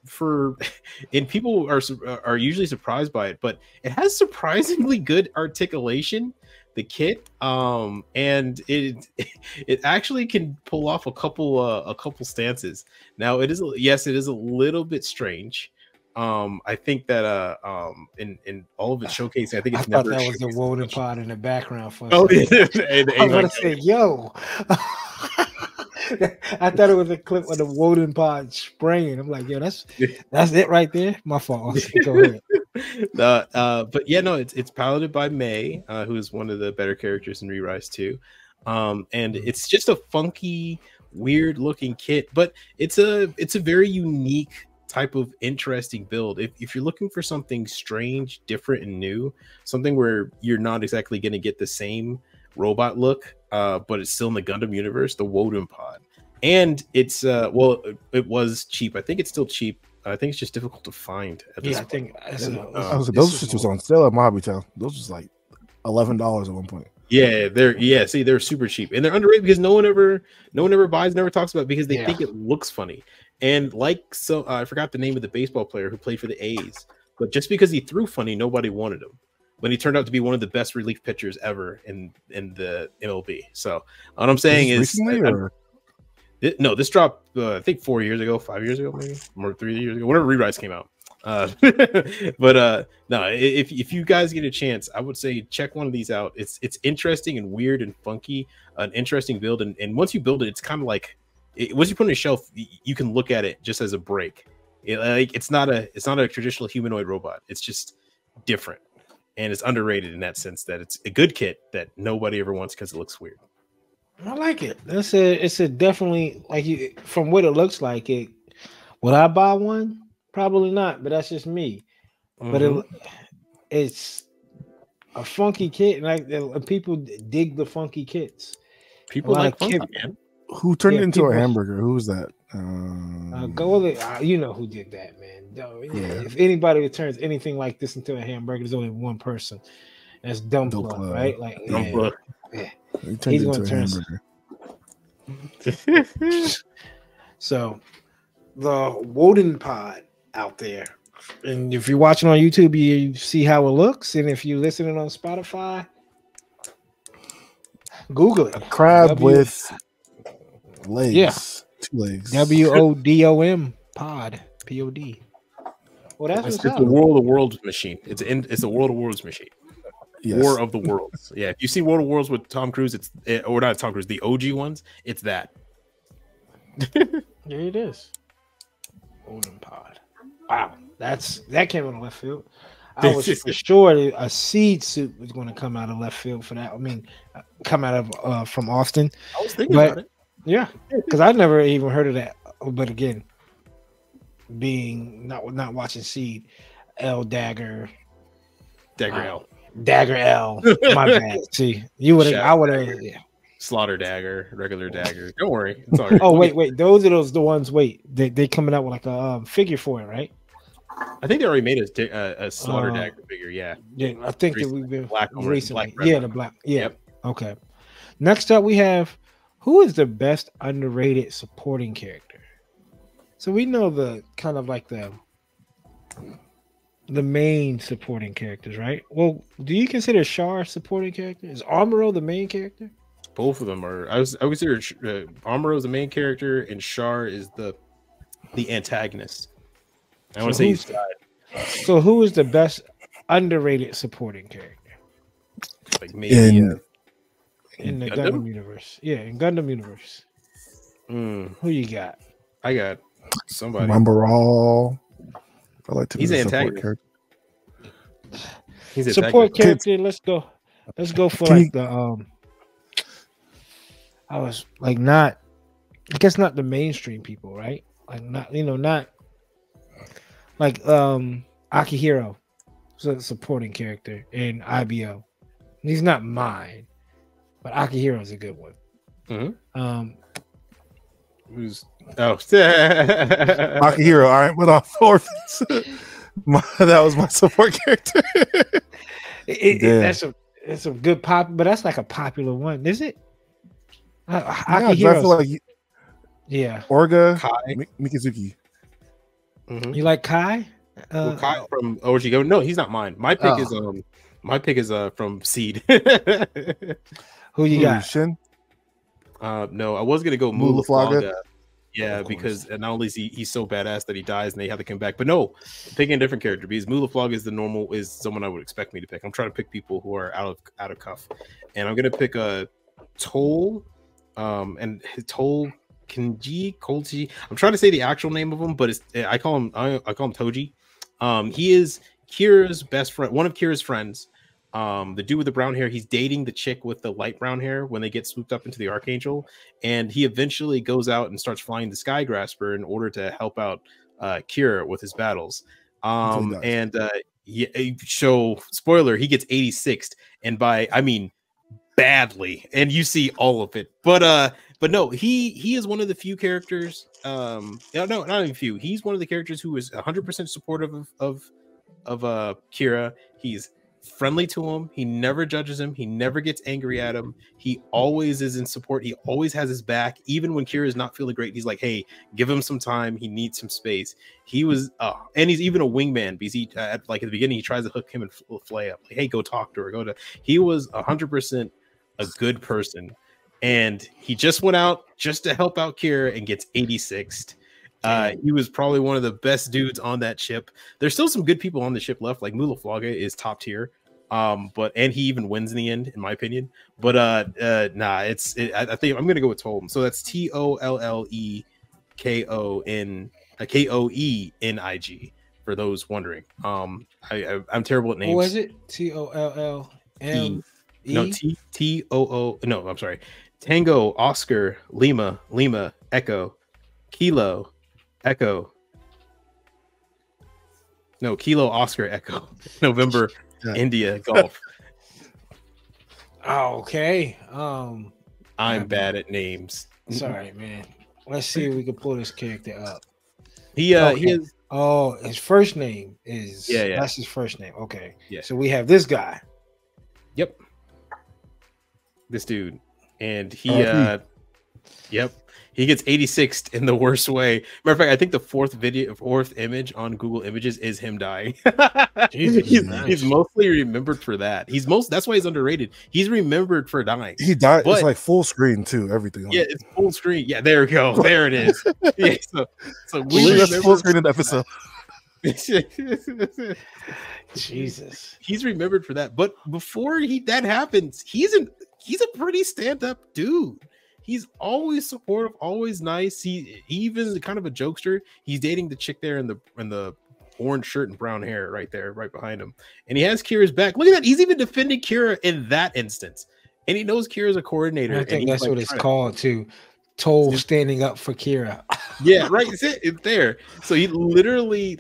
and people are usually surprised by it, but it has surprisingly good articulation. The kit, and it actually can pull off a couple stances. Now it is a little bit strange. I think that in all of its showcasing, I think it's thought that was the Woden pod in the background for I was gonna say, yo. I thought it was a clip of the Woden pod spraying. I'm like, yo, that's it right there. My fault. Go ahead. But yeah, no, it's piloted by May, who is one of the better characters in Re-Rise 2. And it's just a funky, weird looking kit, but it's a very unique type of interesting build. If you're looking for something strange, different, and new, something where you're not exactly going to get the same robot look, but it's still in the Gundam universe, the Woden pod. And it's it was cheap. I think it's still cheap. I think it's just difficult to find at this point. I think those was on sale at Mobbytown. Those was like $11 at one point. Yeah, they're super cheap, and they're underrated because no one ever buys, never talks about it because they think it looks funny. And I forgot the name of the baseball player who played for the A's, but just because he threw funny, nobody wanted him. When he turned out to be one of the best relief pitchers ever in the MLB. So what I'm saying is recently, no, this dropped I think 4 years ago, 5 years ago, maybe, or 3 years ago, whenever Re-Rise came out. But no, if you guys get a chance, I would say check one of these out. It's interesting and weird and funky, an interesting build, and once you build it, it's kind of like once you put it on a shelf, you can look at it just as a break. It's not a traditional humanoid robot. It's just different, and it's underrated in that sense that it's a good kit that nobody ever wants because it looks weird. I like it. It's a definitely like from what it looks like. Would I buy one? Probably not, but that's just me. But it's a funky kit, and people dig the funky kits. People like funky, man. Who turned it into a hamburger? Who was that? You know who did that, man. If anybody turns anything like this into a hamburger, there's only one person. That's Dumpla, right? Like Dumpla. Yeah. He's going to turn. So the Woden pod out there, and if you're watching on YouTube, you see how it looks, and if you're listening on Spotify, Google it. A crab with legs, 2 legs. WODOM pod, POD. Well, that's it's the World of Worlds machine. It's the World of Worlds machine. Yes. War of the Worlds. Yeah, if you see World of Worlds with Tom Cruise, or not Tom Cruise, the OG ones, it's that. There it is. Woden pod. Wow, that came out of left field. I was for sure a seed suit was going to come out of left field for that. I mean, come out of from Austin. I was thinking about it. Yeah, because I never even heard of that. But again, being not watching Seed, Dagger L. My bad. See, you would have. I would have. Yeah. Slaughter Dagger, regular Dagger. Don't worry. It's all right. Oh wait. Those are the ones. Wait, they coming out with like a figure for it, right? I think they already made a Slaughter Dagger figure. Yeah. Yeah, I think that we've been black recently. Black, the black. Yeah. Yep. Okay. Next up, we have who is the best underrated supporting character. So we know the kind of like the main supporting characters, right? Well, do you consider Char a supporting character? Is Amuro the main character? Both of them are. I consider Amuro is the main character and Char is the antagonist. I want to say he's died. So who is the best underrated supporting character? Like maybe in the Gundam universe. Yeah, in Gundam universe. Who you got? I got somebody. Rumbarall. I like to he's an antagonist. He's support character. Let's go for like the I was like not, I guess not the mainstream people, right? Like not, not like Akihiro, who's a supporting character in IBO. He's not mine, but Akihiro's a good one. Who's Akihiro, all right, without orphans. That was my support character. That's a good pop, but that's like a popular one, is it? I feel like Orga, Kai. Mikazuki. You like Kai? Well, Kai from OG Go. No, he's not mine. My pick is from Seed. Who you got? Shin? No, I was gonna go Mulaflaga. Yeah, because not only is he's so badass that he dies and they have to come back, but no, I'm picking a different character because Mulaflaga is someone I would expect me to pick. I'm trying to pick people who are out of cuff, and I'm gonna pick a Toll, and Toll Kolji. I'm trying to say the actual name of him, but I call him Toji. He is Kira's best friend, one of Kira's friends. The dude with the brown hair, he's dating the chick with the light brown hair when they get swooped up into the Archangel, and he eventually goes out and starts flying the Sky Grasper in order to help out Kira with his battles. So spoiler, he gets 86th, and I mean badly, and you see all of it. But no, he is one of the few characters. No, not even few. He's one of the characters who is 100% supportive of Kira. He's friendly to him. He never judges him. He never gets angry at him. He always is in support. He always has his back. Even when Kira is not feeling great, he's like, hey, give him some time. He needs some space. He was, and he's even a wingman because he, at the beginning, he tries to hook him and Flay up. Like, hey, go talk to her. He was 100% a good person. And he just went out just to help out Kira and gets 86th. He was probably one of the best dudes on that ship. There's still some good people on the ship left. Like Mulaflaga is top tier. And he even wins in the end, in my opinion. But I think I'm gonna go with Toll. So that's TOLLEKONKOENIG for those wondering. I'm terrible at names. What was it? TOLLME? No, TOO. No, I'm sorry. Tango, Oscar, Lima, Echo, Kilo, Echo. No, Kilo, Oscar, Echo. November, India, Golf. Oh, okay. I'm bad at names. Sorry, man. Let's see if we can pull this character up. He is. Oh, his first name is. Yeah. That's his first name. Okay. Yeah. So we have this guy. Yep. This dude, and he. Yep. He gets 86th in the worst way. Matter of fact, I think the fourth image on Google Images is him dying. He's mostly remembered for that. That's why he's underrated. He's remembered for dying. He died. It's like full screen too. Everything. Yeah, it's full screen. Yeah, there we go. There it is. Yeah, so that's full screen in the episode. Jesus. He's remembered for that. But before that happens, he's a pretty stand-up dude. He's always supportive, always nice. He even is kind of a jokester. He's dating the chick there in the orange shirt and brown hair right there, right behind him. And he has Kira's back. Look at that. He's even defending Kira in that instance. And he knows Kira's a coordinator. I think that's what it's called too. Toll standing up for Kira. Yeah, right. It's there. So he literally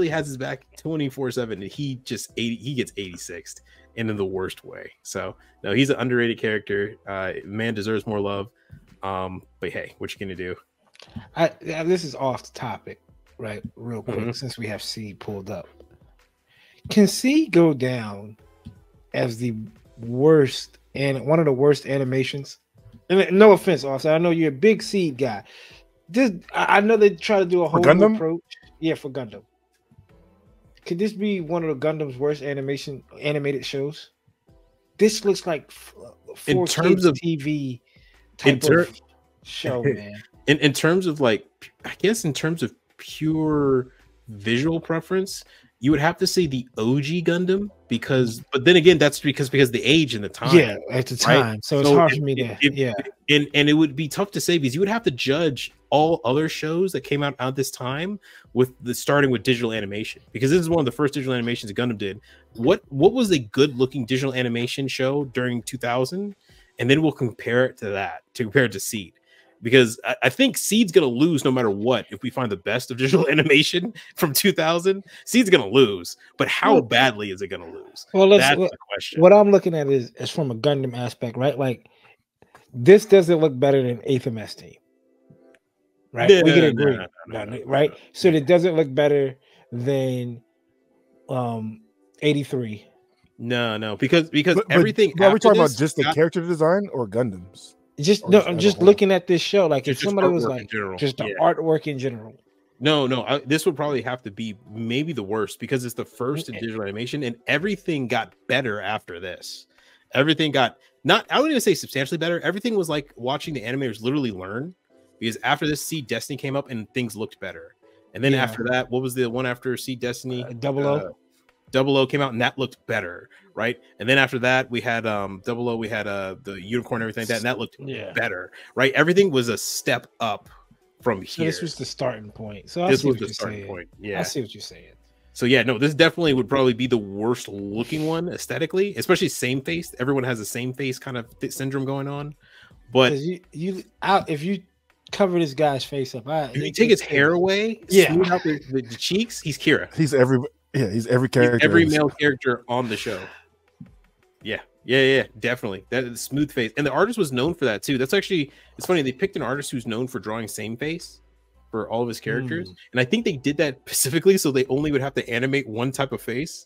has his back 24/7, and he gets 86th. And in the worst way. So no, he's an underrated character. Man deserves more love. But hey, what you gonna do? This is off the topic, right? Real quick, since we have C pulled up. Can C go down as the worst and one of the worst animations? And no offense, Austin. I know you're a big Seed guy. I know they try to do a whole new approach. Yeah, for Gundam. Could this be one of the Gundam's worst animated shows? This looks like in terms of TV type of show, man. In terms of I guess in terms of pure visual preference, you would have to say the OG Gundam but then again, that's because the age and the time. Yeah, at the time. Right? So it's hard for me to and it would be tough to say because you would have to judge all other shows that came out at this time starting with digital animation, because this is one of the first digital animations Gundam did. What was a good looking digital animation show during 2000? and then we'll compare it to that, to compare it to Seed. Because I think Seed's gonna lose no matter what. If we find the best of digital animation from 2000, Seed's gonna lose. But how badly is it gonna lose? Well, that's the question. What I'm looking at is from a Gundam aspect, right? Like this doesn't look better than 8th MS Team, right? We can agree, right? So it doesn't look better than 83. No, because everything. Are we talking about just the character design or Gundams? I'm just looking at this show. Like if somebody was like just the artwork in general. No, this would probably have to be maybe the worst because it's the first in digital animation, and everything got better after this. Everything got I wouldn't even say substantially better. Everything was like watching the animators literally learn, because after this, Seed Destiny came up and things looked better. And then after that, what was the one after Seed Destiny? 00. 00 came out and that looked better, right? And then after that, we had 00, we had the unicorn and everything like that, and that looked better, right? Everything was a step up from here. So this was the starting point. So this was the starting point. Yeah, I see what you're saying. So yeah, no, this definitely would probably be the worst looking one aesthetically, especially same face. Everyone has the same face kind of syndrome going on. But if you cover this guy's face up, if you take his hair away, smooth out the cheeks, he's Kira. He's every character, he's every male character on the show. Yeah, definitely. That is smooth face, and the artist was known for that too. That's actually, it's funny, they picked an artist who's known for drawing same face for all of his characters, and I think they did that specifically so they only would have to animate one type of face,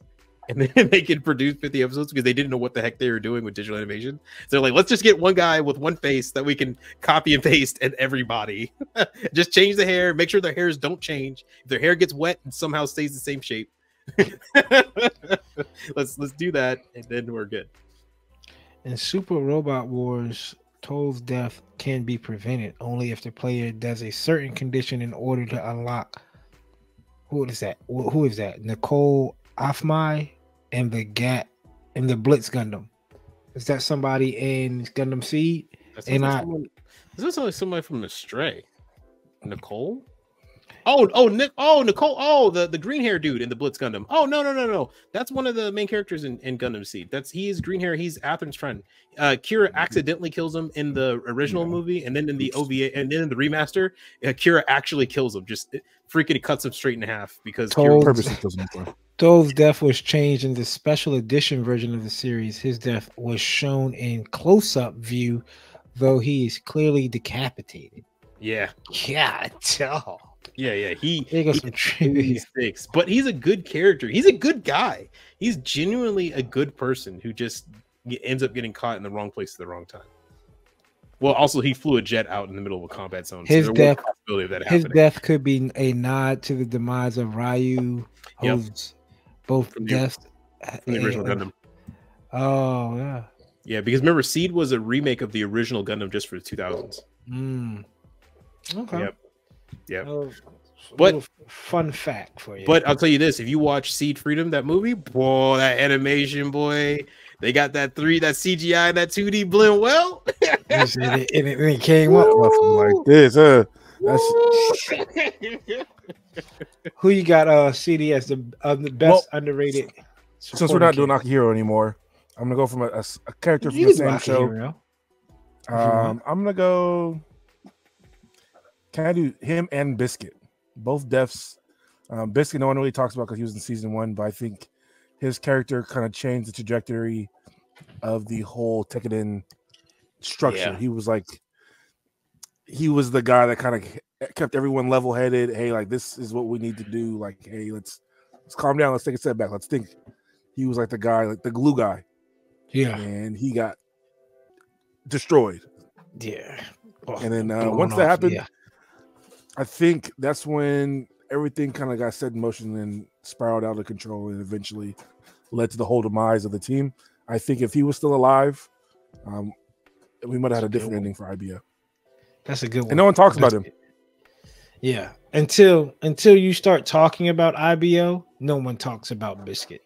and then they could produce 50 episodes because they didn't know what the heck they were doing with digital animation. So they're like, let's just get one guy with one face that we can copy and paste in everybody. Just change the hair, make sure their hairs don't change. If their hair gets wet and somehow stays the same shape, let's do that, and then we're good. In Super Robot Wars, Toll's death can be prevented only if the player does a certain condition in order to unlock. Who is that? Who is that? Nicole Afmai and the Blitz Gundam. Is that somebody in Gundam Seed? Is this like somebody from the Stray? Nicole? Nicole. Oh, the green hair dude in the Blitz Gundam. Oh, no. That's one of the main characters in Gundam Seed. He is green hair. He's Atherin's friend. Kira accidentally kills him in the original movie, and then in the OVA, and then in the remaster, Kira actually kills him. Just freaking cuts him straight in half because Kira purposely kills him. Toll's death was changed in the special edition version of the series. His death was shown in close-up view, though he is clearly decapitated. Yeah. Tell. Yeah. He got some mistakes, but he's a good character. He's a good guy. He's genuinely a good person who just ends up getting caught in the wrong place at the wrong time. Well, also he flew a jet out in the middle of a combat zone. His so death, possibility of that his happening. death could be a nod to the demise of Ryu. Both deaths from the original Gundam. Oh yeah. Yeah, because remember, Seed was a remake of the original Gundam just for the 2000s. Okay. Yep. But fun fact for you. But I'll tell you this: if you watch Seed Freedom, that movie, boy, that animation, boy, they got that CGI, that 2D blend. Well, and it came up like this. Who you got? CD as the best underrated. Since we're not doing Akihiro anymore, I'm gonna go from a character from the same show. I'm gonna go. Can I do him and Biscuit? Both deaths. Biscuit, no one really talks about because he was in season 1, but I think his character kind of changed the trajectory of the whole Tekiden structure. Yeah. He was the guy that kind of kept everyone level-headed. Hey, like, this is what we need to do. Like, hey, let's calm down. Let's take a step back. Let's think. He was like the guy, like the glue guy. Yeah. And he got destroyed. Yeah. And then once that happened, I think that's when everything kind of got set in motion and spiraled out of control and eventually led to the whole demise of the team. I think if he was still alive, we might have had a different ending for IBO. That's a good one. And no one talks about him. Yeah. Until you start talking about IBO, no one talks about Biscuit.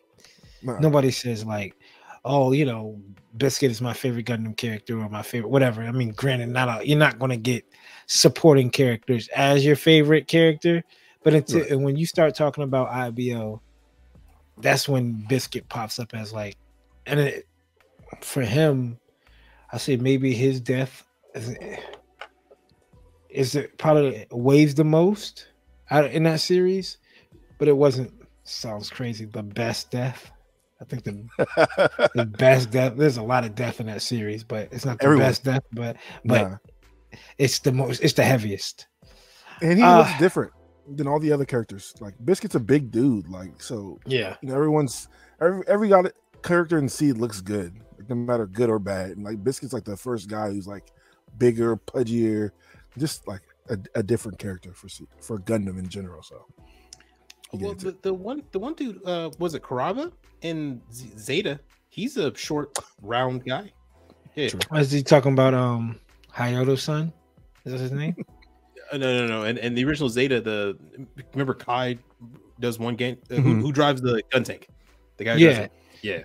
Nobody says like, oh, Biscuit is my favorite Gundam character or my favorite whatever. I mean, granted, you're not going to get supporting characters as your favorite character, but and when you start talking about IBO, that's when Biscuit pops up as like, and for him, I say maybe his death is it probably weighs the most out in that series, but it wasn't. Sounds crazy. The best death. I think the best death. There's a lot of death in that series, but it's not the best death. But Nah. it's the most. It's the heaviest. And he looks different than all the other characters. Like Biscuit's a big dude. Like so. Yeah. You know, every character in Seed looks good, like, no matter good or bad. And like Biscuit's like the first guy who's like bigger, pudgier, just like a different character for Gundam in general. So. Well, the one dude, was it Karaba and Zeta? He's a short, round guy. Yeah. Is he talking about Hayato son? Is that his name? No. And the original Zeta, remember Kai does one game. Who drives the gun tank? The guy. Yeah.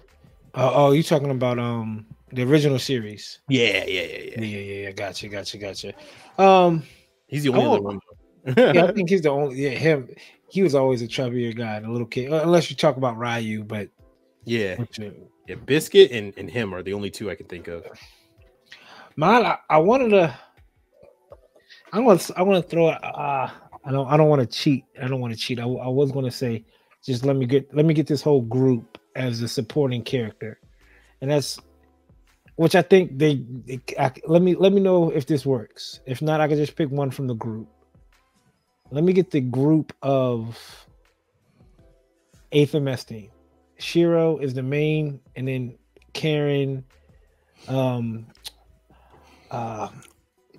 Oh, you talking about the original series? Yeah. Gotcha. He's the only other one. Yeah, I think he's the only. Yeah, him. He was always a chubbier guy, the little kid. Unless you talk about Ryu, but yeah, Biscuit and him are the only two I can think of. Mine, I want to throw. I don't want to cheat. I was going to say, just let me get this whole group as a supporting character, and that's which I think let me know if this works. If not, I can just pick one from the group. Let me get the group of 8th MS team. Shiro is the main, and then Karen,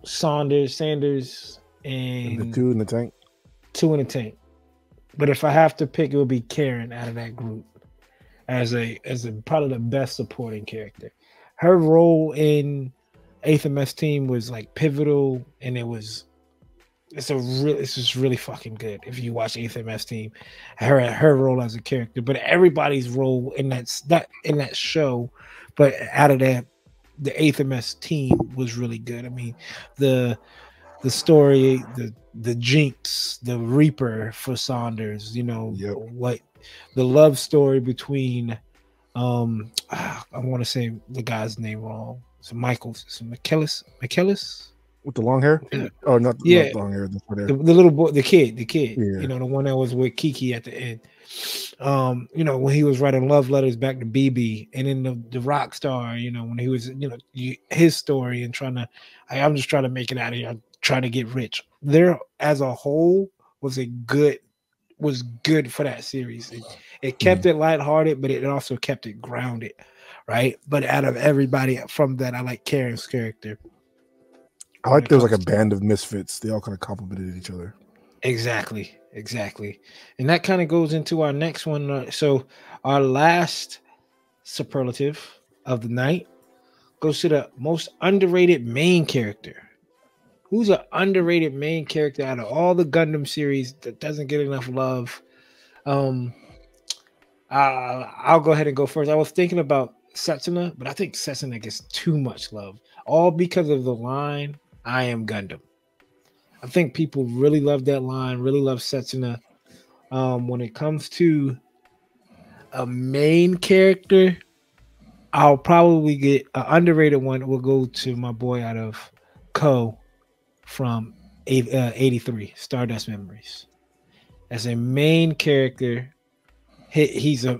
Sanders, and the two in the tank. Two in the tank. But if I have to pick, it would be Karen out of that group as a probably the best supporting character. Her role in 8th MS team was like pivotal, and it's just really fucking good if you watch 8th MS team. Her role as a character, but everybody's role in that show, but out of that, the 8th MS team was really good. I mean, the story, the Jinx, the Reaper for Saunders, what the love story between I want to say the guy's name wrong. It's Michaels. It's McKellis. With the long hair? Yeah. Oh, not long hair. The little boy, the kid. Yeah. The one that was with Kiki at the end. When he was writing love letters back to BB, and then the rock star, when he was, his story and I'm just trying to make it out of here. I'm trying to get rich. There, as a whole, was good for that series. It kept it lighthearted, but it also kept it grounded, right? But out of everybody from that, I like Karen's character. I like there was like a band of misfits. They all kind of complemented each other. Exactly. And that kind of goes into our next one. So our last superlative of the night goes to the most underrated main character. Who's an underrated main character out of all the Gundam series that doesn't get enough love? I'll go ahead and go first. I was thinking about Setsuna, but I think Setsuna gets too much love, all because of the line, "I am Gundam." I think people really love that line, really love Setsuna. When it comes to a main character, I'll probably get an underrated one. Will go to my boy out of Ko from 83, Stardust Memories. As a main character, I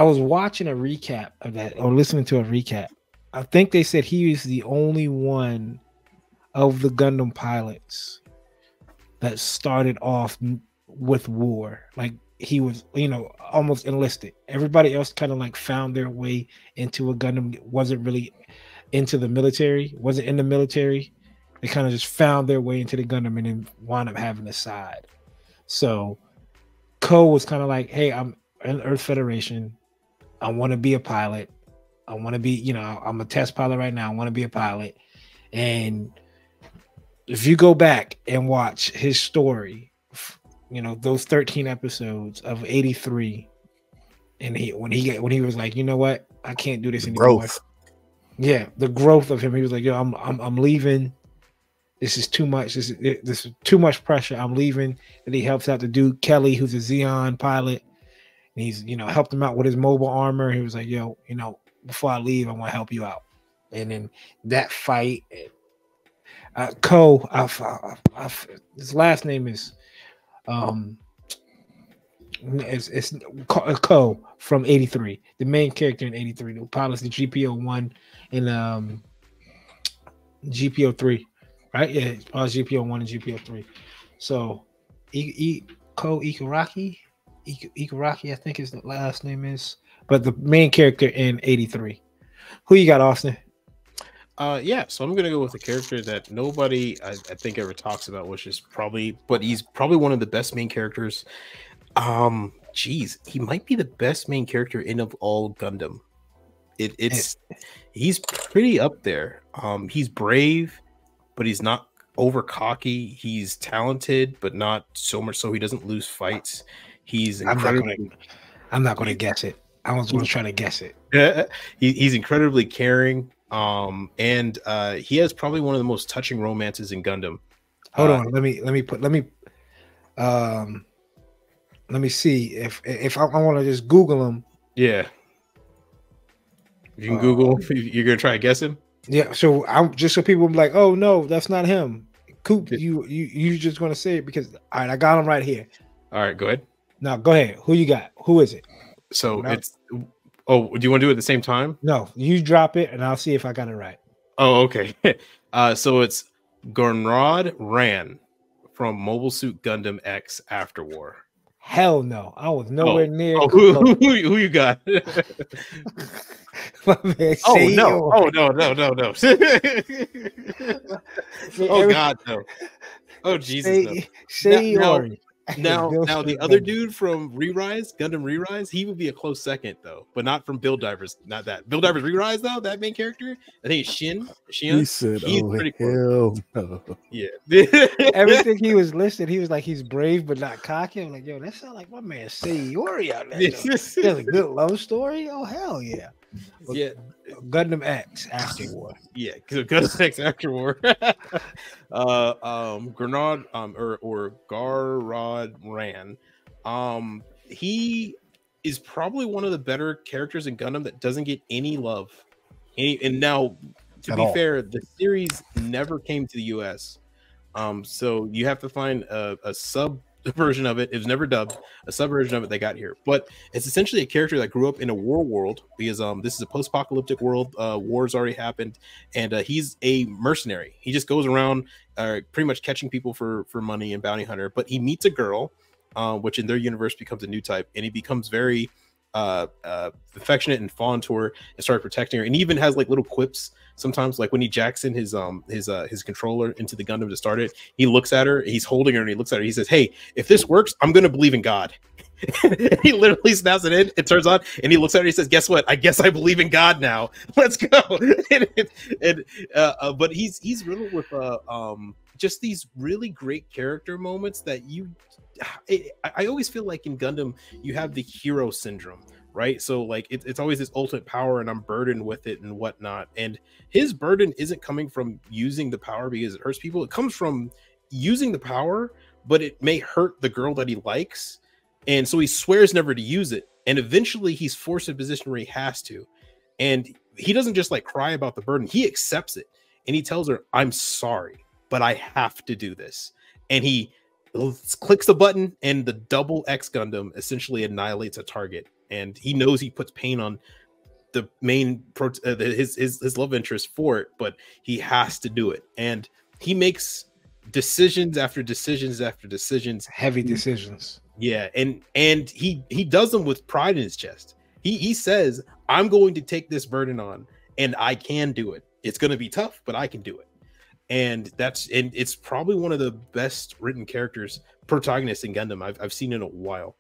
was watching a recap of that, or listening to a recap. I think they said he was the only one of the Gundam pilots that started off with war. Like he was, almost enlisted. Everybody else kind of like found their way into a Gundam, wasn't really into the military, wasn't in the military. They kind of just found their way into the Gundam and then wound up having a side. So Ko was kind of like, hey, I'm in Earth Federation. I want to be a pilot. I want to be, I'm a test pilot right now. I want to be a pilot. And if you go back and watch his story, those 13 episodes of 83, and when he was like, you know what, I can't do this anymore. Growth. Yeah, the growth of him. He was like, yo, I'm leaving. This is too much. This is too much pressure. I'm leaving. And he helps out the dude Kelly, who's a Xeon pilot. And he's helped him out with his mobile armor. He was like, yo, before I leave, I want to help you out. and then that fight. Ko, his last name is it's Ko from 83, the main character in 83, who pilots the GPO-1 and GPO-3, right? Yeah, he pilots GPO-1 and GPO-3. So Ko Ikaraki, I think his last name is, but the main character in 83. Who you got, Austin? Yeah, so I'm gonna go with a character that nobody I think ever talks about, which is but he's probably one of the best main characters. He might be the best main character in of all Gundam. He's pretty up there. He's brave, but he's not over cocky. He's talented, but not so much so he doesn't lose fights. He's incredibly. I'm not gonna guess it. I was gonna try to guess it. He's incredibly caring. And he has probably one of the most touching romances in Gundam. Hold on, let me see if I want to just Google him. Yeah, you can Google. You're gonna try to guess him. Yeah, so I'm just so people will be like, oh no, that's not him. Coop, you just gonna say it because all right, I got him right here. All right, go ahead. Now go ahead. Who you got? Who is it? So it's. Oh, do you want to do it at the same time? No, you drop it and I'll see if I got it right. Oh, okay. So it's Gurnrod Ran from Mobile Suit Gundam X After War. Hell no, I was nowhere near. Oh, who you got? My man, no! Oh God, no! Oh Jesus, no! Now, the other dude from Gundam Re-Rise, he would be a close second though, but not from Build Divers. Not that Build Divers Re-Rise though. That main character, I think it's Shin. He said, he's pretty cool. No. Yeah. Everything he was listed, he was like he's brave but not cocky. I'm like, yo, that sounds like my man Sayori out there. There's a good love story. Oh hell yeah. But yeah. Gundam X After War. Yeah, Gundam X After War. Gurnard or Garrod Ran. He is probably one of the better characters in Gundam that doesn't get any love. And now, to be fair, the series never came to the US. So you have to find a sub version of it. It was never dubbed. A sub version of it they got here, but it's essentially a character that grew up in a war world because this is a post-apocalyptic world. War's already happened, and he's a mercenary. He just goes around pretty much catching people for money and bounty hunter. But he meets a girl, which in their universe becomes a new type, and he becomes very affectionate and fond to her and started protecting her, and he even has like little quips sometimes, like when he jacks in his controller into the Gundam to start it, he looks at her, he's holding her, and he looks at her, he says, hey, if this works, I'm gonna believe in God. He literally snaps it in, it turns on, and he looks at her, he says, guess what, I guess I believe in God now. Let's go. But he's riddled with just these really great character moments that I always feel like in Gundam you have the hero syndrome, right? So like it's always this ultimate power and I'm burdened with it and whatnot, and his burden isn't coming from using the power because it hurts people. It comes from using the power, but it may hurt the girl that he likes, and so he swears never to use it, and eventually he's forced in a position where he has to, and he doesn't just like cry about the burden, he accepts it, and he tells her, I'm sorry, but I have to do this, and he clicks the button, and the double X Gundam essentially annihilates a target, and he knows he puts pain on the main his love interest for it, but he has to do it, and he makes decisions after decisions after decisions, heavy decisions. Yeah, and he does them with pride in his chest. He says, I'm going to take this burden on, and I can do it. It's going to be tough, but I can do it. And it's probably one of the best written protagonists in Gundam I've seen in a while.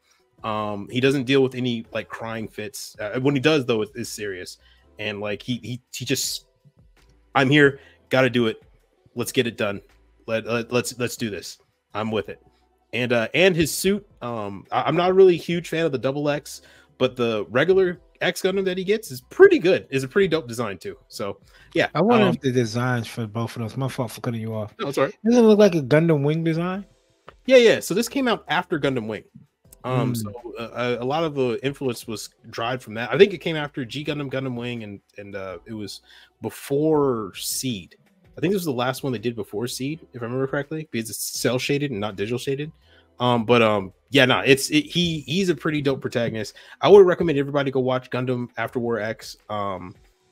He doesn't deal with any like crying fits. When he does, though, it's serious. And like he just, I'm here, got to do it. Let's get it done. Let's do this. I'm with it. And his suit. I'm not really a huge fan of the double X, but the regular X Gundam that he gets is pretty good. Is a pretty dope design too. So yeah, I wonder if the designs for both of those. My fault for cutting you off. No, it's all right. Doesn't it look like a Gundam Wing design? Yeah. So this came out after Gundam Wing. So a lot of the influence was derived from that. I think it came after G Gundam, Gundam Wing, and it was before Seed. I think this was the last one they did before Seed, if I remember correctly, because it's cell shaded and not digital shaded. Yeah, no, he's a pretty dope protagonist. I would recommend everybody go watch Gundam After War X.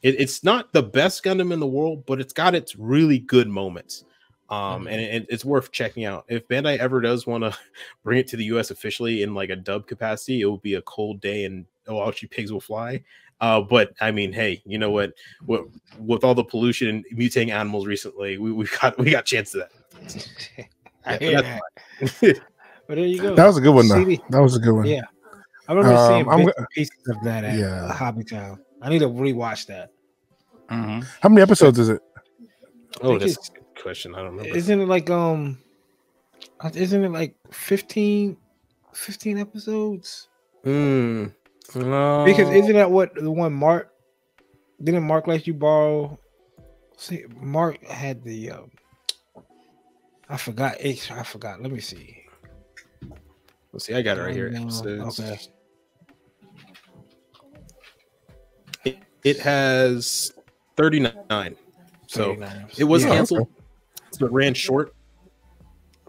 It's not the best Gundam in the world, but it's got its really good moments. And it's worth checking out. If Bandai ever does want to bring it to the US officially in like a dub capacity, it will be a cold day and actually pigs will fly. But I mean, hey, you know what? With all the pollution and mutating animals recently, we got chance to that. But there you go. That was a good one, though. That was a good one. Yeah, I remember seeing bits and pieces of that at Hobby Town. I need to rewatch that. How many episodes is it? Oh, that's a good question. I don't remember. Isn't it like 15 episodes? No. Because isn't that what the one Mark didn't Mark let you borrow? See, Mark had the I forgot. Let me see. Let's see. I got it right here. Okay. It has 39. So 39. It was canceled. Okay. So it ran short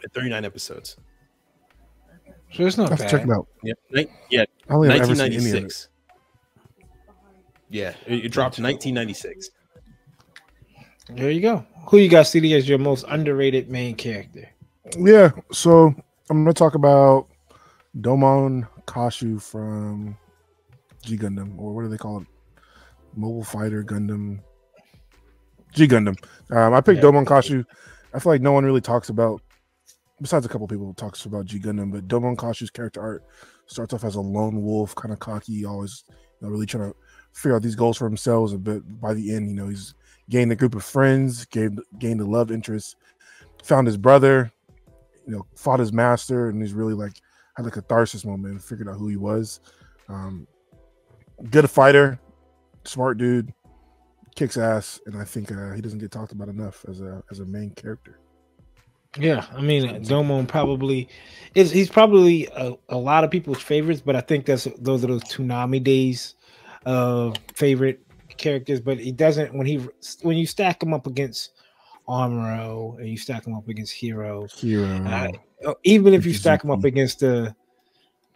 at 39 episodes. So it's not bad. Check it out. Yeah. I only have ever seen any of it. 1996. Yeah, it dropped in 1996. There you go. Who you got, CD, as your most underrated main character? Yeah, so I'm gonna talk about Domon Kashu from G Gundam, or what do they call it? Mobile Fighter Gundam. G Gundam. I picked Domon Kashu. I feel like no one really talks about, besides a couple people who talks about G Gundam, but Domon Kashu's character art starts off as a lone wolf, kind of cocky, always really trying to figure out these goals for themselves. But by the end, he's gained a group of friends, gained a love interest, found his brother, fought his master, and he's really had a catharsis moment and figured out who he was. Good fighter, smart dude, kicks ass, and I think he doesn't get talked about enough as a main character. Yeah, I mean, Domon he's probably a lot of people's favorites, but I think those are those Toonami days of favorite characters. But he doesn't when you stack him up against Amuro and you stack him up against Hero, even if you stack him up against the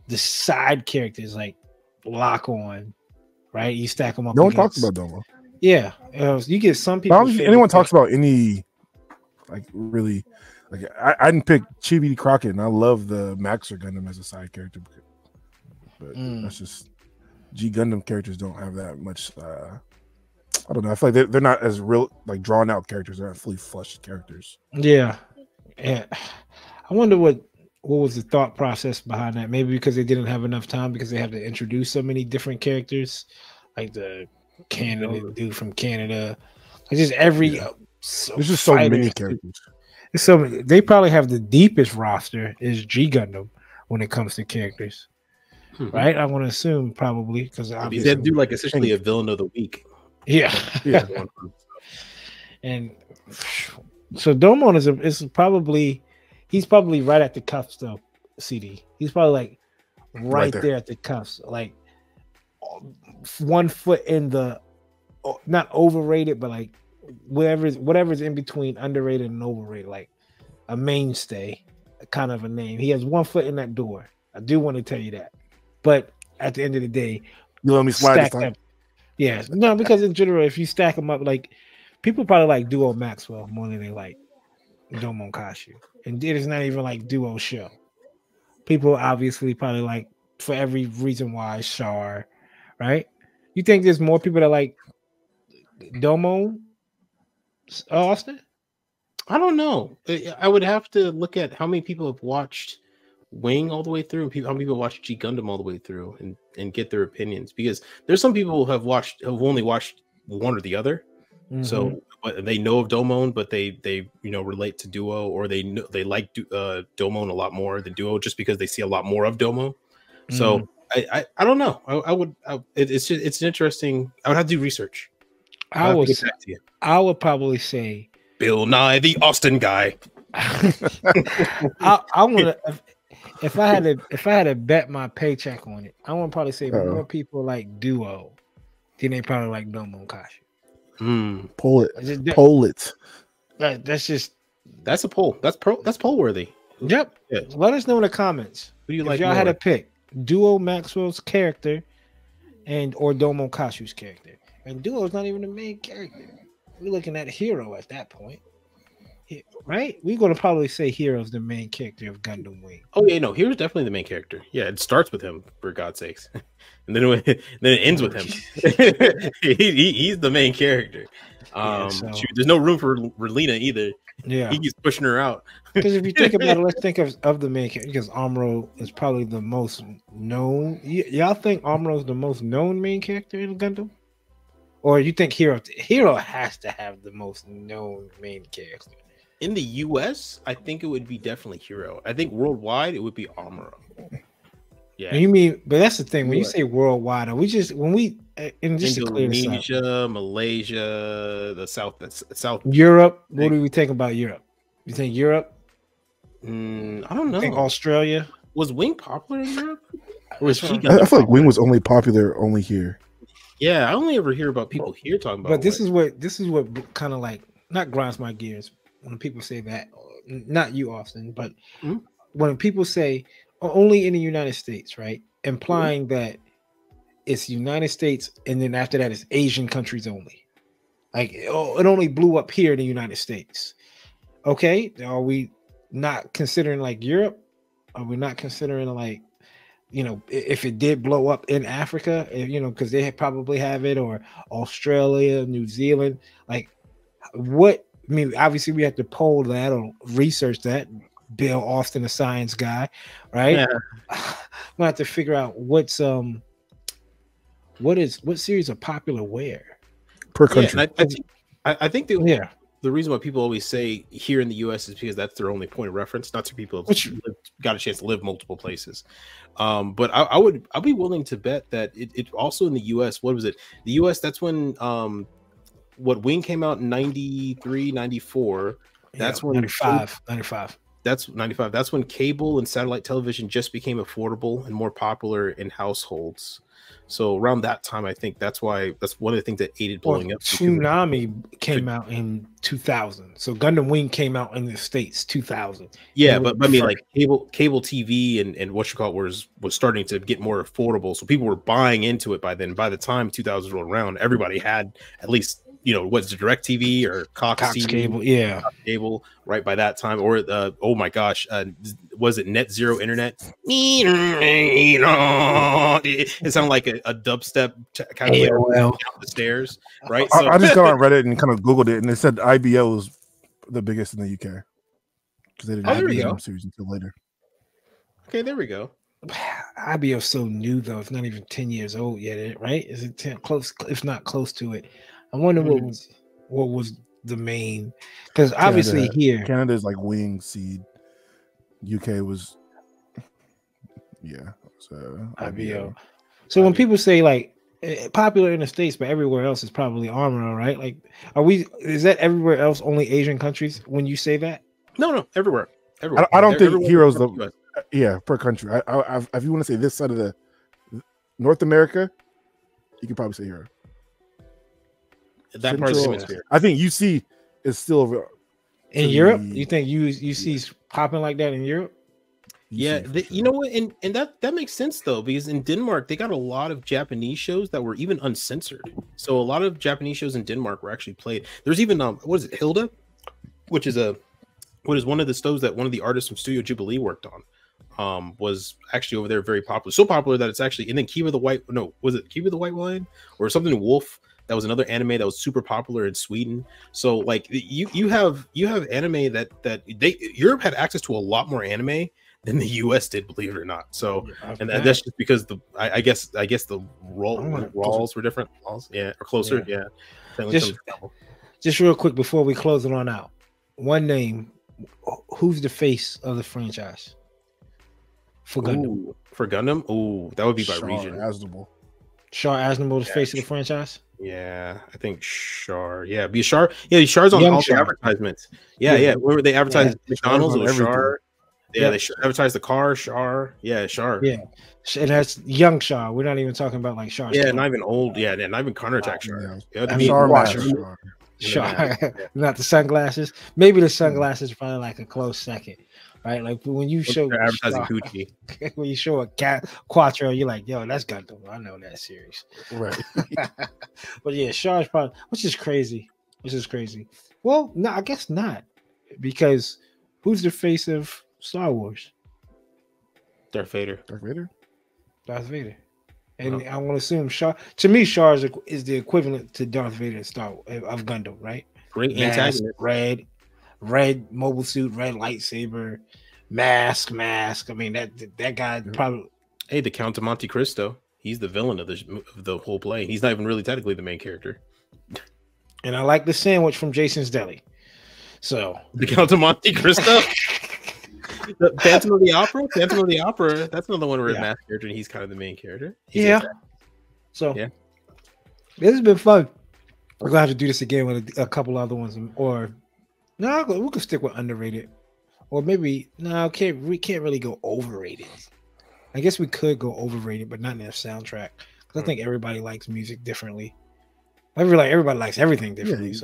side characters like Lock On, right? You stack them up. No one talks about Domon. Yeah, you get some people. Anyone talks about any really. I didn't pick Chibi Crockett, and I love the Maxer Gundam as a side character, but that's just G Gundam characters don't have that much. I don't know. I feel like they're not as real, drawn out characters. They're not fully fleshed characters. Yeah, I wonder what was the thought process behind that. Maybe because they didn't have enough time because they have to introduce so many different characters, like the Canada dude from Canada. There's just so many characters. So they probably have the deepest roster is G Gundam when it comes to characters, right? I want to assume probably because they do essentially a villain of the week. Yeah. And so Domon he's probably right at the cuffs though. CD, he's probably right there at the cuffs, one foot in the not overrated, but whatever's in between underrated and overrated, like a mainstay kind of a name. He has 1 foot in that door. I do want to tell you that. But at the end of the day, you let me slide this time. Yeah, no, because in general, if you stack them up, people probably like Duo Maxwell more than they like Domon Kashu. And it is not even Duo Show. People obviously probably like, for every reason why, Char, right? You think there's more people that like Domon, Austin? I don't know. I would have to look at how many people have watched Wing all the way through, and how many people watch G Gundam all the way through, and get their opinions. Because there's some people who have only watched one or the other, so but they know of Domon, but they relate to Duo, or they like Domon a lot more than Duo, just because they see a lot more of Domon. So I don't know. It's interesting. I would have to do research. I would probably say Bill Nye, the Austin guy. I want to. if I had to bet my paycheck on it, I want to probably say more people like Duo than they probably like Domo Kashi. Pull it. That's a poll. That's poll worthy. Yep. Yeah. Let us know in the comments. Who do you if like? Y'all more? had to pick Duo Maxwell's character or Domo Kashu's character. And Duo's not even the main character. We're looking at Hero at that point. Right? We're gonna probably say Hero's the main character of Gundam Wing. Oh yeah, no, Hero's definitely the main character. Yeah, it starts with him, for God's sakes. And then it ends with him. He's the main character. There's no room for Relina either. Yeah, he keeps pushing her out. Because if you think about it, let's think of the main character. Because Amuro is probably the most known. Y'all think Amuro is the most known main character in Gundam, or you think Hero has to have the most known main character? In the US, I think it would be definitely Hero. I think worldwide it would be Amuro. Yeah, you mean, but that's the thing. When you say worldwide, are we just to clear this Indonesia, Malaysia, the South Europe. What do we think about Europe? You think Europe? I don't know. Think Australia? Was Wing popular in Europe? Or was I feel like Wing was only popular here. Yeah, I only ever hear about people here talking about. But this is what kind of like not grinds my gears when people say that. Not you, Austin, but when people say only in the United States, right? Implying that it's United States, and then after that it's Asian countries only. Like it only blew up here in the United States. Okay, are we not considering like Europe? Are we not considering like, if it did blow up in Africa, because they probably have it, or Australia, New Zealand, like what? I mean, obviously we have to poll that or research that. Bill Austin, a science guy, right? Yeah. We'll have to figure out what series are popular where per country. Yeah, I think the reason why people always say here in the US is because that's their only point of reference, not to people who got a chance to live multiple places. But I'll be willing to bet that it also in the US, what was it? The US, that's when Wing came out in 93, 94. That's when 95. That's 95. That's when cable and satellite television just became affordable and more popular in households. So around that time, I think that's one of the things that aided blowing up. Tsunami came out in 2000. So Gundam Wing came out in the States 2000. Yeah, but I mean, like cable TV and what you call it was starting to get more affordable. So people were buying into it by then. By the time 2000 rolled around, everybody had at least, what's the DirecTV or Cox TV, cable, cable, right by that time, or oh my gosh, was it Net Zero Internet? It sounded like a dubstep kind of like up the stairs, right? So I just got on Reddit and kind of Googled it, and it said IBO was the biggest in the UK because they didn't have the Gundam series until later. Okay, there we go. IBO is so new though; it's not even 10 years old yet, right? Is it 10 close? If not close to it. I wonder what was the main, because obviously Canada is like Wing Seed, UK was IBO. So when people say like popular in the States but everywhere else is probably Amuro, right? Like is that everywhere else only Asian countries when you say that? No, everywhere. I don't think Heroes per country. If you want to say this side of the North America, you could probably say Hero. That part of the hemisphere. I think UC is still in Europe. You think UC's popping like that in Europe? Yeah, you know what, and that makes sense though, because in Denmark they got a lot of Japanese shows that were even uncensored. So a lot of Japanese shows in Denmark were actually played. There's even what is it, Hilda, which is one of the stoves that one of the artists from Studio Jubilee worked on. Was actually over there very popular, so popular that it's actually, and then Kiva the White Lion or something Wolf. That was another anime that was super popular in Sweden. So like you have anime that Europe had access to a lot more anime than the US did, believe it or not. So that's just because I guess the walls were different. Walls, or closer. Yeah. Just real quick before we close it on out. One name. Who's the face of the franchise for Gundam? For Gundam? Ooh, that would be by region. Char Aznable, the face of the franchise. Yeah, I think Char. Yeah, be Char. Yeah, Char's on all the advertisements. Yeah. Where they advertise McDonald's or Char. Yeah, they advertised the car, Char. Yeah, Char. Yeah, and that's young Char. We're not even talking about like Char. Yeah, not even old. Yeah, not even counterattack Char. Yeah. I mean, Char watch mask. Char. Not the sunglasses. Maybe the sunglasses are probably like a close second, right? Like when you show they're advertising Char, Gucci. when you show a cat Quattro, you're like, yo, that's Gundam. I know that series. Right. But yeah, Char's probably, which is crazy. Well, no, I guess not, because who's the face of Star Wars? Darth Vader. Darth Vader. And I want to assume Char. To me, Char is the equivalent to Darth Vader in Star of Gundam, right? Great Mask, antagonist. red mobile suit, red lightsaber, mask. I mean that guy probably. Hey, the Count of Monte Cristo. He's the villain of the whole play. He's not even really technically the main character. And I like the sandwich from Jason's Deli. So the Count of Monte Cristo. The Phantom of the Opera. That's another one where a mask character and he's kind of the main character. So this has been fun. We're gonna have to do this again with a couple other ones, or no, we can stick with underrated, or maybe no, we can't really go overrated. I guess we could go overrated, but not in a soundtrack, because I think everybody likes music differently. Everybody likes everything differently.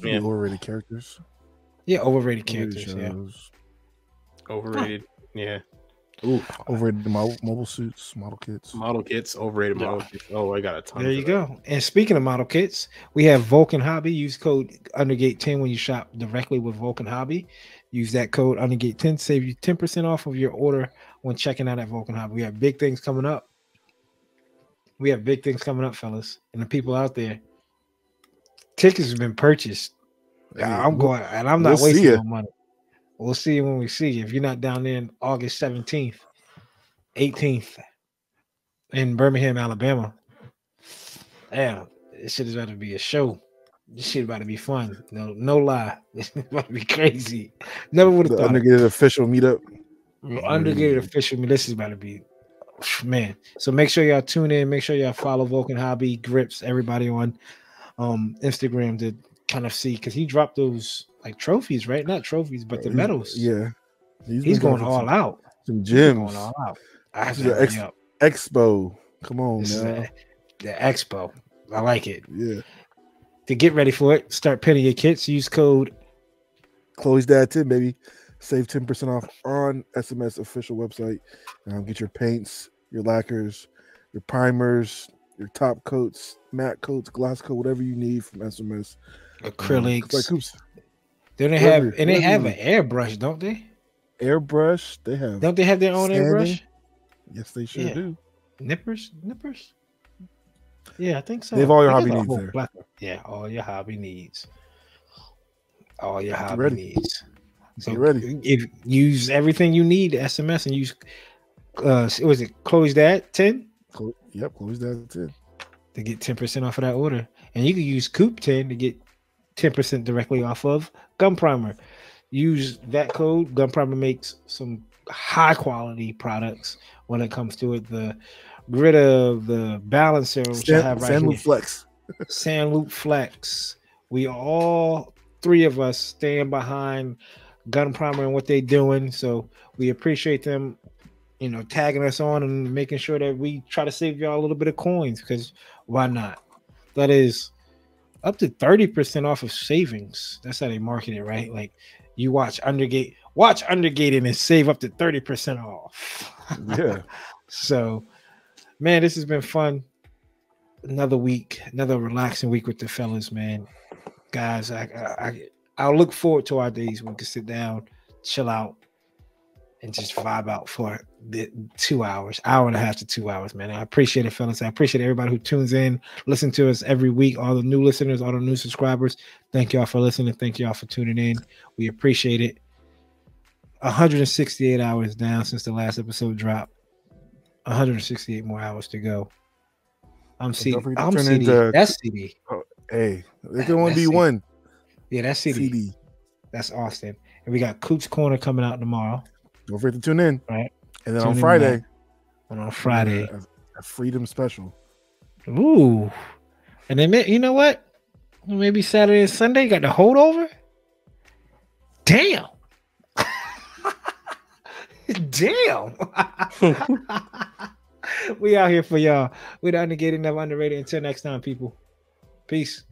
Overrated characters. Yeah, overrated characters. Overrated. Yeah. Ooh, overrated mobile suits, model kits, overrated model kits. Oh, I got a ton. There you go. And speaking of model kits, we have Vulcan Hobby. Use code Undergate10 when you shop directly with Vulcan Hobby. Use that code Undergate10, save you 10% off of your order when checking out at Vulcan Hobby. We have big things coming up. Fellas, and the people out there. Tickets have been purchased. I'm going, and I'm not wasting no money. We'll see you when we see you. If you're not down there in August 17th, 18th in Birmingham, Alabama, damn, this shit is about to be a show. This shit about to be fun. No lie. It's about to be crazy. Never would have thought. Undergated official meetup. Undergated official. This is about to be, man. So make sure y'all tune in. Make sure y'all follow Vulcan Hobby, Grips, everybody on Instagram to kind of see, because he dropped those like trophies, right? Not trophies, but the medals. Yeah, he's going all out. Some gems. Going all out. I have to Expo. Come on, man. The Expo. I like it. Yeah. To get ready for it, start pinning your kits. Use code Chloe's Dad 10, baby. Save 10% off on SMS official website. Get your paints, your lacquers, your primers, your top coats, matte coats, gloss coat, whatever you need from SMS. Acrylics. Like hoops. They have an airbrush, don't they? Airbrush. They have. Don't they have their own airbrush? Yes, they sure do. Nippers. Yeah, I think so. They have all your hobby needs there. Yeah, all your hobby needs. So get ready. If use everything you need to SMS and use. Was it Chloe's Dad 10? Yep, Chloe's Dad 10 to get 10% off of that order, and you can use Coop 10 to get 10% directly off of Gun Primer. Use that code. Gun Primer makes some high quality products when it comes to it. The Gritta, the balancer, which I have right here. Sandloop Flex. Sandloop Flex. We all three of us stand behind Gun Primer and what they're doing. So we appreciate them, tagging us on and making sure that we try to save y'all a little bit of coins, because why not? That is up to 30% off of savings. That's how they market it, right? Like you watch Undergated and save up to 30% off. Yeah. So, man, this has been fun. Another week, another relaxing week with the fellas, man. Guys, I'll look forward to our days when we can sit down, chill out, and just vibe out for the 2 hours, hour and a half to 2 hours, man. I appreciate it, fellas. I appreciate everybody who tunes in, listen to us every week, all the new listeners, all the new subscribers. Thank y'all for listening. Thank y'all for tuning in. We appreciate it. 168 hours down since the last episode dropped. 168 more hours to go. I'm CD. That's CD. Oh, hey, there can only be one. Yeah, that's CD. That's Austin. And we got Coop's Corner coming out tomorrow. Don't forget to tune in. Right. And then on Friday. A Freedom special. Ooh. And then, you know what? Maybe Saturday and Sunday got the holdover. Damn. Damn. We out here for y'all. We're the Undergated, never underrated. Until next time, people. Peace.